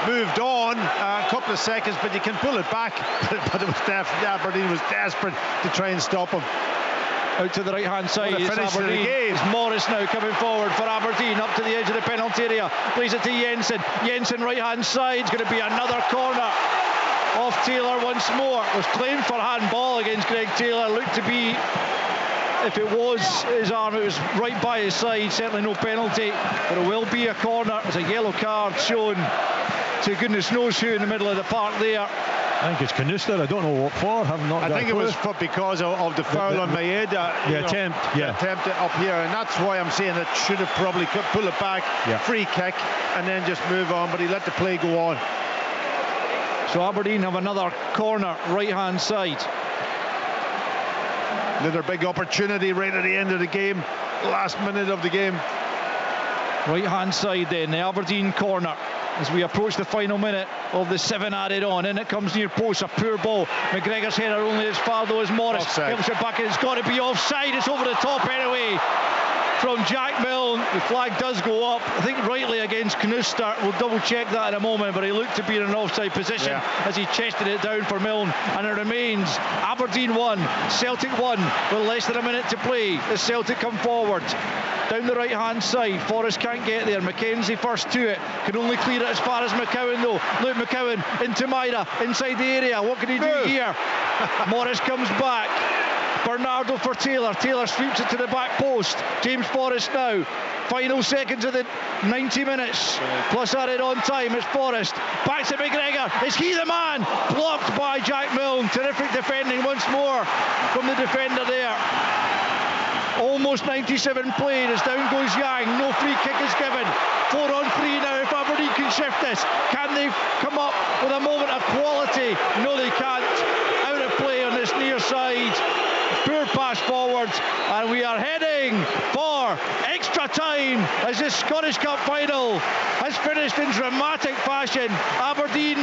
moved on a couple of seconds, but you can pull it back. But it was Aberdeen was desperate to try and stop him. Out to the right hand side, it's Aberdeen. It's Morris now coming forward for Aberdeen, up to the edge of the penalty area, plays it to Jensen. Jensen right hand side, it's going to be another corner off Taylor once more. It was claimed for handball against Greg Taylor, looked to be, if it was his arm, it was right by his side, certainly no penalty, but it will be a corner. There's a yellow card shown to goodness knows who in the middle of the park there. I think it's Knuster. I don't know what for. I think it was because of the foul on Maeda. The attempt, attempt up here, and that's why I'm saying it should have probably pull it back, free kick, and then just move on. But he let the play go on. So Aberdeen have another corner right hand side. Another big opportunity right at the end of the game, last minute of the game. Right hand side then, the Aberdeen corner. As we approach the final minute of the 7 added on, and it comes near post, a poor ball. McGregor's header only as far though as Morris. Helps it back in. It's got to be offside. It's over the top anyway from Jack Milne. The flag does go up, I think rightly against Knuster. We'll double check that in a moment, but he looked to be in an offside position as he chested it down for Milne, and it remains Aberdeen 1, Celtic 1 with less than a minute to play as Celtic come forward. Down the right hand side, Forrest can't get there. Mackenzie first to it, can only clear it as far as McCowan though. Luke McCowan into Maida, inside the area. What can he do here? Morris comes back. Bernardo for Taylor. Taylor sweeps it to the back post. James Forrest now. Final seconds of the 90 minutes plus added on time. It's Forrest. Back to McGregor. Is he the man? Blocked by Jack Milne. Terrific defending once more from the defender there. Almost 97 played as down goes Yang. No free kick is given. 4 on 3 now. If Aberdeen can shift this, can they come up with a moment of quality? No, they can't. Out of play on this near side. Poor pass forward, and we are heading for extra time as this Scottish Cup final has finished in dramatic fashion. Aberdeen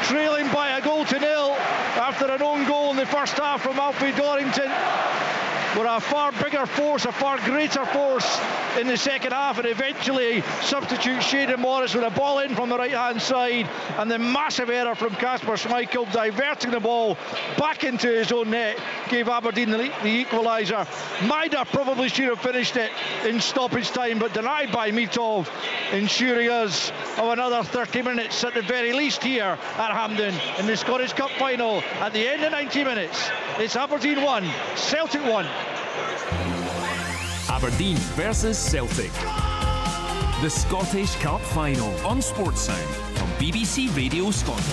trailing by a goal to nil after an own goal in the first half from Alfie Dorrington. Were a far bigger force, a far greater force in the second half, and eventually substitute Shayden Morris with a ball in from the right hand side, and the massive error from Kasper Schmeichel diverting the ball back into his own net gave Aberdeen the equaliser. Maida probably should have finished it in stoppage time, but denied by Mitov, ensuring us of another 30 minutes at the very least here at Hampden in the Scottish Cup final. At the end of 90 minutes, it's Aberdeen 1, Celtic 1. Aberdeen versus Celtic. The Scottish Cup final on Sports Sound from BBC Radio Scotland.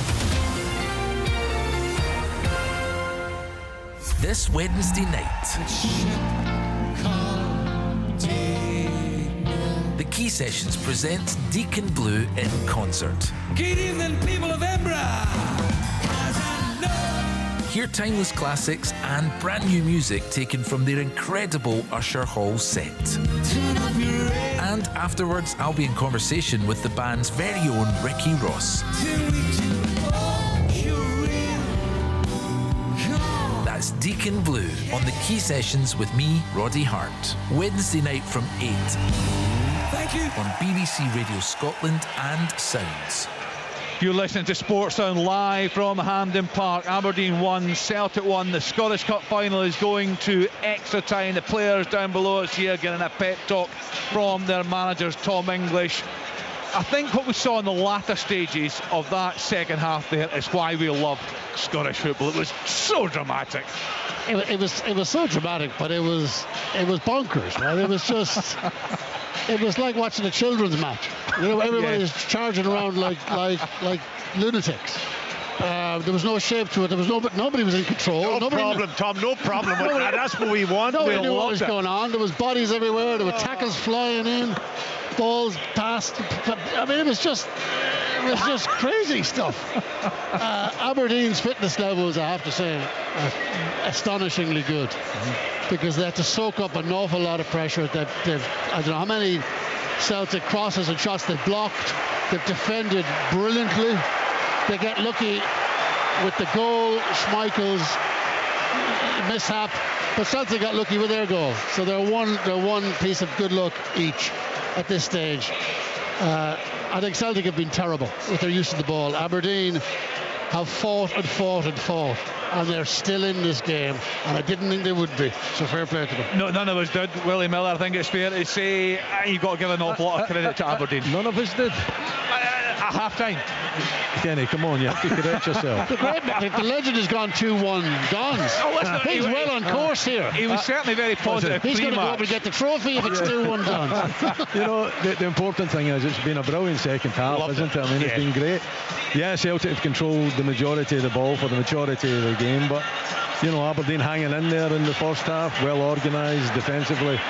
This Wednesday night, the Key Sessions present Deacon Blue in concert. Good evening, people of Embra. Hear timeless classics and brand new music taken from their incredible Usher Hall set. And afterwards, I'll be in conversation with the band's very own Ricky Ross. That's Deacon Blue on the Key Sessions with me, Roddy Hart. Wednesday night from 8. Thank you. On BBC Radio Scotland and Sounds. You're listening to Sports Sound live from Hampden Park. Aberdeen 1, Celtic 1. The Scottish Cup final is going to extra time. The players down below us here getting a pep talk from their managers, Tom English. I think what we saw in the latter stages of that second half there is why we love Scottish football. It was so dramatic. It was so dramatic, but it was bonkers, right? It was just it was like watching a children's match. You know, everybody's charging around like lunatics. There was no shape to it. There was nobody was in control. No problem, Tom. No problem with that. That's what we want. Nobody knew what was going on. There was bodies everywhere. There were tackles flying in, balls passed. I mean, it was just crazy stuff. Aberdeen's fitness levels, I have to say, are astonishingly good, because they had to soak up an awful lot of pressure. I don't know how many Celtic crosses and shots they've blocked. They've defended brilliantly. They get lucky with the goal, Schmeichel's mishap, but Celtic got lucky with their goal. So they're one piece of good luck each at this stage. I think Celtic have been terrible with their use of the ball. Aberdeen have fought, and they're still in this game, and I didn't think they would be, so fair play to them. No, none of us did, Willie Miller. I think it's fair to say you've got to give an awful lot of credit to Aberdeen. None of us did. At half-time. Kenny, come on, you have to correct yourself. The legend has gone 2-1 Dons. Oh, listen, he's well on course here. He was certainly very positive. He's going to go up and get the trophy if it's 2-1 Dons. You know, the important thing is it's been a brilliant second half, isn't it? I mean, it's been great. Yeah, Celtic have controlled the majority of the ball for the majority of the game, but you know, Aberdeen hanging in there in the first half, well organised defensively,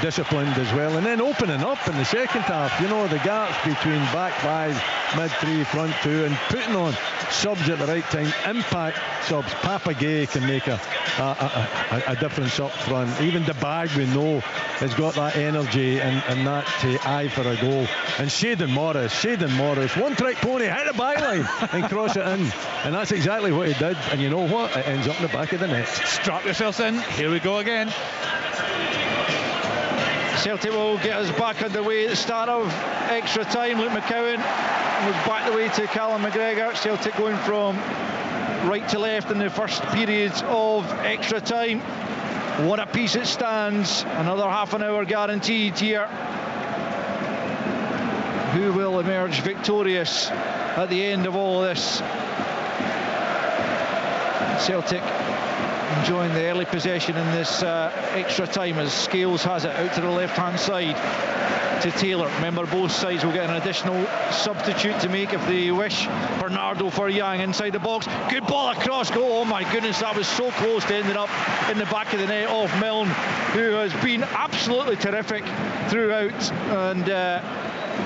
disciplined as well, and then opening up in the second half. You know, the gaps between back five, mid three, front two, and putting on subs at the right time, impact subs. Papa Gay can make a difference up front. Even the bag, we know, has got that energy and that eye for a goal. And Shayden Morris, one trick pony, hit the byline and cross it in, and that's exactly what he did. And you know what, it ends up in the back of the net. Strap yourselves in, here we go again. Celtic will get us back underway at the start of extra time. Luke McCowan was back the way to Callum McGregor. Celtic going from right to left in the first period of extra time. What a piece it stands. Another half an hour guaranteed here. Who will emerge victorious at the end of all of this? Celtic enjoying the early possession in this extra time as Scales has it out to the left hand side to Taylor. Remember, both sides will get an additional substitute to make if they wish. Bernardo for Young inside the box, good ball across goal. Oh my goodness, that was so close to ending up in the back of the net off Milne, who has been absolutely terrific throughout, and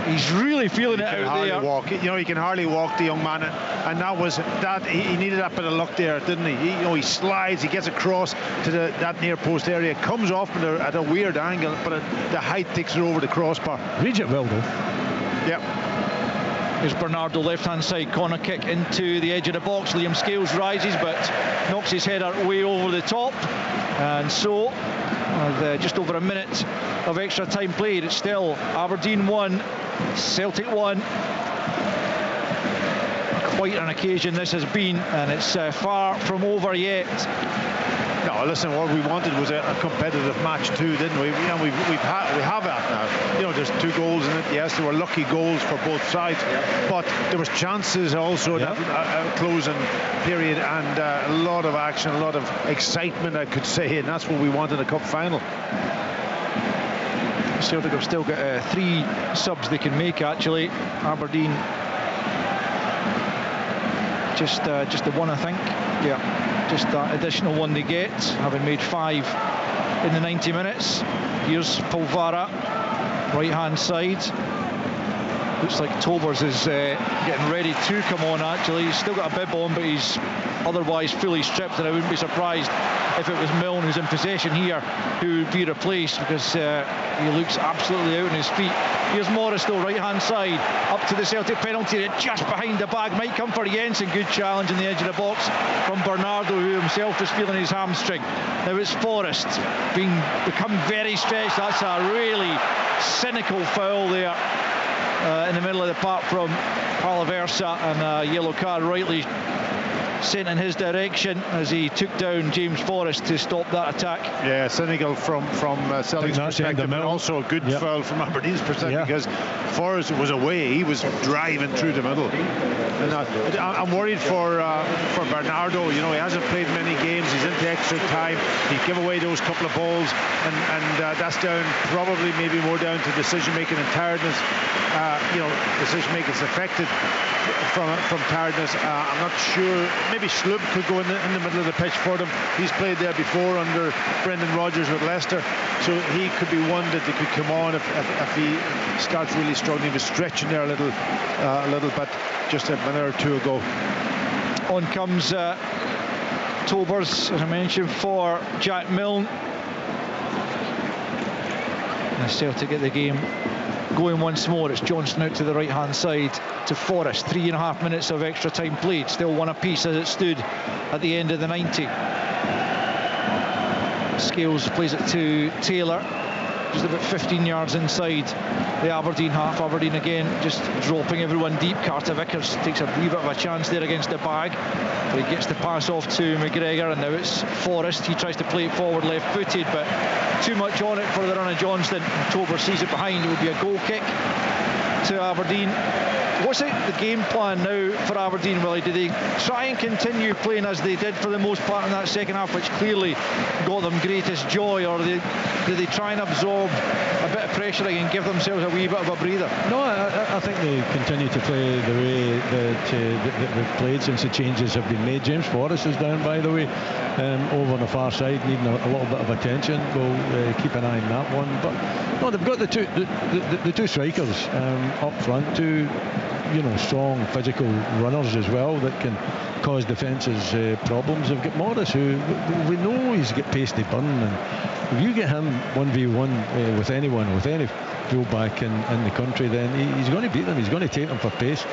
he's really feeling it out there. Walk. You know, he can hardly walk, the young man, and that was that. He needed that bit of luck there, didn't he? He slides, he gets across to that near post area, comes off at a weird angle, but the height takes it over the crossbar. Reads it well, though. Yep. Here's Bernardo, left hand side, corner kick into the edge of the box. Liam Scales rises but knocks his header way over the top, and so with just over a minute of extra time played, it's still Aberdeen 1, Celtic 1. Quite an occasion this has been, and it's far from over yet. No, listen, what we wanted was a competitive match too, didn't we? You know, we have that now. You know, there's 2 goals in it. Yes, there were lucky goals for both sides, but there was chances also in that closing period, and a lot of action, a lot of excitement, I could say, and that's what we want in a cup final. Celtic have still got 3 subs they can make, actually. Aberdeen just the one, I think. Yeah, just that additional one they get, having made 5 in the 90 minutes. Here's Polvara, right hand side. Looks like Tobers is getting ready to come on, actually. He's still got a bib on, but he's otherwise fully stripped, and I wouldn't be surprised if it was Milne who's in possession here who would be replaced, because he looks absolutely out on his feet. Here's Morris though, right hand side, up to the Celtic penalty area, just behind the bag, might come for Jensen. Good challenge in the edge of the box from Bernardo, who himself is feeling his hamstring. Now it's Forrest become very stretched. That's a really cynical foul there in the middle of the park from Palaversa, and a yellow card rightly sent in his direction as he took down James Forrest to stop that attack. Yeah, cynical from Celtic's perspective, but also a good foul from Aberdeen's perspective, because Forrest was away. He was driving through the middle. And I'm worried for Bernardo. You know, he hasn't played many games. He's into extra time. He gave away those couple of balls, and that's down, probably maybe more down to decision making and tiredness. Decision making is affected from tiredness. I'm not sure. Maybe Sloop could go in the middle of the pitch for them. He's played there before under Brendan Rodgers with Leicester, so he could be one that they could come on if he starts really struggling. He was stretching there a little bit just a minute or two ago. On comes Tobers, as I mentioned, for Jack Milne. And Celtic get the game going once more. It's Johnston out to the right hand side to Forrest. 3.5 minutes of extra time played, still one apiece as it stood at the end of the 90. Scales plays it to Taylor, just about 15 yards inside the Aberdeen half. Aberdeen again just dropping everyone deep. Carter Vickers takes a wee bit of a chance there against the bag, but he gets the pass off to McGregor, and now it's Forrest. He tries to play it forward left footed, but too much on it for the run of Johnston. Tober sees it behind. It would be a goal kick to Aberdeen. What's the game plan now for Aberdeen, Willie? Do they try and continue playing as they did for the most part in that second half, which clearly got them greatest joy, or do they try and absorb a bit of pressure and give themselves a wee bit of a breather? No, I think they continue to play the way that they've played since the changes have been made. James Forrest is down, by the way, over on the far side, needing a little bit of attention. We'll keep an eye on that one. But no, they've got the two strikers up front, two strong physical runners as well that can cause defences problems. They've got Morris, who we know he's got pace to burn, and if you get him 1v1 with anyone, with any fullback in the country, then he's going to beat them. He's going to take them for pace.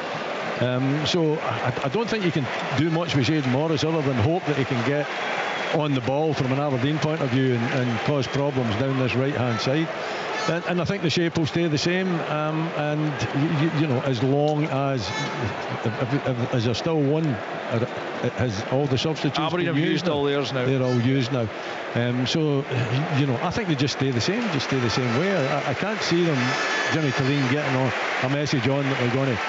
So I don't think you can do much with Shade Morris other than hope that he can get on the ball from an Aberdeen point of view and cause problems down this right hand side. And I think the shape will stay the same, and as long as there's still one, has all the substitutes Aberdeen have used all theirs now. They're all used now, so I think they just stay the same way. I can't see them, Jimmy Killeen, getting on a message on that they're going to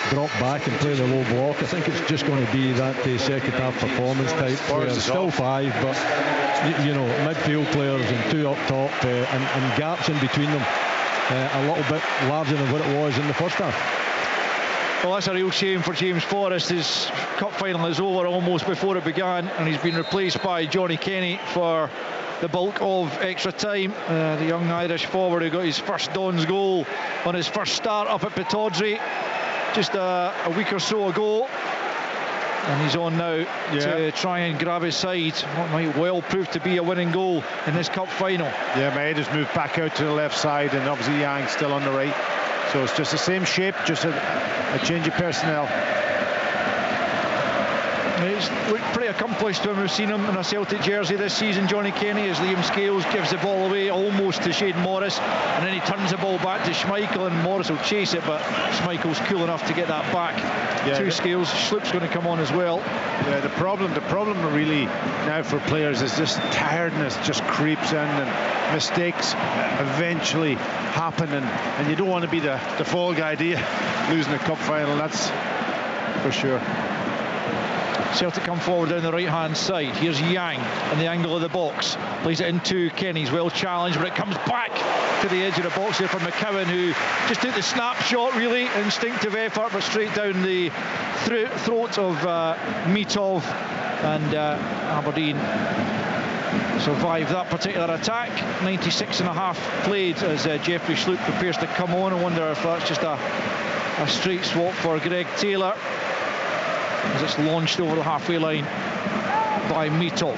drop back and play the low block. I think it's just going to be that second half performance type where still five, but midfield players and two up top and gaps in between them a little bit larger than what it was in the first half. Well, that's a real shame for James Forrest. His cup final is over almost before it began, and he's been replaced by Johnny Kenny for the bulk of extra time. The young Irish forward who got his first Don's goal on his first start up at Pittodrie just a week or so ago, and he's on now to try and grab his side what might well prove to be a winning goal in this cup final. Yeah, Maeda's moved back out to the left side, and obviously Yang's still on the right, so it's just the same shape, just a change of personnel. He's looked pretty accomplished when we've seen him in a Celtic jersey this season, Johnny Kenny, as Liam Scales gives the ball away almost to Shane Morris, and then he turns the ball back to Schmeichel, and Morris will chase it, but Schmeichel's cool enough to get that back to Scales. Sloop's going to come on as well. Yeah, the problem really now for players is just tiredness just creeps in, and mistakes eventually happen, and you don't want to be the fall guy, do you? Losing a cup final, that's for sure. Celtic come forward down the right hand side. Here's Yang in the angle of the box, plays it into Kenny. He's well challenged, but it comes back to the edge of the box there for McCowan, who just took the snapshot, really instinctive effort, but straight down the throat of Mitov, and Aberdeen survived that particular attack. 96.5 played as Jeffrey Sloop prepares to come on. I wonder if that's just a straight swap for Greg Taylor as it's launched over the halfway line by Mitov.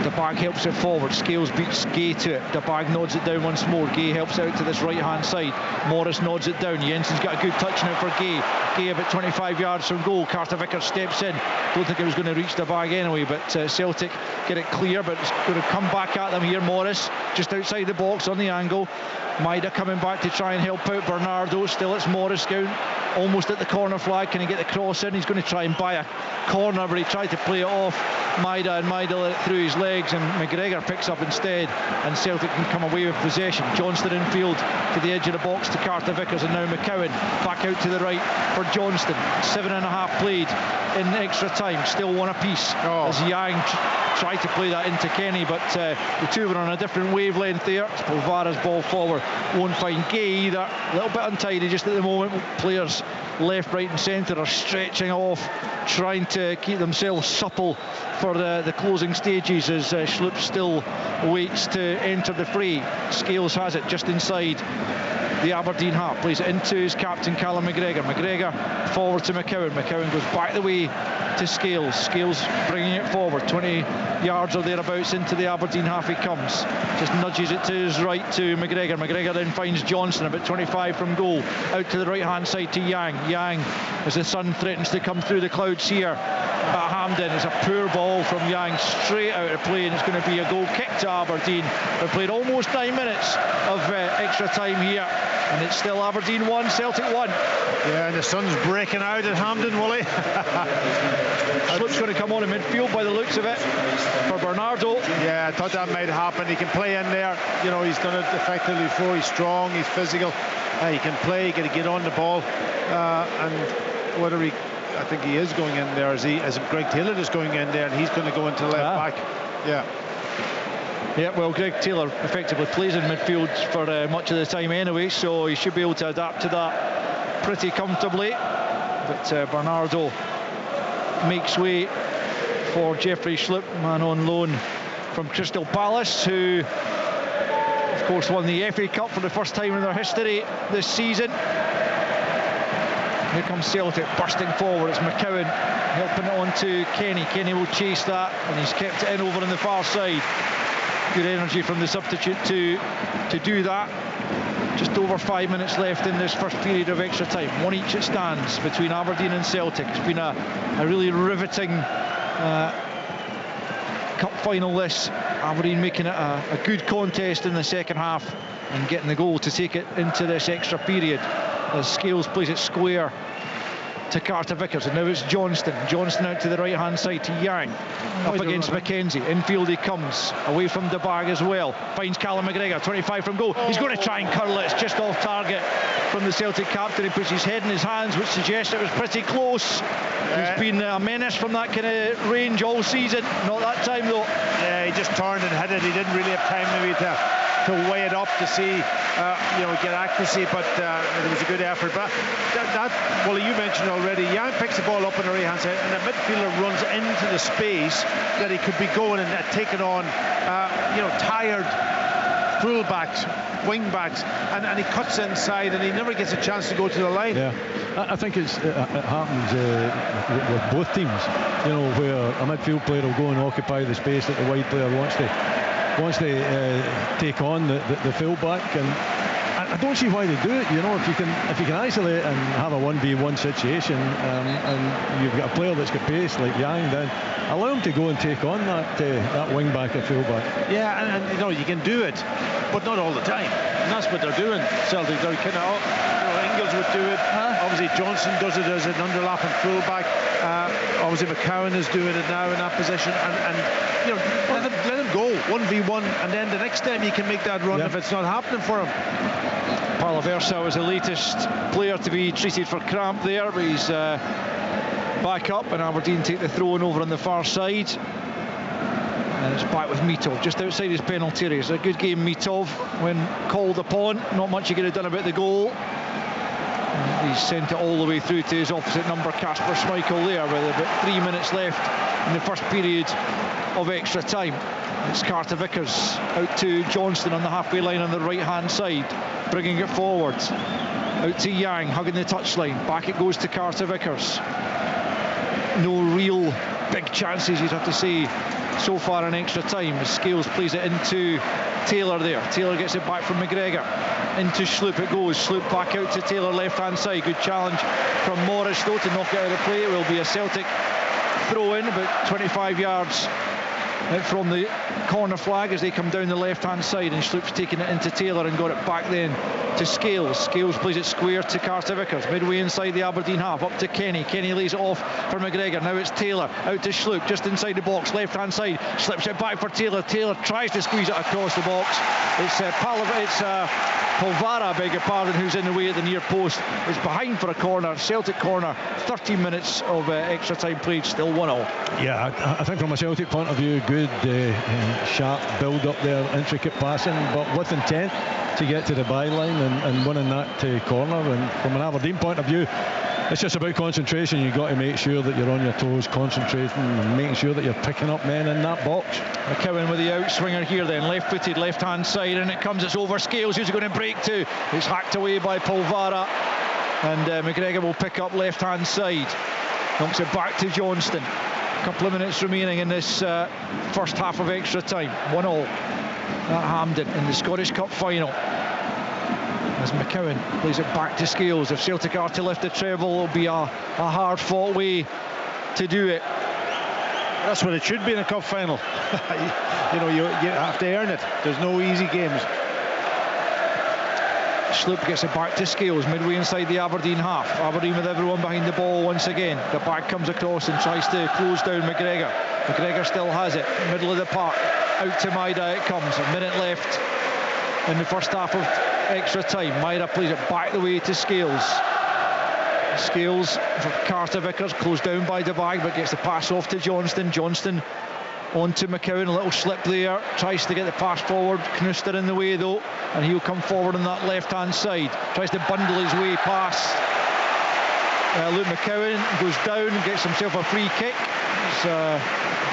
The bag helps it forward. Scales beats Gay to it. The bag nods it down once more. Gay helps out to this right hand side. Morris nods it down. Jensen's got a good touch now for Gay. Gay about 25 yards from goal. Carter Vickers steps in. Don't think it was going to reach the bag anyway, but Celtic get it clear, but it's going to come back at them here. Morris just outside the box on the angle. Maida coming back to try and help out Bernardo. Still it's Morris down almost at the corner flag. Can he get the cross in? He's going to try and buy a corner, but he tried to play it off Maida, and Maida let it through his legs, and McGregor picks up instead, and Celtic can come away with possession. Johnston infield to the edge of the box to Carter Vickers, and now McCowan back out to the right for Johnston. 7.5 played in extra time, still one apiece as Yang tried to play that into Kenny, but the two were on a different wavelength there. Polvara's ball forward won't find Gay either. A little bit untidy just at the moment. Players left, right and centre are stretching off, trying to keep themselves supple for the closing stages, as Schlupp still waits to enter the fray. Scales has it just inside the Aberdeen half, plays it into his captain Callum McGregor. McGregor forward to McCowan. McCowan goes back the way to Scales. Scales bringing it forward, 20 yards or thereabouts into the Aberdeen half he comes. Just nudges it to his right to McGregor. McGregor then finds Johnston about 25 from goal. Out to the right hand side to Yang. Yang, as the sun threatens to come through the clouds here at Hampden, is a poor ball from Yang straight out of play, and it's going to be a goal kick to Aberdeen. They've played almost 9 minutes of extra time here, and it's still Aberdeen 1, Celtic 1. Yeah, and the sun's breaking out at Hampden, will he? Schlupp's going to come on in midfield by the looks of it for Bernardo. Yeah, I thought that might happen. He can play in there. You know, he's done it effectively before. He's strong, he's physical. He can play, he can get on the ball. And whether I think he is going in there as Greg Taylor is going in there, and he's going to go into left back. Yeah, well, Greg Taylor effectively plays in midfield for much of the time anyway, so he should be able to adapt to that pretty comfortably. But Bernardo makes way for Jeffrey Schlupp, man on loan from Crystal Palace, who of course won the FA Cup for the first time in their history this season. Here comes Celtic bursting forward. It's McCowan helping it on to Kenny. Kenny will chase that, and he's kept it in over on the far side. Good energy from the substitute to do that. Just over 5 minutes left in this first period of extra time. One each it stands between Aberdeen and Celtic. It's been a really riveting cup final this. Aberdeen making it a good contest in the second half and getting the goal to take it into this extra period. As Scales plays it square to Carter Vickers, and now it's Johnston out to the right hand side to Yang, up against McKenzie. Infield he comes, away from the bag as well, finds Callum McGregor, 25 from goal. He's going to try and curl it. It's just off target from the Celtic captain. He puts his head in his hands, which suggests it was pretty close. He's been a menace from that kind of range all season. Not that time though. Yeah, he just turned and hit it. He didn't really have time maybe to weigh it up to see, get accuracy, but it was a good effort. But well, you mentioned already, Yang picks the ball up on the right hand side, and the midfielder runs into the space that he could be going and taking on, tired full-backs, wing-backs, and he cuts inside, and he never gets a chance to go to the line. Yeah, I think it happens with both teams, where a midfield player will go and occupy the space that the wide player wants to take on the full-back, and I don't see why they do it. If you can isolate and have a 1v1 situation, and you've got a player that's got pace like Yang, then allow him to go and take on that wing back or full back. Yeah, and you can do it, but not all the time. And that's what they're doing. Celtic, they're kind of, Ingles would do it. Obviously Johnson does it as an underlapping full back. Obviously McCowan is doing it now in that position, and let him go 1v1, and then the next time he can make that run if it's not happening for him. Palaversa was the latest player to be treated for cramp there, but he's back up, and Aberdeen take the throw-in over on the far side, and it's back with Mitov just outside his penalty area. It's a good game, Mitov, when called upon. Not much he could have done about the goal. He's sent it all the way through to his opposite number, Kasper Schmeichel, there with about 3 minutes left in the first period of extra time. It's Carter Vickers out to Johnston on the halfway line on the right hand side, bringing it forward out to Yang, hugging the touchline. Back it goes to Carter Vickers. No real big chances, you'd have to say, so far in extra time. As Scales plays it into Taylor there. Taylor gets it back from McGregor. Into Sloop it goes. Sloop back out to Taylor, left-hand side. Good challenge from Morris, though, to knock it out of play. It will be a Celtic throw-in, about 25 yards from the corner flag as they come down the left-hand side, and Sloop's taking it into Taylor and got it back then to Scales. Scales plays it square to Carter Vickers, midway inside the Aberdeen half, up to Kenny. Kenny lays it off for McGregor. Now it's Taylor, out to Sloop, just inside the box, left-hand side, slips it back for Taylor. Taylor tries to squeeze it across the box. It's Polvara, beg your pardon, who's in the way at the near post. It's behind for a corner, Celtic corner. 13 minutes of extra time played, still 1-0. Yeah, I think from a Celtic point of view, good sharp build up there, intricate passing, but with intent to get to the byline and winning that corner. And from an Aberdeen point of view, it's just about concentration. You've got to make sure that you're on your toes, concentrating and making sure that you're picking up men in that box. McCowan with the outswinger here then, left-footed, left-hand side, and it comes, it's over Scales, who's going to break to. It's hacked away by Polvara, and McGregor will pick up left-hand side. Knocks it back to Johnston. A couple of minutes remaining in this first half of extra time. 1-0 at Hampden in the Scottish Cup final. As McCowan plays it back to Scales. If Celtic are to lift the treble, it'll be a hard-fought way to do it. That's what it should be in a cup final. you have to earn it. There's no easy games. Sloop gets it back to Scales, midway inside the Aberdeen half. Aberdeen with everyone behind the ball once again. The back comes across and tries to close down McGregor. McGregor still has it, middle of the park. Out to Maida it comes. A minute left in the first half of extra time. Maida plays it back the way to Scales. Scales for Carter Vickers, closed down by Devine, but gets the pass off to Johnston. Johnston on to McCowan, a little slip there, tries to get the pass forward. Knuster in the way though, and he'll come forward on that left hand side, tries to bundle his way past Luke McCowan, goes down, gets himself a free kick. It's a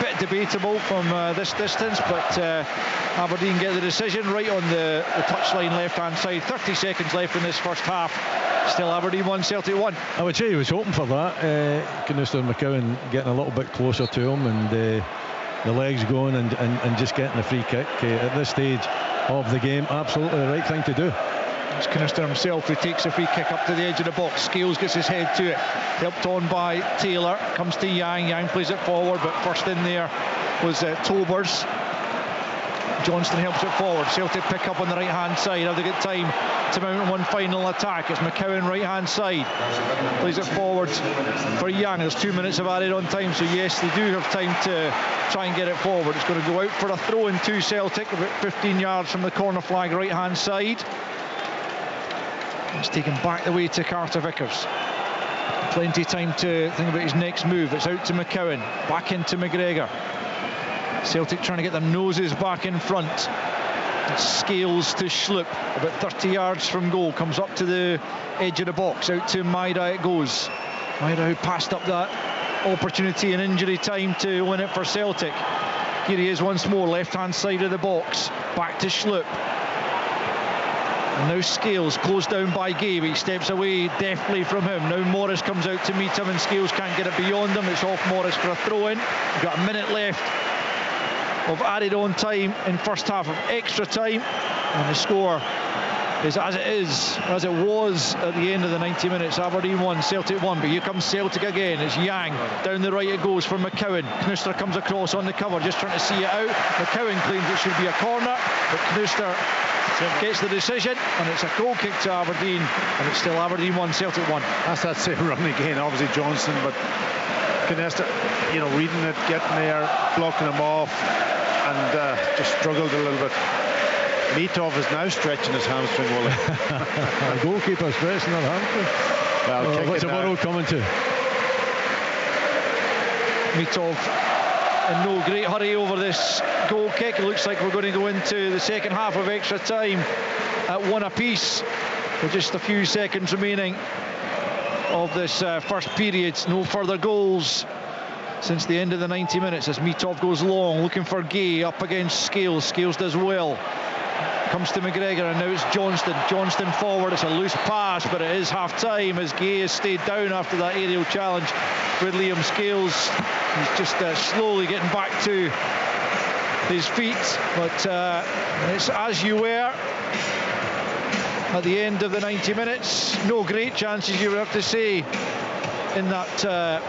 bit debatable from this distance, but Aberdeen get the decision right on the touchline left hand side. 30 seconds left in this first half. Still Aberdeen 1, Celtic 1. I would say he was hoping for that. Knuster and McCowan getting a little bit closer to him, and the legs going and just getting the free kick at this stage of the game. Absolutely the right thing to do. It's Knuster himself who takes a free kick up to the edge of the box. Scales gets his head to it, helped on by Taylor, comes to Yang. Yang plays it forward, but first in there was Tobers. Johnston helps it forward. Celtic pick up on the right hand side. Have they got time to mount one final attack? It's McCowan right hand side, plays it forward for Yang. There's 2 minutes of added on time, so yes, they do have time to try and get it forward. It's going to go out for a throw in to Celtic, about 15 yards from the corner flag right hand side. It's taken back the way to Carter Vickers. Plenty of time to think about his next move. It's out to McCowan, back into McGregor. Celtic trying to get their noses back in front. It's Scales to Sloop, about 30 yards from goal, comes up to the edge of the box, out to Maida it goes. Maida who passed up that opportunity in injury time to win it for Celtic. Here he is once more, left hand side of the box, back to Sloop. And now Scales, closed down by Gabe. He steps away deftly from him. Now Morris comes out to meet him, and Scales can't get it beyond him. It's off Morris for a throw-in. We've got a minute left of added on time in first half of extra time, and the score is as it was at the end of the 90 minutes. Aberdeen 1, Celtic 1, but here comes Celtic again. It's Yang, down the right it goes for McCowan. Knuster comes across on the cover, just trying to see it out. McCowan claims it should be a corner, but Knuster gets the decision, and it's a goal kick to Aberdeen, and it's still Aberdeen 1, Celtic 1. That's that same run again, obviously Johnson, but Knuster, reading it, getting there, blocking him off, and just struggled a little bit. Mitov is now stretching his hamstring, Wally. The goalkeeper stretching their hamstring. Well, what's the world coming to? Mitov in no great hurry over this goal kick. It looks like we're going to go into the second half of extra time at one apiece, with just a few seconds remaining of this first period. No further goals since the end of the 90 minutes as Mitov goes long, looking for Gay up against Scales. Scales does well. Comes to McGregor, and now it's Johnston forward. It's a loose pass, but it is half time as Gay has stayed down after that aerial challenge with Liam Scales. He's just slowly getting back to his feet, but it's as you were at the end of the 90 minutes. No great chances, you would have to say, in that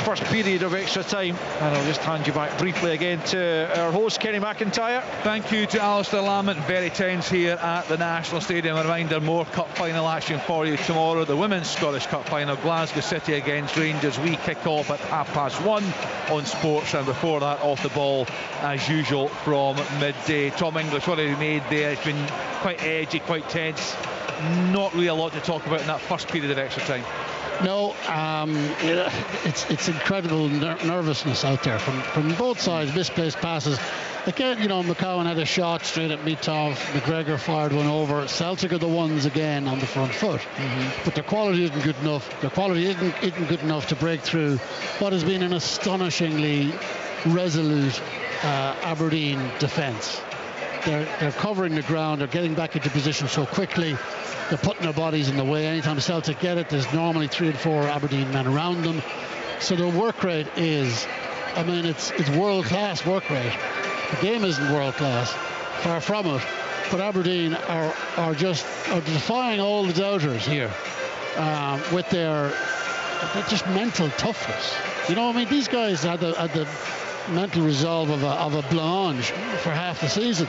first period of extra time. And I'll just hand you back briefly again to our host, Kenny McIntyre. Thank you to Alistair Lamont. Very tense here at the National Stadium. A reminder, more cup final action for you tomorrow. The Women's Scottish Cup final, Glasgow City against Rangers. We kick off at 1:30 on Sports, and before that, off the ball as usual from midday. Tom English, what have you made there? It's been quite edgy, quite tense. Not really a lot to talk about in that first period of extra time. No, it's incredible nervousness out there from both sides. Misplaced passes. Again, McCowan had a shot straight at Mitov. McGregor fired one over. Celtic are the ones again on the front foot, but their quality isn't good enough. Their quality isn't good enough to break through what has been an astonishingly resolute Aberdeen defence. They're covering the ground. They're getting back into position so quickly. They're putting their bodies in the way. Anytime Celtic get it, there's normally 3 and 4 Aberdeen men around them. So their work rate is, it's world-class work rate. The game isn't world-class, far from it. But Aberdeen are defying all the doubters here with their just mental toughness. These guys had the mental resolve of a blancmange for half the season,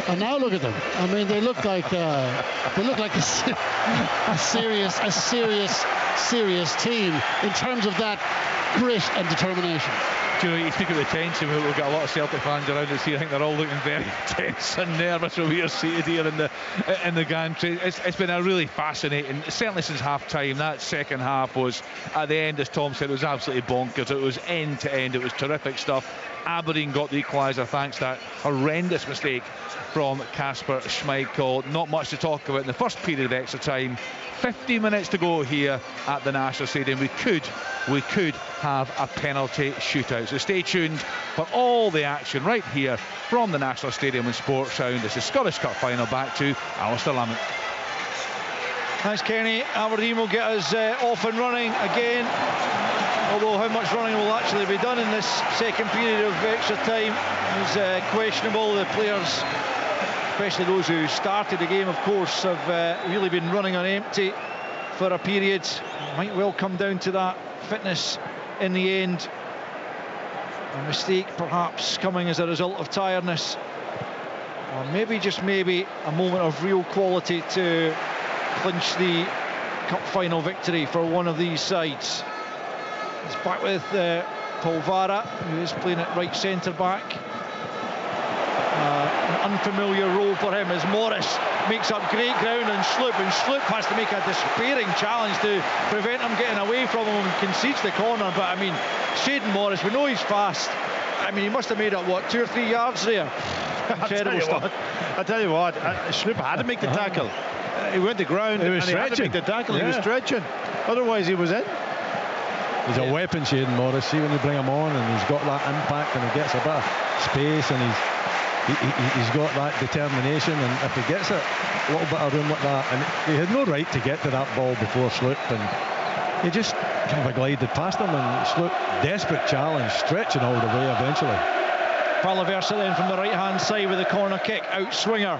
and now look at them. They look like a serious team in terms of that grit and determination. You speak of the tension. We've got a lot of Celtic fans around us here. I think they're all looking very tense and nervous when we are seated here in the gantry. It's been a really fascinating, certainly since half time. That second half was, at the end, as Tom said, it was absolutely bonkers. It was end to end. It was terrific stuff. Aberdeen got the equaliser thanks to that horrendous mistake from Kasper Schmeichel. Not much to talk about in the first period of extra time. 15 minutes to go here at the National Stadium. We could have a penalty shootout. So stay tuned for all the action right here from the National Stadium and Sports Sound. This is Scottish Cup final. Back to Alistair Lamont. Thanks, Kenny. Aberdeen will get us off and running again. Although how much running will actually be done in this second period of extra time is questionable. The players, especially those who started the game, of course, have really been running on empty for a period. Might well come down to that fitness in the end. A mistake perhaps coming as a result of tiredness, or maybe, just maybe, a moment of real quality to clinch the cup final victory for one of these sides. It's back with Polvara, who is playing at right centre back. An unfamiliar role for him as Morris makes up great ground and Sloop has to make a despairing challenge to prevent him getting away from him and concedes the corner. But Shayden Morris, we know he's fast. He must have made up 2 or 3 yards there. Incredible stuff. I tell you what, Sloop had to make the tackle. He went to ground and he had to make the tackle. He was stretching, otherwise he was in. He's a weapon, Shayden Morris. See, when you bring him on and he's got that impact and he gets a bit of space and he's got that determination, and if he gets it a little bit of room like that, and he had no right to get to that ball before Sloop, and he just kind of glided past him, and Sloop, desperate challenge, stretching all the way eventually. Palaversa then from the right hand side with a corner kick, out swinger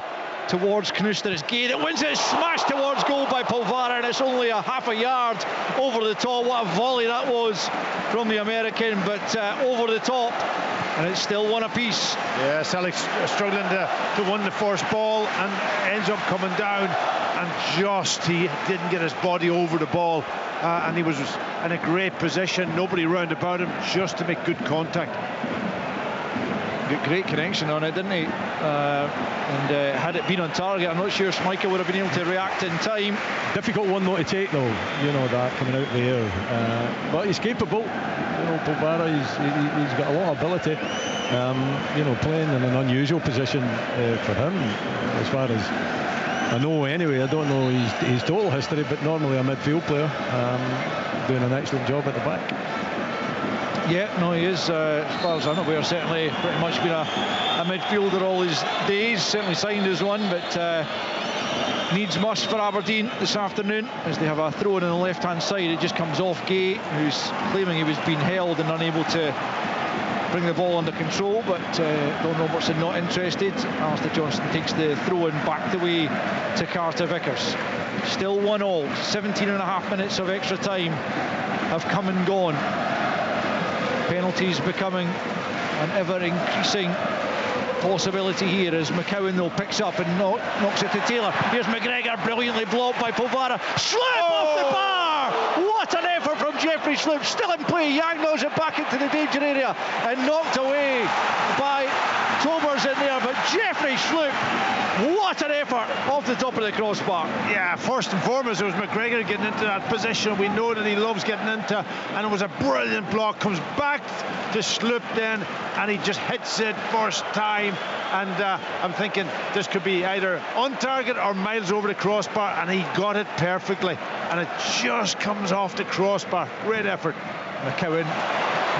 towards Knuster. It's Gay that wins it, smashed towards goal by Polvara, and it's only a half a yard over the top. What a volley that was from the American, but over the top, and it's still one apiece. Yeah, Celtic struggling to win the first ball and ends up coming down, and he didn't get his body over the ball, and he was in a great position, nobody round about him, just to make good contact. Great connection on it, didn't he? And had it been on target, I'm not sure Schmeichel would have been able to react in time. Difficult one though to take though, that coming out there. But he's capable. Polvara, he's got a lot of ability. Playing in an unusual position for him, as far as I know anyway. I don't know his total history, but normally a midfield player, doing an excellent job at the back. Yeah, no, he is, as far as I'm aware, certainly pretty much been a midfielder all his days, certainly signed as one, but needs must for Aberdeen this afternoon as they have a throw in on the left hand side. It just comes off Gay, who's claiming he was being held and unable to bring the ball under control, but Don Robertson not interested. Alistair Johnston takes the throw in back the way to Carter Vickers. Still 1-1, 17.5 minutes of extra time have come and gone. Penalties becoming an ever-increasing possibility here as McCowan though picks up and knocks it to Taylor. Here's McGregor, brilliantly blocked by Povara. Sloop off the bar! What an effort from Jeffrey Sloop, still in play. Yang knows it back into the danger area and knocked away by Tobers in there, but Jeffrey Sloop, what an effort off the top of the crossbar. Yeah, first and foremost it was McGregor getting into that position we know that he loves getting into, and it was a brilliant block. Comes back to Sloop then and he just hits it first time, and I'm thinking this could be either on target or miles over the crossbar, and he got it perfectly, and it just comes off the crossbar. Great effort. McCowan,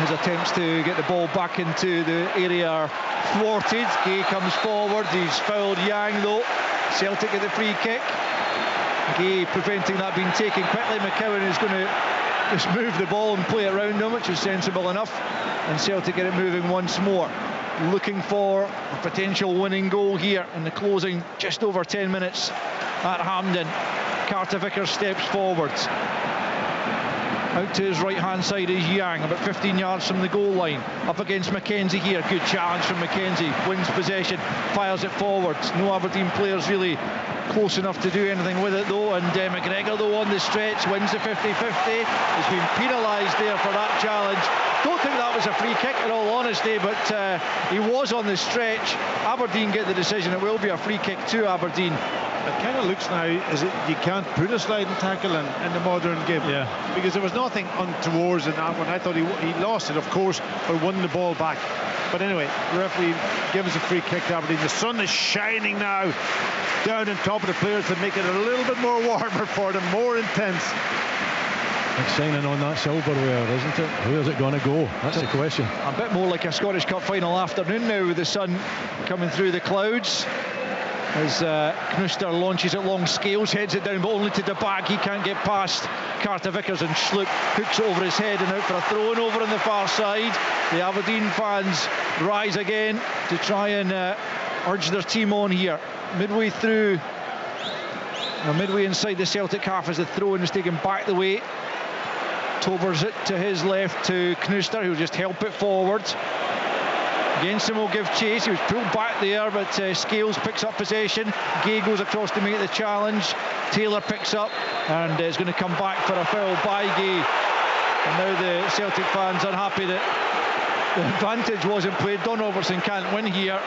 his attempts to get the ball back into the area are thwarted. Gay comes forward, he's fouled Yang though. Celtic get the free kick. Gay preventing that being taken quickly. McCowan is going to just move the ball and play it around him, which is sensible enough, and Celtic get it moving once more, looking for a potential winning goal here in the closing just over 10 minutes at Hampden. Carter Vickers steps forwards. Out to his right hand side is Yang, about 15 yards from the goal line, up against Mackenzie here. Good challenge from Mackenzie, wins possession, fires it forwards. No Aberdeen players really close enough to do anything with it though, and McGregor though on the stretch wins the 50-50. Has been penalised there for that challenge. Don't think that was a free kick in all honesty, but he was on the stretch. Aberdeen get the decision. It will be a free kick to Aberdeen. It kind of looks now as if you can't put a sliding tackle in the modern game, because there was nothing untowards in that one. I thought he lost it, of course, but won the ball back. But anyway, the referee gives a free kick to Aberdeen. The sun is shining now down on top of the players to make it a little bit more warmer for them, more intense. It's shining on that silverware, isn't it? Where's it going to go? That's the question. A bit more like a Scottish Cup final afternoon now, with the sun coming through the clouds. As Knuster launches it long, Scales heads it down, but only to the back. He can't get past Carter Vickers, and Sloop hooks it over his head and out for a throw-in over on the far side. The Aberdeen fans rise again to try and urge their team on here. Midway through, midway inside the Celtic half as the throw-in is taken back the way. Tobers it to his left to Knuster, who'll just help it forward. Jensen will give chase. He was pulled back there, but Scales picks up possession. Gay goes across to make the challenge. Taylor picks up and is going to come back for a foul by Gay. And now the Celtic fans unhappy that the advantage wasn't played. Don Robertson can't win here.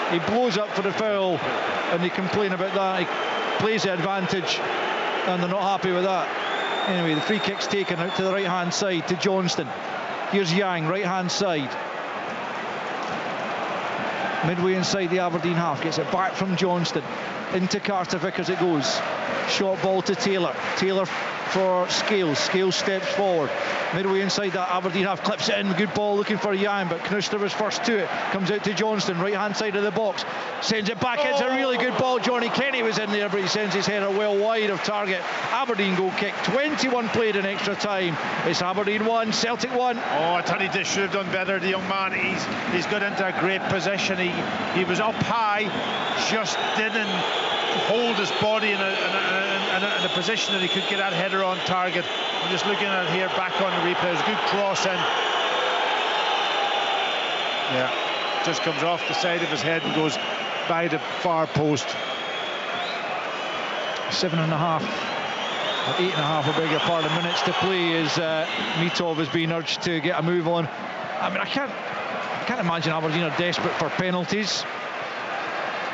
He blows up for the foul and they complain about that. He plays the advantage and they're not happy with that. Anyway, the free kick's taken out to the right hand side to Johnston. Here's Yang, right hand side. Midway inside the Aberdeen half, gets it back from Johnston. Into Carter Vickers it goes. Short ball to Taylor. Taylor for Scales. Scales steps forward. Midway inside that Aberdeen half, clips it in. Good ball looking for Yang, but Knuster was first to it. Comes out to Johnston, right hand side of the box. Sends it back. It's a really good ball. Johnny Kenny was in there, but he sends his header well wide of target. Aberdeen goal kick. 21 played in extra time. It's Aberdeen 1, Celtic 1. Oh, I thought he just should have done better, the young man. He's got into a great position. He was up high, just didn't hold his body in a position that he could get that header on target. I'm just looking at it here back on the replay. It's a good cross in. Yeah, just comes off the side of his head and goes by the far post. 7.5 or 8.5, I beg your pardon, minutes to play as Mitov is being urged to get a move on. I mean, I can't imagine Aberdeen are desperate for penalties.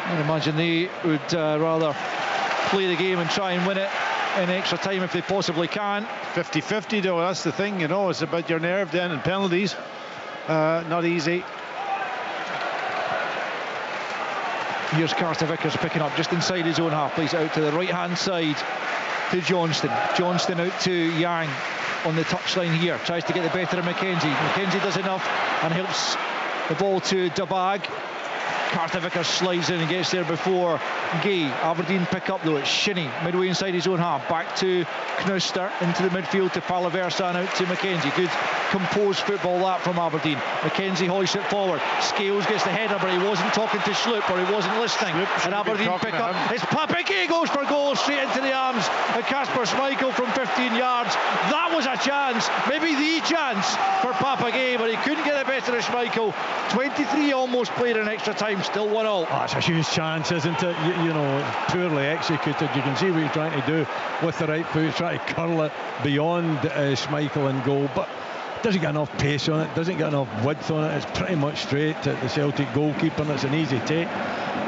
I imagine they would rather play the game and try and win it in extra time if they possibly can. 50-50 though, that's the thing, you know, it's about your nerve then, and penalties, not easy. Here's Carter Vickers picking up just inside his own half, plays it out to the right hand side to Johnston. Johnston out to Yang. on the touchline here. Tries to get the better of Mackenzie. Mackenzie does enough and helps the ball to Dabag. Carter Vickers slides in and gets there before Gay. Aberdeen pick up though. It's Shinnie midway inside his own half. Back to Knuster into the midfield to Palaversa and out to Mackenzie. Good composed football that from Aberdeen. Mackenzie hoists it forward. Scales gets the header, but he wasn't talking to Sloop, or he wasn't listening. And Aberdeen pick up. It's Papagay goes for goal straight into the arms of Kasper Schmeichel from 15 yards. That was a chance, maybe the chance for Papagay, but he couldn't get the better of Schmeichel. 23 almost played in extra time, still 1-1. Oh, it's a huge chance, isn't it? You know, poorly executed. You can see what he's trying to do with the right foot. He's trying to curl it beyond Schmeichel and goal, but doesn't get enough pace on it, doesn't get enough width on it. It's pretty much straight to the Celtic goalkeeper, and it's an easy take.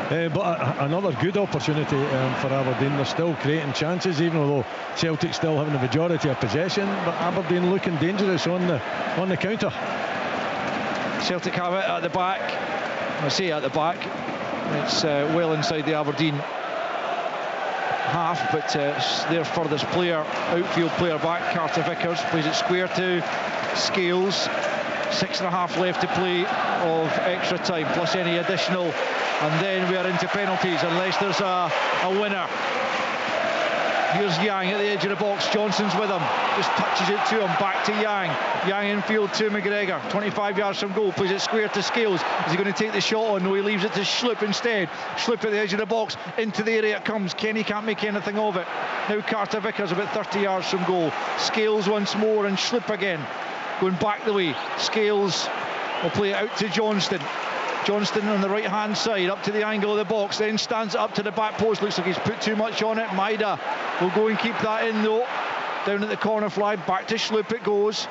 But another good opportunity for Aberdeen. They're still creating chances, even though Celtic still having the majority of possession. But Aberdeen looking dangerous on the counter. Celtic have it at the back. I say at the back. It's well inside the Aberdeen half, but their furthest player, outfield player back, Carter Vickers, plays it square to Scales. 6.5 left to play of extra time, plus any additional, and then we are into penalties unless there's a winner. Here's Yang at the edge of the box. Johnson's with him, just touches it to him. Back to Yang. Yang infield to McGregor. 25 yards from goal. Plays it square to Scales. Is he going to take the shot on? No, he leaves it to Sloop instead. Sloop at the edge of the box. Into the area it comes. Kenny can't make anything of it. Now Carter Vickers about 30 yards from goal. Scales once more and Sloop again. Going back the way. Scales will play it out to Johnston. Johnston on the right hand side, up to the angle of the box, then stands it up to the back post. Looks like he's put too much on it. Maida will go and keep that in though. Down at the corner flag, back to Sloop it goes.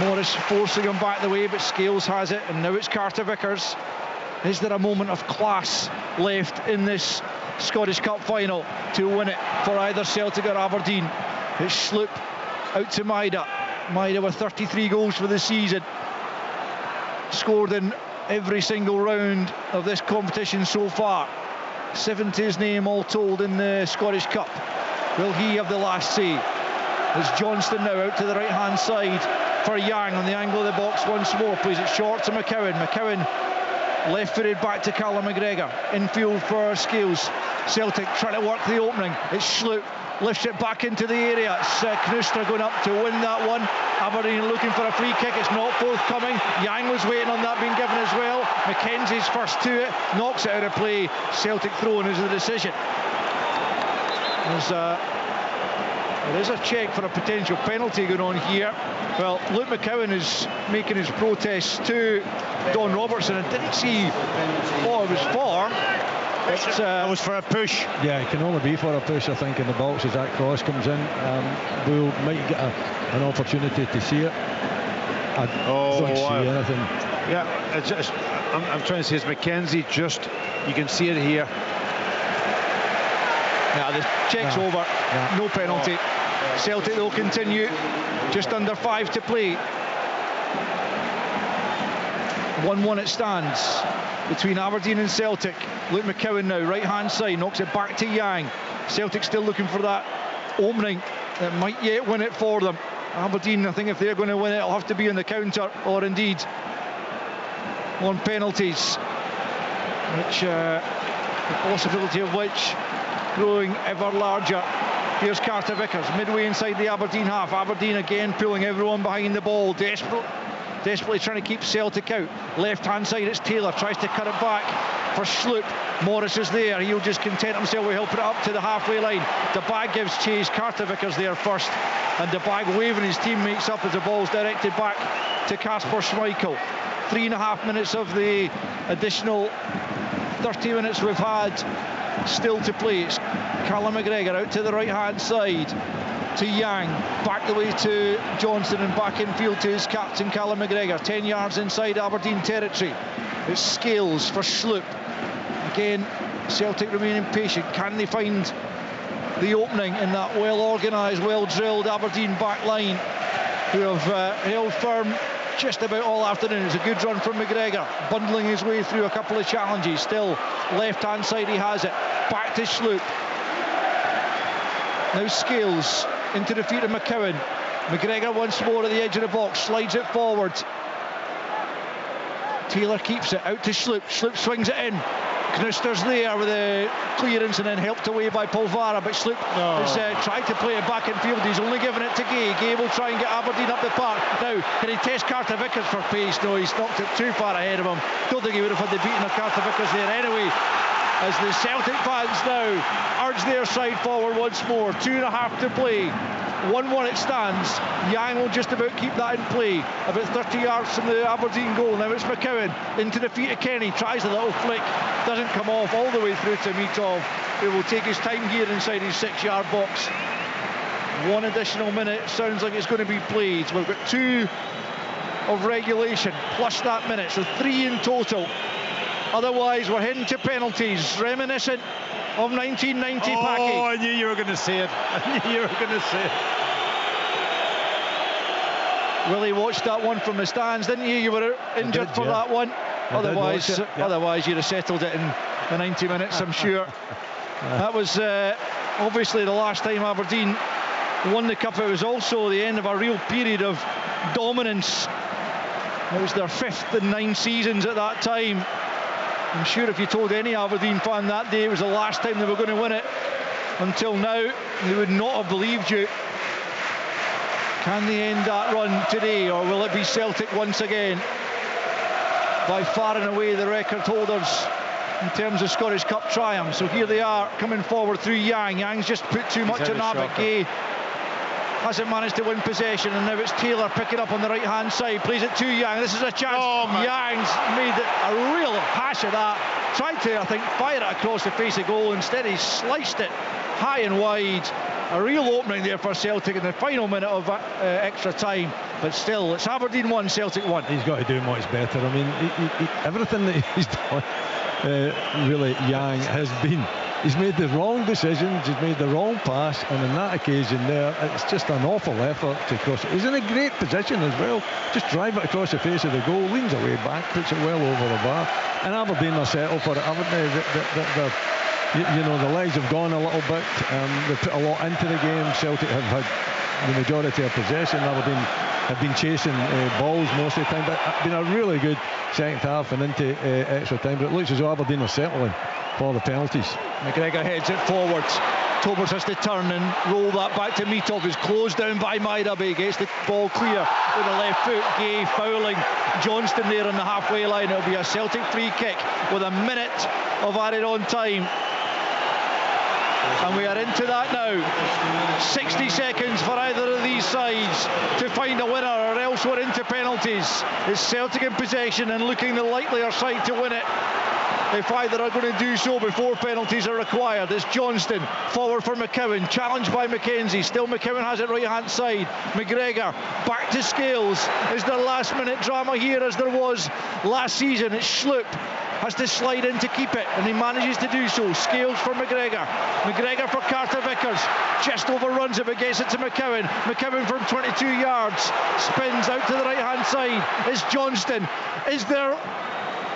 Morris forcing him back the way, but Scales has it, and now it's Carter Vickers. Is there a moment of class left in this Scottish Cup final to win it for either Celtic or Aberdeen? It's Sloop out to Maida. Maida with 33 goals for the season. Scored in every single round of this competition so far. 7 to his name all told in the Scottish Cup. Will he have the last say? There's Johnston now out to the right hand side for Yang on the angle of the box once more. Plays it short to McCowan. McCowan left footed back to Callum McGregor. Infield for Scales. Celtic trying to work the opening. It's Sloop. Lifts it back into the area. It's Knuster going up to win that one. Aberdeen looking for a free kick. It's not forthcoming. Yang was waiting on that being given as well. Mackenzie's first to it. Knocks it out of play. Celtic throw-in is the decision. There is a check for a potential penalty going on here. Well, Luke McCowan is making his protest to Don Robertson. I didn't see what it was for. It was for a push. Yeah, it can only be for a push, I think, in the box as that cross comes in. We'll might get an opportunity to see it. I don't see anything. Yeah, I'm trying to say it's Mackenzie. Just you can see it here. Yeah, the check's over. Yeah. No penalty. Celtic will continue. Just under 5 to play. 1-1 it stands between Aberdeen and Celtic. Luke McCowan now, right hand side, knocks it back to Yang. Celtic still looking for that opening that might yet win it for them. Aberdeen, I think if they're going to win it, it'll have to be on the counter, or indeed on penalties, which the possibility of which growing ever larger. Here's Carter Vickers, midway inside the Aberdeen half. Aberdeen again pulling everyone behind the ball, desperately trying to keep Celtic out. Left hand side, it's Taylor, tries to cut it back for Sloop. Morris is there, he'll just content himself with helping it up to the halfway line. Dabag gives chase, Carter Vickers there first, and Dabag waving his teammates up as the ball's directed back to Kasper Schmeichel. 3.5 minutes of the additional 30 minutes we've had still to play. It's Callum McGregor out to the right hand side to Yang, back the way to Johnson, and back infield to his captain Callum McGregor. 10 yards inside Aberdeen territory. It's Scales for Sloop. Again, Celtic remaining patient. Can they find the opening in that well organised, well drilled Aberdeen back line, who have held firm just about all afternoon? It's a good run from McGregor, bundling his way through a couple of challenges. Still left hand side, he has it. Back to Sloop. Now Scales into the feet of McCowan. McGregor once more at the edge of the box, slides it forward. Taylor keeps it out to Sloop. Sloop swings it in. Knuster's there with a clearance and then helped away by Polvara, but Sloop has tried to play it back in field. He's only given it to Gay. Gay will try and get Aberdeen up the park. Now, can he test Carter Vickers for pace? No, he's knocked it too far ahead of him. Don't think he would have had the beating of Carter Vickers there anyway. As the Celtic fans now urge their side forward once more. 2.5 to play. 1-1 it stands. Yang will just about keep that in play. About 30 yards from the Aberdeen goal. Now it's McCowan into the feet of Kenny. Tries a little flick. Doesn't come off all the way through to Mitov, who will take his time here inside his 6-yard box. 1 additional minute. Sounds like it's going to be played. We've got 2 of regulation plus that minute. So 3 in total. Otherwise, we're heading to penalties. Reminiscent of 1990 Packie. Oh, I knew you were going to say it. I knew you were going to say it. Willie watched that one from the stands, didn't you? You were injured for that one. Otherwise, you'd have settled it in the 90 minutes, I'm sure. That was obviously the last time Aberdeen won the cup. It was also the end of a real period of dominance. It was their 5th in 9 seasons at that time. I'm sure if you told any Aberdeen fan that day it was the last time they were going to win it until now, they would not have believed you. Can they end that run today, or will it be Celtic once again? By far and away the record holders in terms of Scottish Cup triumphs. So here they are coming forward through Yang. Yang's just put too much on that, but Gay hasn't managed to win possession, and now it's Taylor picking up on the right hand side, plays it to Yang. This is a chance. Yang's made a real hash of that, tried to, I think, fire it across the face of goal. Instead he sliced it high and wide. A real opening there for Celtic in the final minute of extra time, but still it's Aberdeen 1, Celtic 1. He's got to do much better. I mean, everything that he's done, really, Yang has been, he's made the wrong decisions, he's made the wrong pass, and on that occasion there, it's just an awful effort to cross it. He's in a great position as well. Just drive it across the face of the goal, leans away back, puts it well over the bar, and Aberdeen are settled for it, haven't they? You know, the legs have gone a little bit. They put a lot into the game. Celtic have had the majority of possession. Aberdeen have been chasing balls most of the time, but it's been a really good second half and into extra time. But it looks as though Aberdeen are settling for the penalties. McGregor heads it forward. Tobers has to turn and roll that back to Mitov, who's closed down by Maidabé. Gets the ball clear with the left foot. Gay fouling Johnston there on the halfway line. It'll be a Celtic free kick with a minute of added on time. And we are into that now. 60 seconds for either of these sides to find a winner, or else we're into penalties. It's Celtic in possession and looking the likelier side to win it, if either are going to do so before penalties are required. It's Johnston forward for McCowan, challenged by McKenzie. Still McCowan has it right hand side. McGregor back to Scales. Is there last minute drama here as there was last season? It's Sloop has to slide in to keep it, and he manages to do so. Scales for McGregor. McGregor for Carter Vickers. Just overruns it, but gets it to McCowan. McCowan from 22 yards. Spins out to the right hand side. It's Johnston. Is there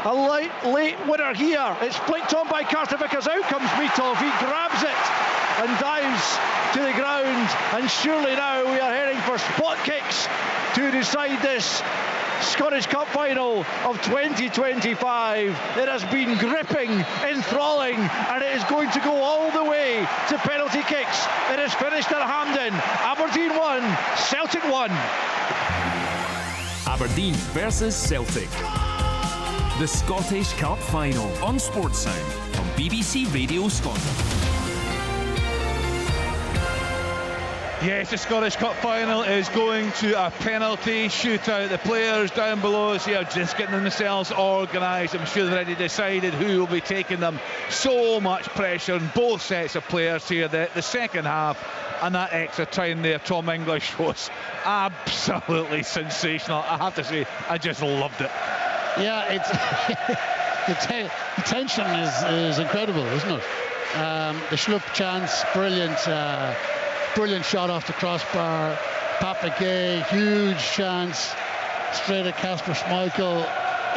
a late winner here? It's flicked on by Carter Vickers. Out comes Mitov. He grabs it and dives to the ground. And surely now we are heading for spot kicks to decide this Scottish Cup final of 2025. It has been gripping, enthralling, and it is going to go all the way to penalty kicks. It is finished at Hampden. Aberdeen 1, Celtic 1. Aberdeen versus Celtic. The Scottish Cup final on Sports Sound from BBC Radio Scotland. Yes, the Scottish Cup final is going to a penalty shootout. The players down below us here just getting themselves organised. I'm sure they've already decided who will be taking them. So much pressure on both sets of players here. The second half and that extra time there, Tom English, was absolutely sensational. I have to say, I just loved it. Yeah, it's the tension is incredible, isn't it? The Schlupp chance, brilliant shot off the crossbar. Papa Gay, huge chance straight at Kasper Schmeichel,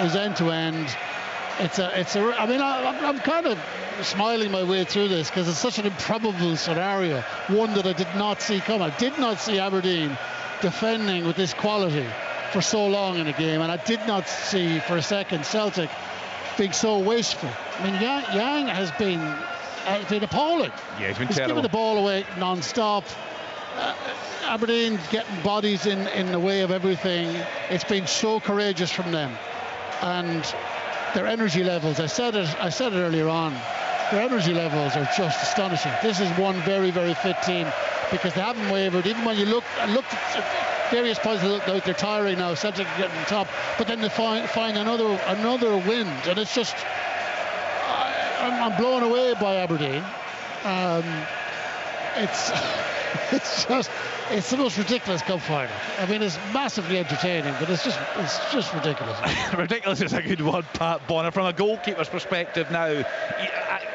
is end to end. I mean, I'm kind of smiling my way through this because it's such an improbable scenario, one that I did not see come. I did not see Aberdeen defending with this quality for so long in a game, and I did not see for a second Celtic being so wasteful. I mean, Yang has been appalling. Yeah, he's terrible. Giving the ball away non-stop. Aberdeen getting bodies in the way of everything. It's been so courageous from them, and their energy levels. I said it earlier on. Their energy levels are just astonishing. This is one very, very fit team because they haven't wavered. Even when you look at various points, they look like they're tiring now. Celtic are getting top, but then they find another wind, and it's just I'm blown away by Aberdeen. It's the most ridiculous cup final. I mean, it's massively entertaining, but it's just ridiculous. Ridiculous is a good word, Pat Bonner. From a goalkeeper's perspective now,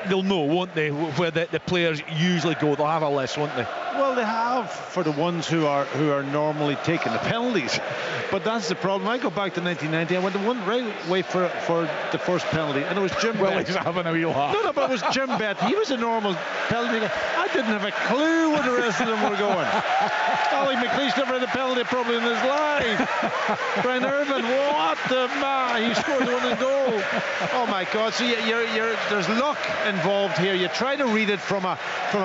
they'll know, won't they, where the players usually go. They'll have a list, won't they? Well, they have for the ones who are normally taking the penalties. But that's the problem. I go back to 1990. I went the one right away for the first penalty, and it was Jim Bett. He's having a wee laugh. No, but it was Jim Bett. He was a normal penalty guy. I didn't have a clue where the rest of them were going. Ollie McLeish never had a penalty probably in his life. Brian Irvin, what the man? He scored the winning goal. Oh my God! So there's luck involved here. You try to read it from a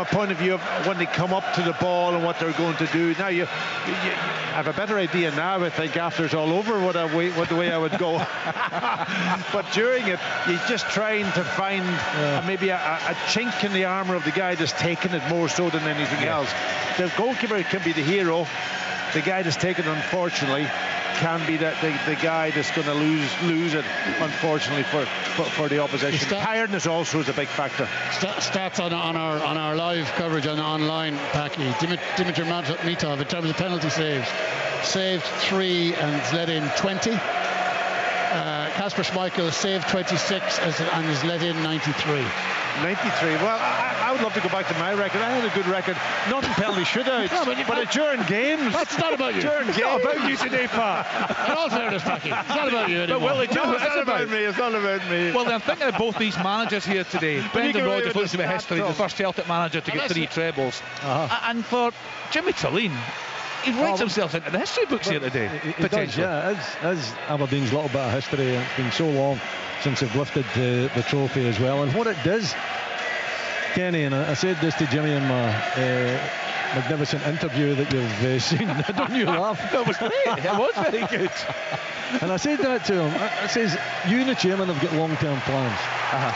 point of view of when they come up to the ball and what they're going to do. Now you have a better idea now. I think after it's all over, what the way I would go. But during it, you're just trying to find maybe a chink in the armour of the guy that's taken it more so than anything else. The goalkeeper can be the hero. The guy that's taken it, unfortunately, can be the guy that's going to lose it, unfortunately, for the opposition. Tiredness also is a big factor. Stats on our live coverage on online, Packy. Dimitar Mitov, in terms of penalty saves, saved 3 and has let in 20. Kasper Schmeichel saved 26 and has let in 93. 93. Well, I would love to go back to my record. I had a good record, not in penalty shootouts, but during games. That's not about you. During games. It's not about you today, Pat. In all fairness, Packy, it's not about you anymore. Well, it's not about me. It's not about me. Well, I'm thinking of both these managers here today. Brendan Rodgers looks at history, the first Celtic manager to get 3 trebles. And for Jimmy Tulleen, he writes himself into the history books here today. He does, yeah. As Aberdeen's little bit of history, it's been so long since they've lifted the trophy as well. And what it does, Kenny, and I said this to Jimmy in my magnificent interview that you've seen. Don't you laugh? That was great. It was very good. And I said that to him. I says, you and the chairman have got long-term plans.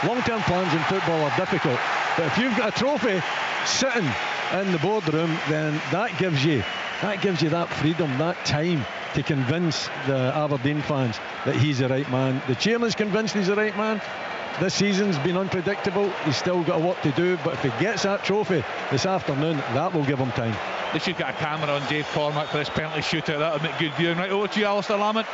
Long-term plans in football are difficult. But if you've got a trophy sitting in the boardroom, then that gives you that freedom, that time to convince the Aberdeen fans that he's the right man. The chairman's convinced he's the right man. This season's been unpredictable. He's still got a lot to do, but if he gets that trophy this afternoon, that will give him time. They should get a camera on Dave Cormack for this penalty shootout. That would make good viewing. Right, over to you, Alistair Lamont.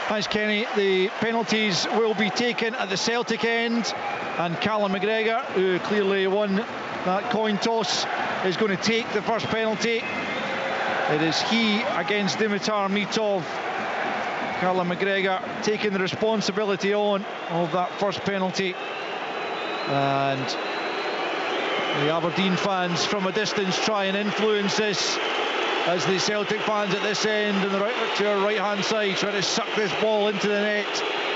Thanks, Kenny. The penalties will be taken at the Celtic end, and Callum McGregor, who clearly won that coin toss, is going to take the first penalty. It is he against Dimitar Mitov. Callum McGregor taking the responsibility on of that first penalty, and the Aberdeen fans from a distance try and influence this, as the Celtic fans at this end and to our right hand side try to suck this ball into the net.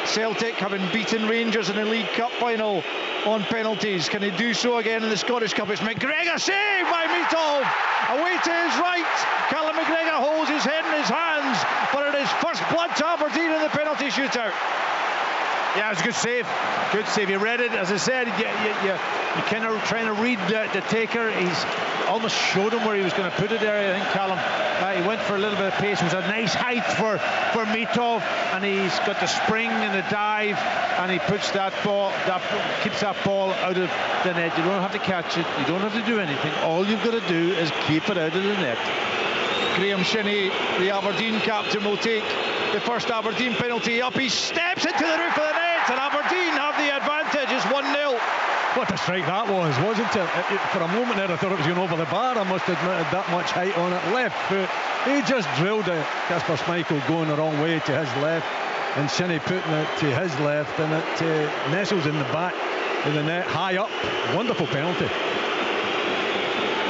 Celtic having beaten Rangers in the League Cup final on penalties, can they do so again in the Scottish Cup? It's McGregor, saved by Mitov, away to his right. Callum McGregor holds his head in his hands, but it is first blood to Aberdeen in the penalty shootout. Yeah, it was a good save. Good save. You read it, as I said. You kind of trying to read the taker. He's almost showed him where he was going to put it there. I think Callum. He went for a little bit of pace. It was a nice height for Mitov, and he's got the spring and the dive, and he puts that ball, keeps that ball out of the net. You don't have to catch it. You don't have to do anything. All you've got to do is keep it out of the net. Graham Shinney, the Aberdeen captain, will take the first Aberdeen penalty up. He steps into the roof of the net, and Aberdeen have the advantage. It's 1-0. What a strike that was, wasn't it? For a moment there I thought it was going over the bar. I must admit, it that much height on it. Left foot, he just drilled it. Kasper Schmeichel going the wrong way to his left. and Shinnie putting it to his left, and it nestles in the back of the net, high up. Wonderful penalty.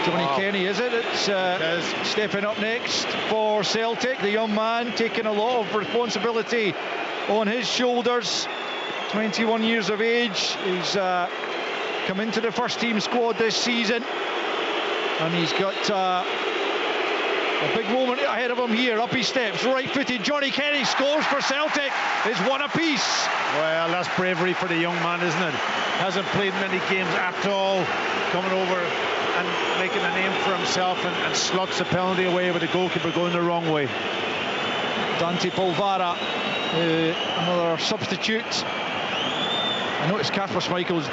Johnny Kenny, is it? It's stepping up next for Celtic. The young man taking a lot of responsibility on his shoulders. 21 years of age. He's come into the first team squad this season, and he's got a big moment ahead of him here. Up he steps, right-footed. Johnny Kenny scores for Celtic. It's one apiece. Well, that's bravery for the young man, isn't it? Hasn't played many games at all. Coming over and making a name for himself, and slots the penalty away with the goalkeeper going the wrong way. Dante Polvara, another substitute. I noticed Kasper Schmeichel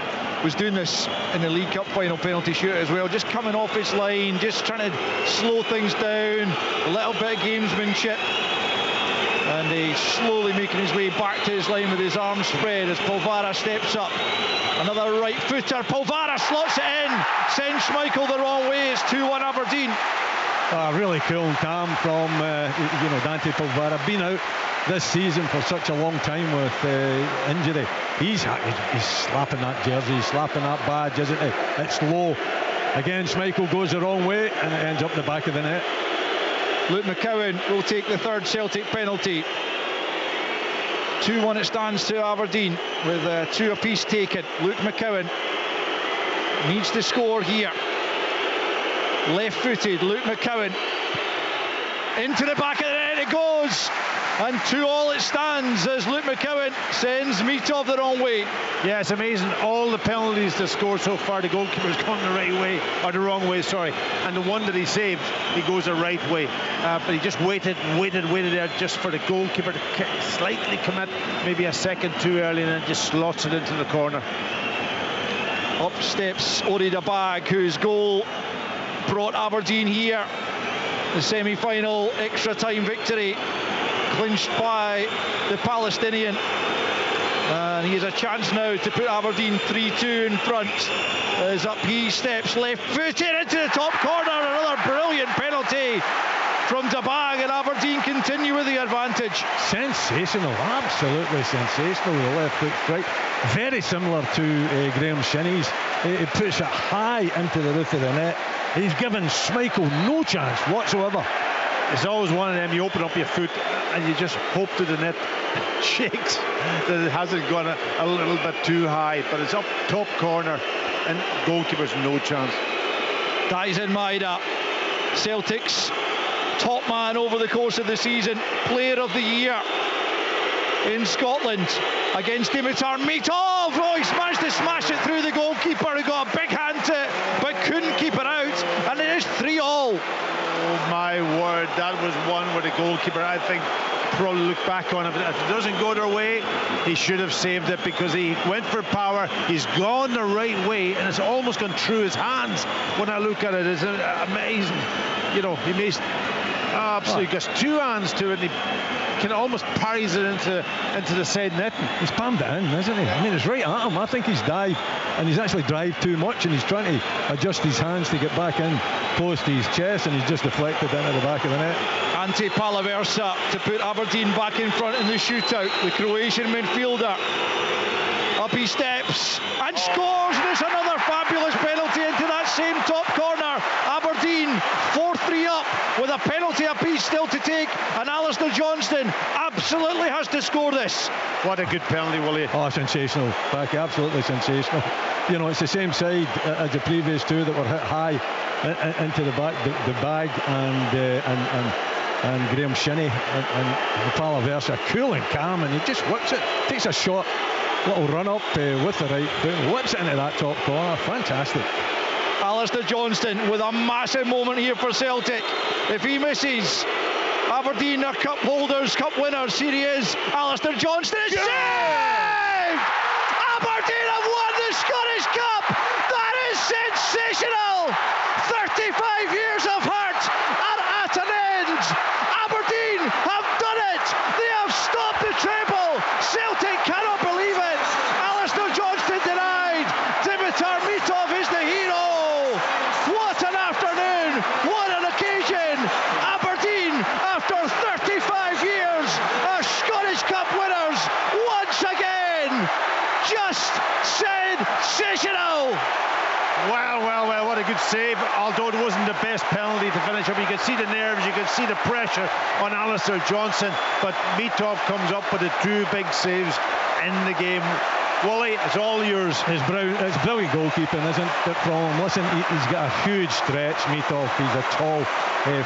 was doing this in the League Cup final penalty shootout as well, just coming off his line, just trying to slow things down, a little bit of gamesmanship, and he's slowly making his way back to his line with his arms spread as Polvara steps up. Another right footer. Polvara slots it in, sends Schmeichel the wrong way. It's 2-1 Aberdeen. Really cool and calm from Dante Polvara. Been out this season for such a long time with injury. He's slapping that jersey, he's slapping that badge, isn't he? It's low. Again, Schmeichel goes the wrong way and it ends up the back of the net. Luke McCowan will take the third Celtic penalty. 2-1 it stands to Aberdeen with 2 apiece taken. Luke McCowan needs to score here. Left-footed, Luke McCowan into the back of the net it goes, and 2-2 it stands as Luke McCowan sends Mitov the wrong way. Yeah, it's amazing. All the penalties to score so far, the goalkeeper's gone the right way, or the wrong way, sorry. And the one that he saved, he goes the right way. But he just waited there just for the goalkeeper to slightly commit, maybe a second too early, and then just slots it into the corner. Up steps Ori Dabag, whose goal brought Aberdeen here. The semi-final extra time victory clinched by the Palestinian, and he has a chance now to put Aberdeen 3-2 in front. As up he steps, left-footed into the top corner. Another brilliant penalty from Dabag, and Aberdeen continue with the advantage. Sensational, absolutely sensational with the left foot strike. Very similar to Graham Shinnie's. He puts it high into the roof of the net. He's given Schmeichel no chance whatsoever. It's always one of them, you open up your foot and you just hope that the net shakes, that it hasn't gone a little bit too high, but it's up top corner and goalkeeper's no chance. Daisen Maeda, Celtic's top man over the course of the season, player of the year in Scotland against Dimitar Mitov. Oh, he's managed to smash it through the goalkeeper, who got a big hand to it but couldn't keep it out, and it is 3-3. Oh my word, that was one where the goalkeeper, I think, probably look back on it. If it doesn't go their way, he should have saved it, because he went for power. He's gone the right way, and it's almost gone through his hands. When I look at it, it's amazing. He makes absolutely gets 2 hands to it, and he can almost parries it into the side net. He's palmed it in, isn't he? I mean, it's right at him. I think he's dived, and he's actually dived too much, and he's trying to adjust his hands to get back in close to his chest, and he's just deflected into the back of the net. Ante Palaversa to put Aberdeen back in front in the shootout. The Croatian midfielder. Up he steps and scores, and it's another fabulous penalty into that same top corner. Aberdeen 4-3 up with a penalty apiece still to take, and Alistair Johnston absolutely has to score this. What a good penalty, Willie. Oh, sensational, Becky, absolutely sensational. It's the same side as the previous 2 that were hit high into the bag, and Graham Shinnie and Palaversa, cool and calm, and he just whips it, takes a shot, little run up with the right foot, whips it into that top corner. Fantastic. Alistair Johnston with a massive moment here for Celtic. If he misses, Aberdeen are cup holders, cup winners. Here he is, Alistair Johnston is saved! Aberdeen have won the Scottish Cup! That is sensational! 35 years of hurt and at an end. Aberdeen have done it! They have stopped the treble! Celtic cannot believe it! Alistair Johnston denied! Dimitar Mitov is the hero! What an afternoon! What an occasion! Aberdeen, after 35 years, are Scottish Cup winners! sensational! Well, what a good save, although it wasn't the best penalty to finish up. You could see the nerves, you could see the pressure on Alistair Johnson, but Mitov comes up with the 2 big saves in the game. Wally, it's all yours. It's brilliant goalkeeping, isn't it, from him? Listen, he's got a huge stretch, Mitov. He's a tall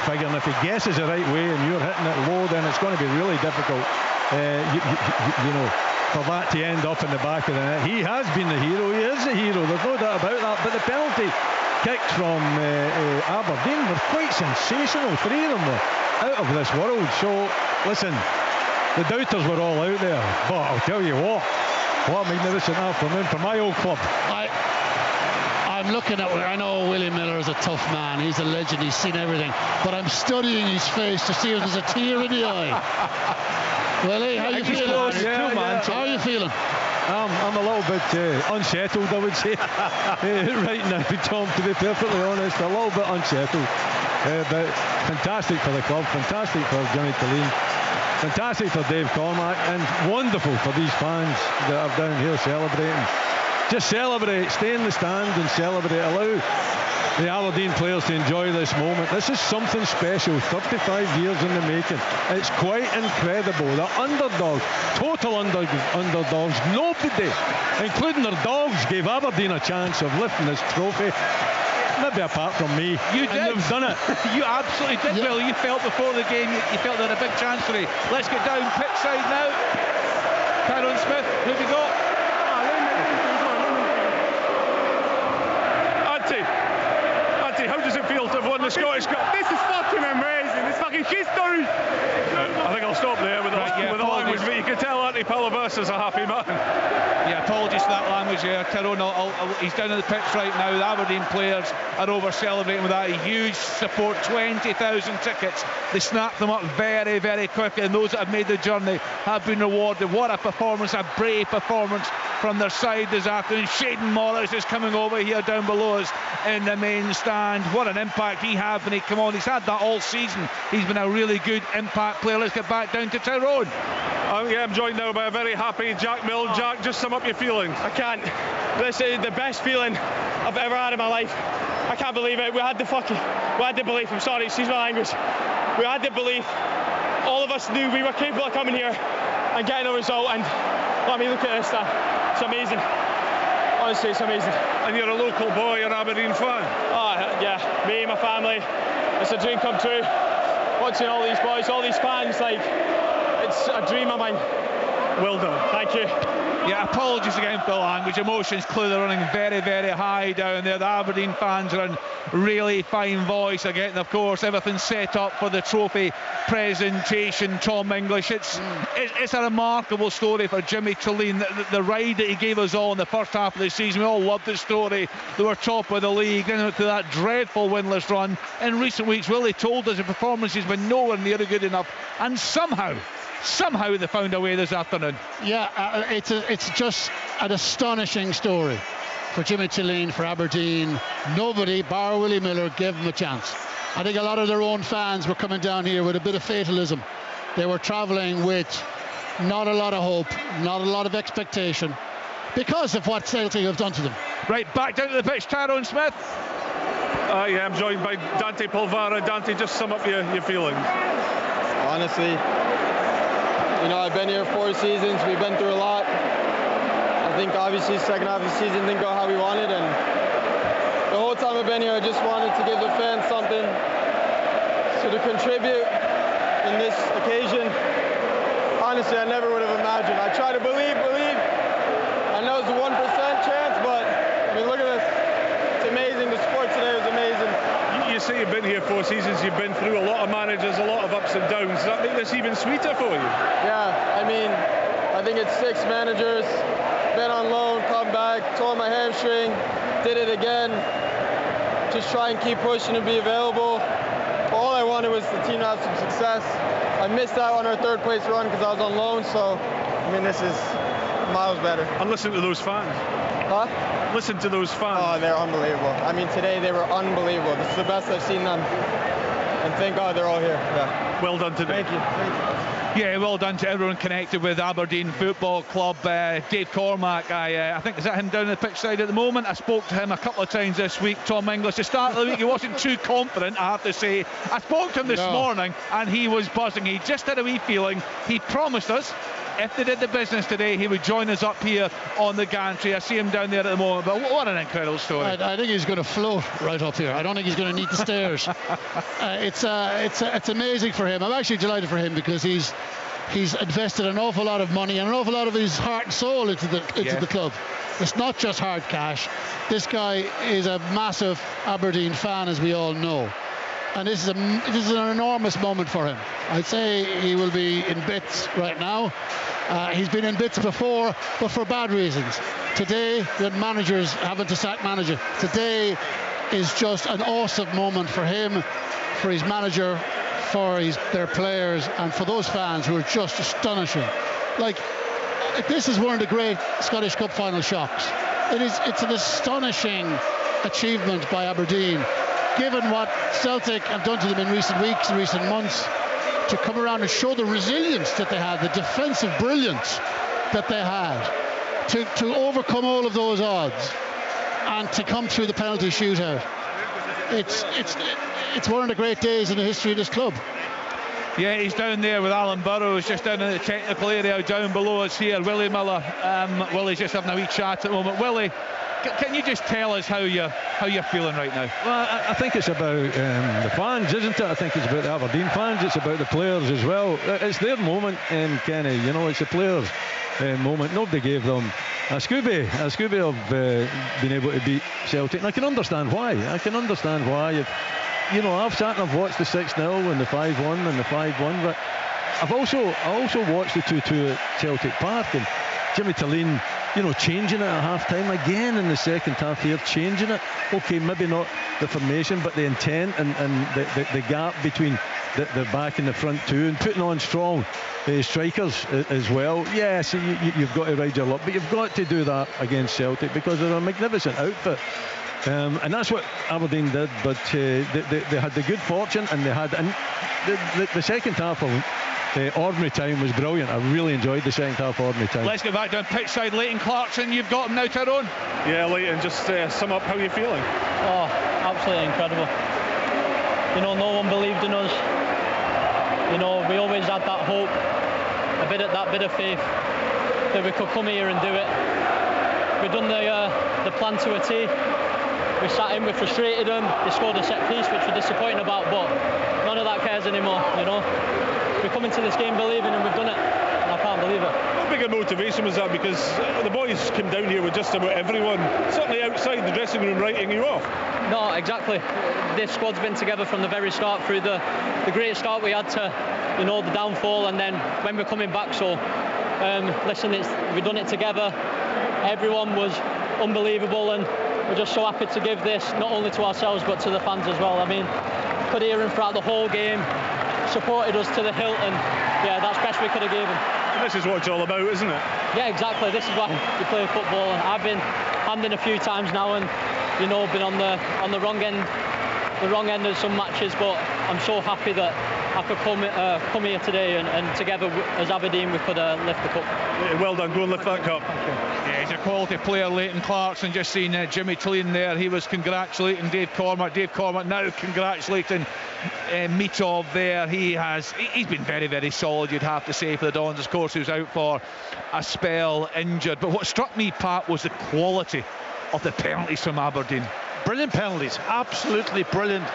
figure, and if he guesses the right way and you're hitting it low, then it's going to be really difficult, you know, for that to end up in the back of the net. He has been the hero. He is the hero. There's no doubt about that. But the penalty kicks from Aberdeen were quite sensational. 3 of them were out of this world. So, listen, the doubters were all out there. But I'll tell you what a magnificent afternoon for my old club. I'm looking at, I know Willie Miller is a tough man. He's a legend. He's seen everything. But I'm studying his face to see if there's a tear in the eye. Willie, how are you feeling? How are you feeling? I'm a little bit unsettled, I would say, right now, Tom, to be perfectly honest. A little bit unsettled. But fantastic for the club, fantastic for Jimmy Tilleen, fantastic for Dave Cormack, and wonderful for these fans that are down here celebrating. Just celebrate, stay in the stands and celebrate. Allow the Aberdeen players to enjoy this moment. This is something special, 35 years in the making. It's quite incredible. The underdogs, total underdogs, nobody, including their dogs, gave Aberdeen a chance of lifting this trophy. Maybe apart from me. You did. And they've done it. You absolutely did, Bill. You felt before the game, you felt they had a big chance for it. Let's get down pitch side now. Tyrone Smith, who have we got? How does it feel to have won the Scottish Cup? This is fucking amazing. It's fucking history. I think I'll stop there with the language, but you can tell Anthony Palabas is a happy man. Yeah, apologies for that language there. Tyrone, he's down on the pitch right now. The Aberdeen players are over celebrating with that huge support, 20,000 tickets. They snapped them up very, very quickly, and those that have made the journey have been rewarded. What a performance, a brave performance from their side this afternoon. Shaden Morris is coming over here down below us in the main stand. What an impact he had when he came on. He's had that all season. He's been a really good impact player. Let's get back down to Tyrone. I'm joined now by a very happy Jack Milne. Jack, just sum up your feelings. I can't. This is the best feeling I've ever had in my life. I can't believe it. We had the belief. I'm sorry, excuse my language. We had the belief. All of us knew we were capable of coming here and getting a result. And I mean, look at this. It's amazing. Honestly, it's amazing. And you're a local boy, an Aberdeen fan? Oh, yeah. Me and my family. It's a dream come true. Watching all these boys, all these fans, like, it's a dream of mine. Well done. Thank you. Yeah, apologies again for the language. Emotions clearly running very, very high down there. The Aberdeen fans are in really fine voice again. Of course, everything's set up for the trophy presentation. Tom English. It's a remarkable story for Jimmy Tilleen. The ride that he gave us all in the first half of the season. We all loved the story. They were top of the league. Then to that dreadful winless run in recent weeks. Willie told us the performance has been nowhere near good enough, and somehow they found a way this afternoon. Yeah, it's just an astonishing story for Jimmy Tilleen, for Aberdeen. Nobody, bar Willie Miller, gave him a chance. I think a lot of their own fans were coming down here with a bit of fatalism. They were travelling with not a lot of hope, not a lot of expectation, because of what Celtic have done to them. Right, back down to the pitch, Tyrone Smith. I'm joined by Dante Polvara. Dante, just sum up your feelings. Honestly, I've been here 4 seasons. We've been through a lot. I think obviously second half of the season didn't go how we wanted, and the whole time I've been here, I just wanted to give the fans something to contribute in this occasion. Honestly, I never would have imagined. I try to believe. I know it's a 1% chance, but I mean, look at this. It's amazing. The sport today was amazing. You say you've been here 4 seasons, you've been through a lot of managers, a lot of ups and downs. Does that make this even sweeter for you? Yeah, I mean, I think it's 6 managers, been on loan, come back, tore my hamstring, did it again. Just try and keep pushing and be available. All I wanted was the team to have some success. I missed out on our 3rd place run because I was on loan, so, I mean, this is miles better. And listen to those fans. Huh? Listen to those fans. Oh, they're unbelievable. I mean, today they were unbelievable. This is the best I've seen them. And thank God they're all here. Yeah. Well done today. Thank you. Yeah, well done to everyone connected with Aberdeen Football Club. Dave Cormack, I think, is that him down the pitch side at the moment? I spoke to him a couple of times this week. Tom English, to start of the week, he wasn't too confident, I have to say. I spoke to him this morning and he was buzzing. He just had a wee feeling. He promised us if they did the business today, he would join us up here on the gantry. I see him down there at the moment, but what an incredible story. I think he's going to float right up here. I don't think he's going to need the stairs. It's amazing for him. I'm actually delighted for him because he's invested an awful lot of money and an awful lot of his heart and soul into the club. It's not just hard cash. This guy is a massive Aberdeen fan, as we all know. And this is an enormous moment for him. I'd say he will be in bits right now. He's been in bits before, but for bad reasons. Today, when managers having to sack manager, today is just an awesome moment for him, for his manager, for their players, and for those fans who are just astonishing. Like, this is one of the great Scottish Cup final shocks. It's an astonishing achievement by Aberdeen, given what Celtic have done to them in recent weeks and recent months, to come around and show the resilience that they had, the defensive brilliance that they had, to overcome all of those odds and to come through the penalty shootout. It's one of the great days in the history of this club. Yeah, he's down there with Alan Burrows, just down in the technical area down below us here. Willie Miller, Willie's just having a wee chat at the moment. Willie, can you just tell us how you're feeling right now? Well, I think it's about the fans, isn't it? I think it's about the Aberdeen fans. It's about the players as well. It's their moment, Kenny. You know, it's the players' moment. Nobody gave them a Scooby of being able to beat Celtic. And I can understand why. If, you know, I've sat and I've watched the 6-0 and the 5-1 and the 5-1, but I also watched the 2-2 at Celtic Park, and Jimmy Tillene, you know, changing it at half-time again in the second half here, changing it. Okay, maybe not the formation, but the intent and the gap between the back and the front two, and putting on strong strikers as well. Yes, you've got to ride your luck, but you've got to do that against Celtic because they're a magnificent outfit. And that's what Aberdeen did, but they had the good fortune, and the second half of ordinary time was brilliant. I really enjoyed the second half ordinary time. Let's get back down pitch side. Leighton Clarkson, you've got him now, Tyrone. Yeah, Leighton, just sum up how you're feeling. Oh, absolutely incredible. You know, no one believed in us. You know, we always had that hope, that bit of faith that we could come here and do it. We've done the plan to a T. We sat in, we frustrated them. They scored a set piece, which we're disappointed about, but none of that cares anymore, you know. We come into this game believing, and we've done it, and I can't believe it. How big a motivation was that? Because the boys came down here with just about everyone, certainly outside the dressing room, writing you off. No, exactly. This squad's been together from the very start, through the great start we had to, you know, the downfall, and then when we're coming back. So, listen, we've done it together. Everyone was unbelievable, and we're just so happy to give this not only to ourselves but to the fans as well. I mean, could hear him throughout the whole game, supported us to the hilt, and yeah, that's best we could have given. And this is what it's all about, isn't it? Yeah, exactly. This is why we play football, and I've been handing a few times now, and you know, been on the wrong end of some matches, but I'm so happy that I could come here today, and together as Aberdeen we could lift the cup. Yeah, well done, go and lift that cup. Yeah, he's a quality player, Leighton Clarkson. Just seen Jimmy Tillene there. He was congratulating Dave Cormack. Dave Cormack now congratulating Mitov there. He's been very, very solid, you'd have to say, for the Dons. Of course, he was out for a spell, injured. But what struck me, Pat, was the quality of the penalties from Aberdeen. Brilliant penalties, absolutely brilliant.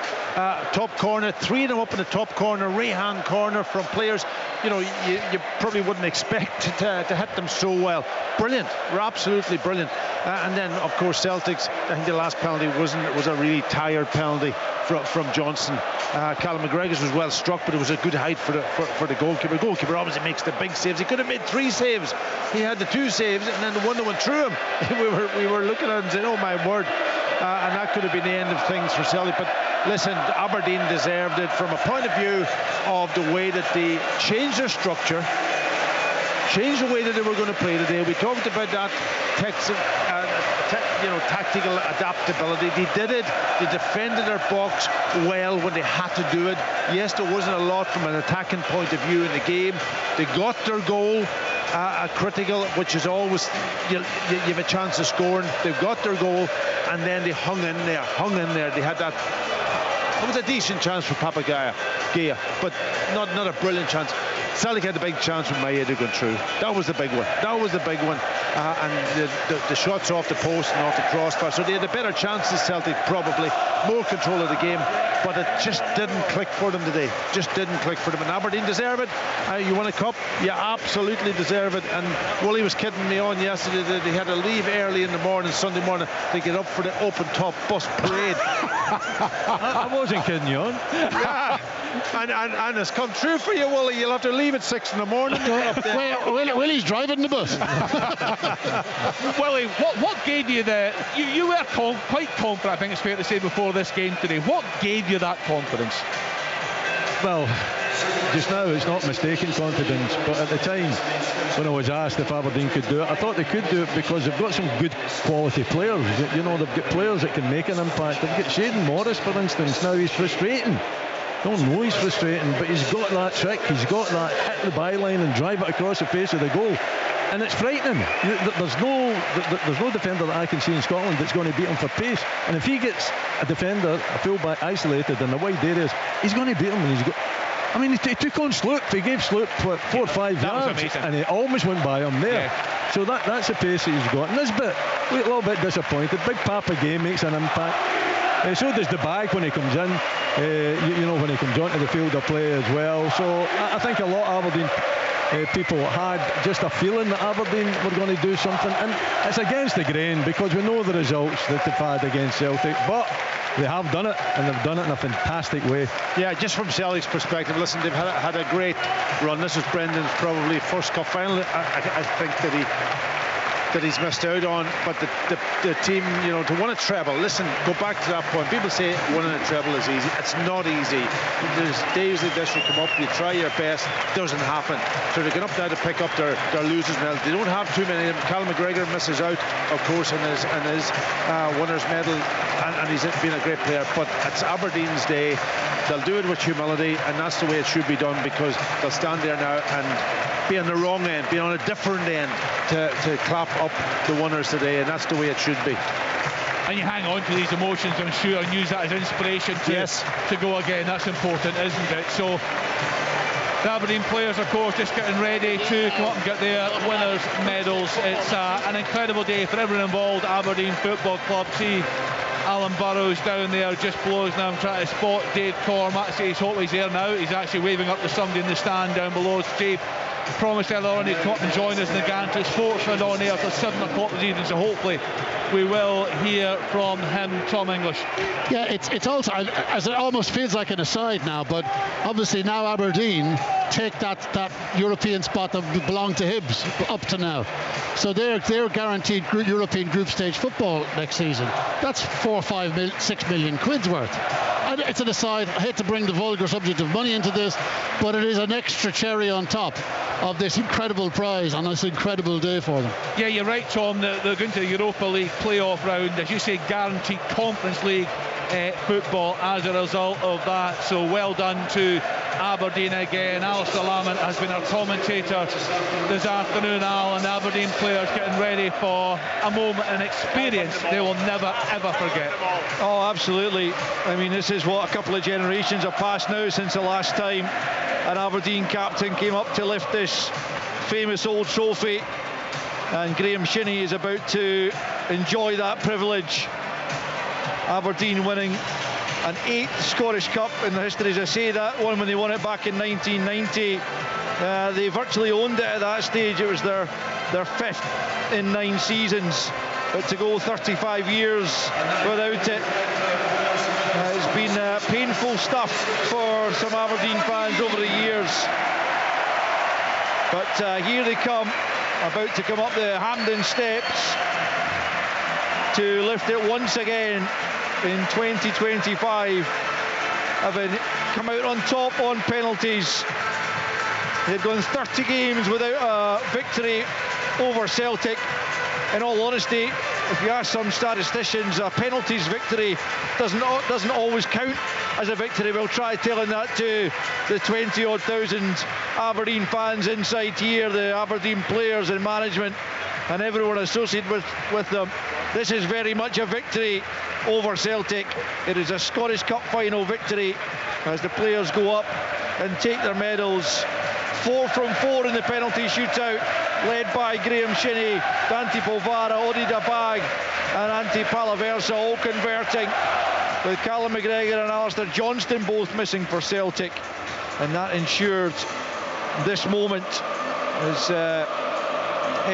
Top corner, 3 of them up in the top corner, right-hand corner from players, you know, you probably wouldn't expect to hit them so well. Brilliant, we're absolutely brilliant. And then, of course, Celtic's, I think the last penalty was a really tired penalty from Johnson. Callum McGregor's was well struck, but it was a good height for the goalkeeper. The goalkeeper obviously makes the big saves. He could have made 3 saves. He had the 2 saves, and then the one that went through him. we were looking at it and saying, oh my word. And that could have been the end of things for Celtic. But listen, Aberdeen deserved it from a point of view of the way that they changed their structure, changed the way that they were going to play today. We talked about that tactical adaptability. They did it. They defended their box well when they had to do it. Yes, there wasn't a lot from an attacking point of view in the game. They got their goal. Critical, which is always you have a chance of scoring. They've got their goal, and then they hung in there. They had that. It was a decent chance for Papagaya, but not a brilliant chance. Celtic had a big chance with Maeda going through. That was the big one. And the shots off the post and off the crossbar. So they had a better chance than Celtic, probably more control of the game, but it just didn't click for them today. And Aberdeen deserve it. You won a cup, you absolutely deserve it. And Willie was kidding me on yesterday that they had to leave early in the morning, Sunday morning, to get up for the open top bus parade. I wasn't kidding you on. Yeah. And it's come true for you, Willie. You'll have to leave at 6 in the morning to get up there. Willie's driving the bus. Willie, what gave you you were quite confident, I think it's fair to say, before this game today. What gave you that confidence? Well, just now it's not mistaken confidence, but at the time when I was asked if Aberdeen could do it, I thought they could do it because they've got some good quality players. They've got players that can make an impact. They've got Shaden Morris, for instance. Now he's frustrating. Don't know he's frustrating, but he's got that trick. He's got that hit the byline and drive it across the face of the goal, and it's frightening. There's no defender that I can see in Scotland that's going to beat him for pace. And if he gets a defender, a fullback isolated in the wide areas, he's going to beat him. And he took on Sloop. He gave Sloop 4 or 5 yards, and he almost went by him there. Yeah. So that's the pace that he's got. And this bit, we're a little bit disappointed. Big Papa Gay makes an impact. So does the bag when he comes in, when he comes onto the field of play as well. So I think a lot of Aberdeen people had just a feeling that Aberdeen were going to do something, and it's against the grain because we know the results that they've had against Celtic, but they have done it, and they've done it in a fantastic way. Yeah, just from Celtic's perspective, listen, they've had a great run. This was Brendan's probably first cup final, I think, that he's missed out on, but the team, to win a treble, listen, go back to that point. People say winning a treble is easy. It's not easy. There's days like this, you come up, you try your best, doesn't happen. So they get up there to pick up their losers medals. They don't have too many of them. Cal McGregor misses out, of course, in his winner's medal, and he's been a great player, but it's Aberdeen's day. They'll do it with humility, and that's the way it should be done, because they'll stand there now and be on the wrong end, be on a different end to clap up the winners today, and that's the way it should be. And you hang on to these emotions, I'm sure, and use that as inspiration to go again. That's important, isn't it? So the Aberdeen players, of course, just getting ready to come up and get their winners' medals. It's an incredible day for everyone involved. Aberdeen Football Club. See Alan Burrows down there just below us now. I'm trying to spot Dave Cormack. He's hopefully he's there now. He's actually waving up to somebody in the stand down below us. Dave promised earlier on he'd come up and join us in the Gantry Sportsman on air till 7 o'clock this evening, so hopefully we will hear from him. Tom English. Yeah, it's also, as it almost feels like an aside now, but obviously now Aberdeen take that European spot that belonged to Hibs up to now, so they're guaranteed European group stage football next season. That's 4, 5, 6 million quid's worth. And it's an aside. I hate to bring the vulgar subject of money into this, but it is an extra cherry on top of this incredible prize on this incredible day for them. Yeah, you're right, Tom. They're going to the Europa League playoff round, as you say, guaranteed Conference League football as a result of that. So well done to Aberdeen again. Alistair Lamont has been our commentator this afternoon, Al, and Aberdeen players getting ready for a moment, an experience they will never ever forget. Oh, absolutely. I mean, this is what a couple of generations have passed now since the last time an Aberdeen captain came up to lift this famous old trophy, and Graham Shinney is about to enjoy that privilege. Aberdeen winning an 8th Scottish Cup in the history. As I say, that one when they won it back in 1990, they virtually owned it at that stage. It was their 5th in 9 seasons, but to go 35 years without it has been painful stuff for some Aberdeen fans over the years. But here they come, about to come up the Hampden steps to lift it once again in 2025, having come out on top on penalties. They've gone 30 games without a victory over Celtic, in all honesty, if you ask some statisticians, a penalties victory doesn't always count as a victory. We'll try telling that to the 20-odd thousand Aberdeen fans inside here, the Aberdeen players and management and everyone associated with them. This is very much a victory over Celtic. It is a Scottish Cup final victory as the players go up and take their medals. 4 from 4 in the penalty shootout, led by Graham Shinnie, Dante Polvara, Odi Dabag and Antti Palaversa all converting, with Callum McGregor and Alistair Johnston both missing for Celtic, and that ensured this moment as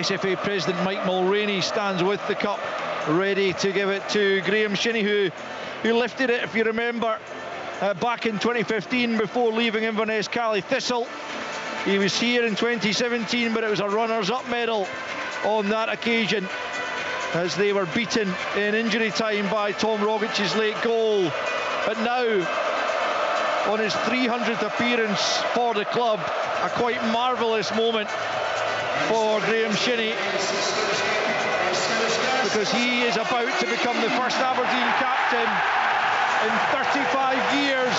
SFA President Mike Mulroney stands with the cup, ready to give it to Graham Shinnie, who lifted it, if you remember, back in 2015 before leaving Inverness Cali Thistle. He was here in 2017, but it was a runners-up medal on that occasion as they were beaten in injury time by Tom Rogic's late goal. But now, on his 300th appearance for the club, a quite marvellous moment for Graham Shinnie, because he is about to become the first Aberdeen captain in 35 years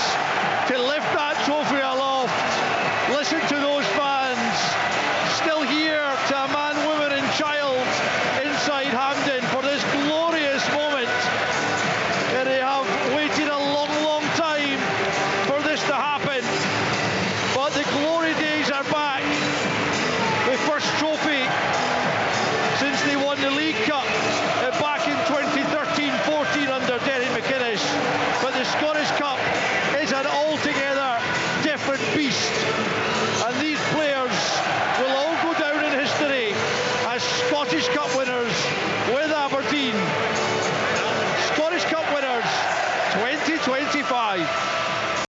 to lift that trophy aloft. Listen to those fans.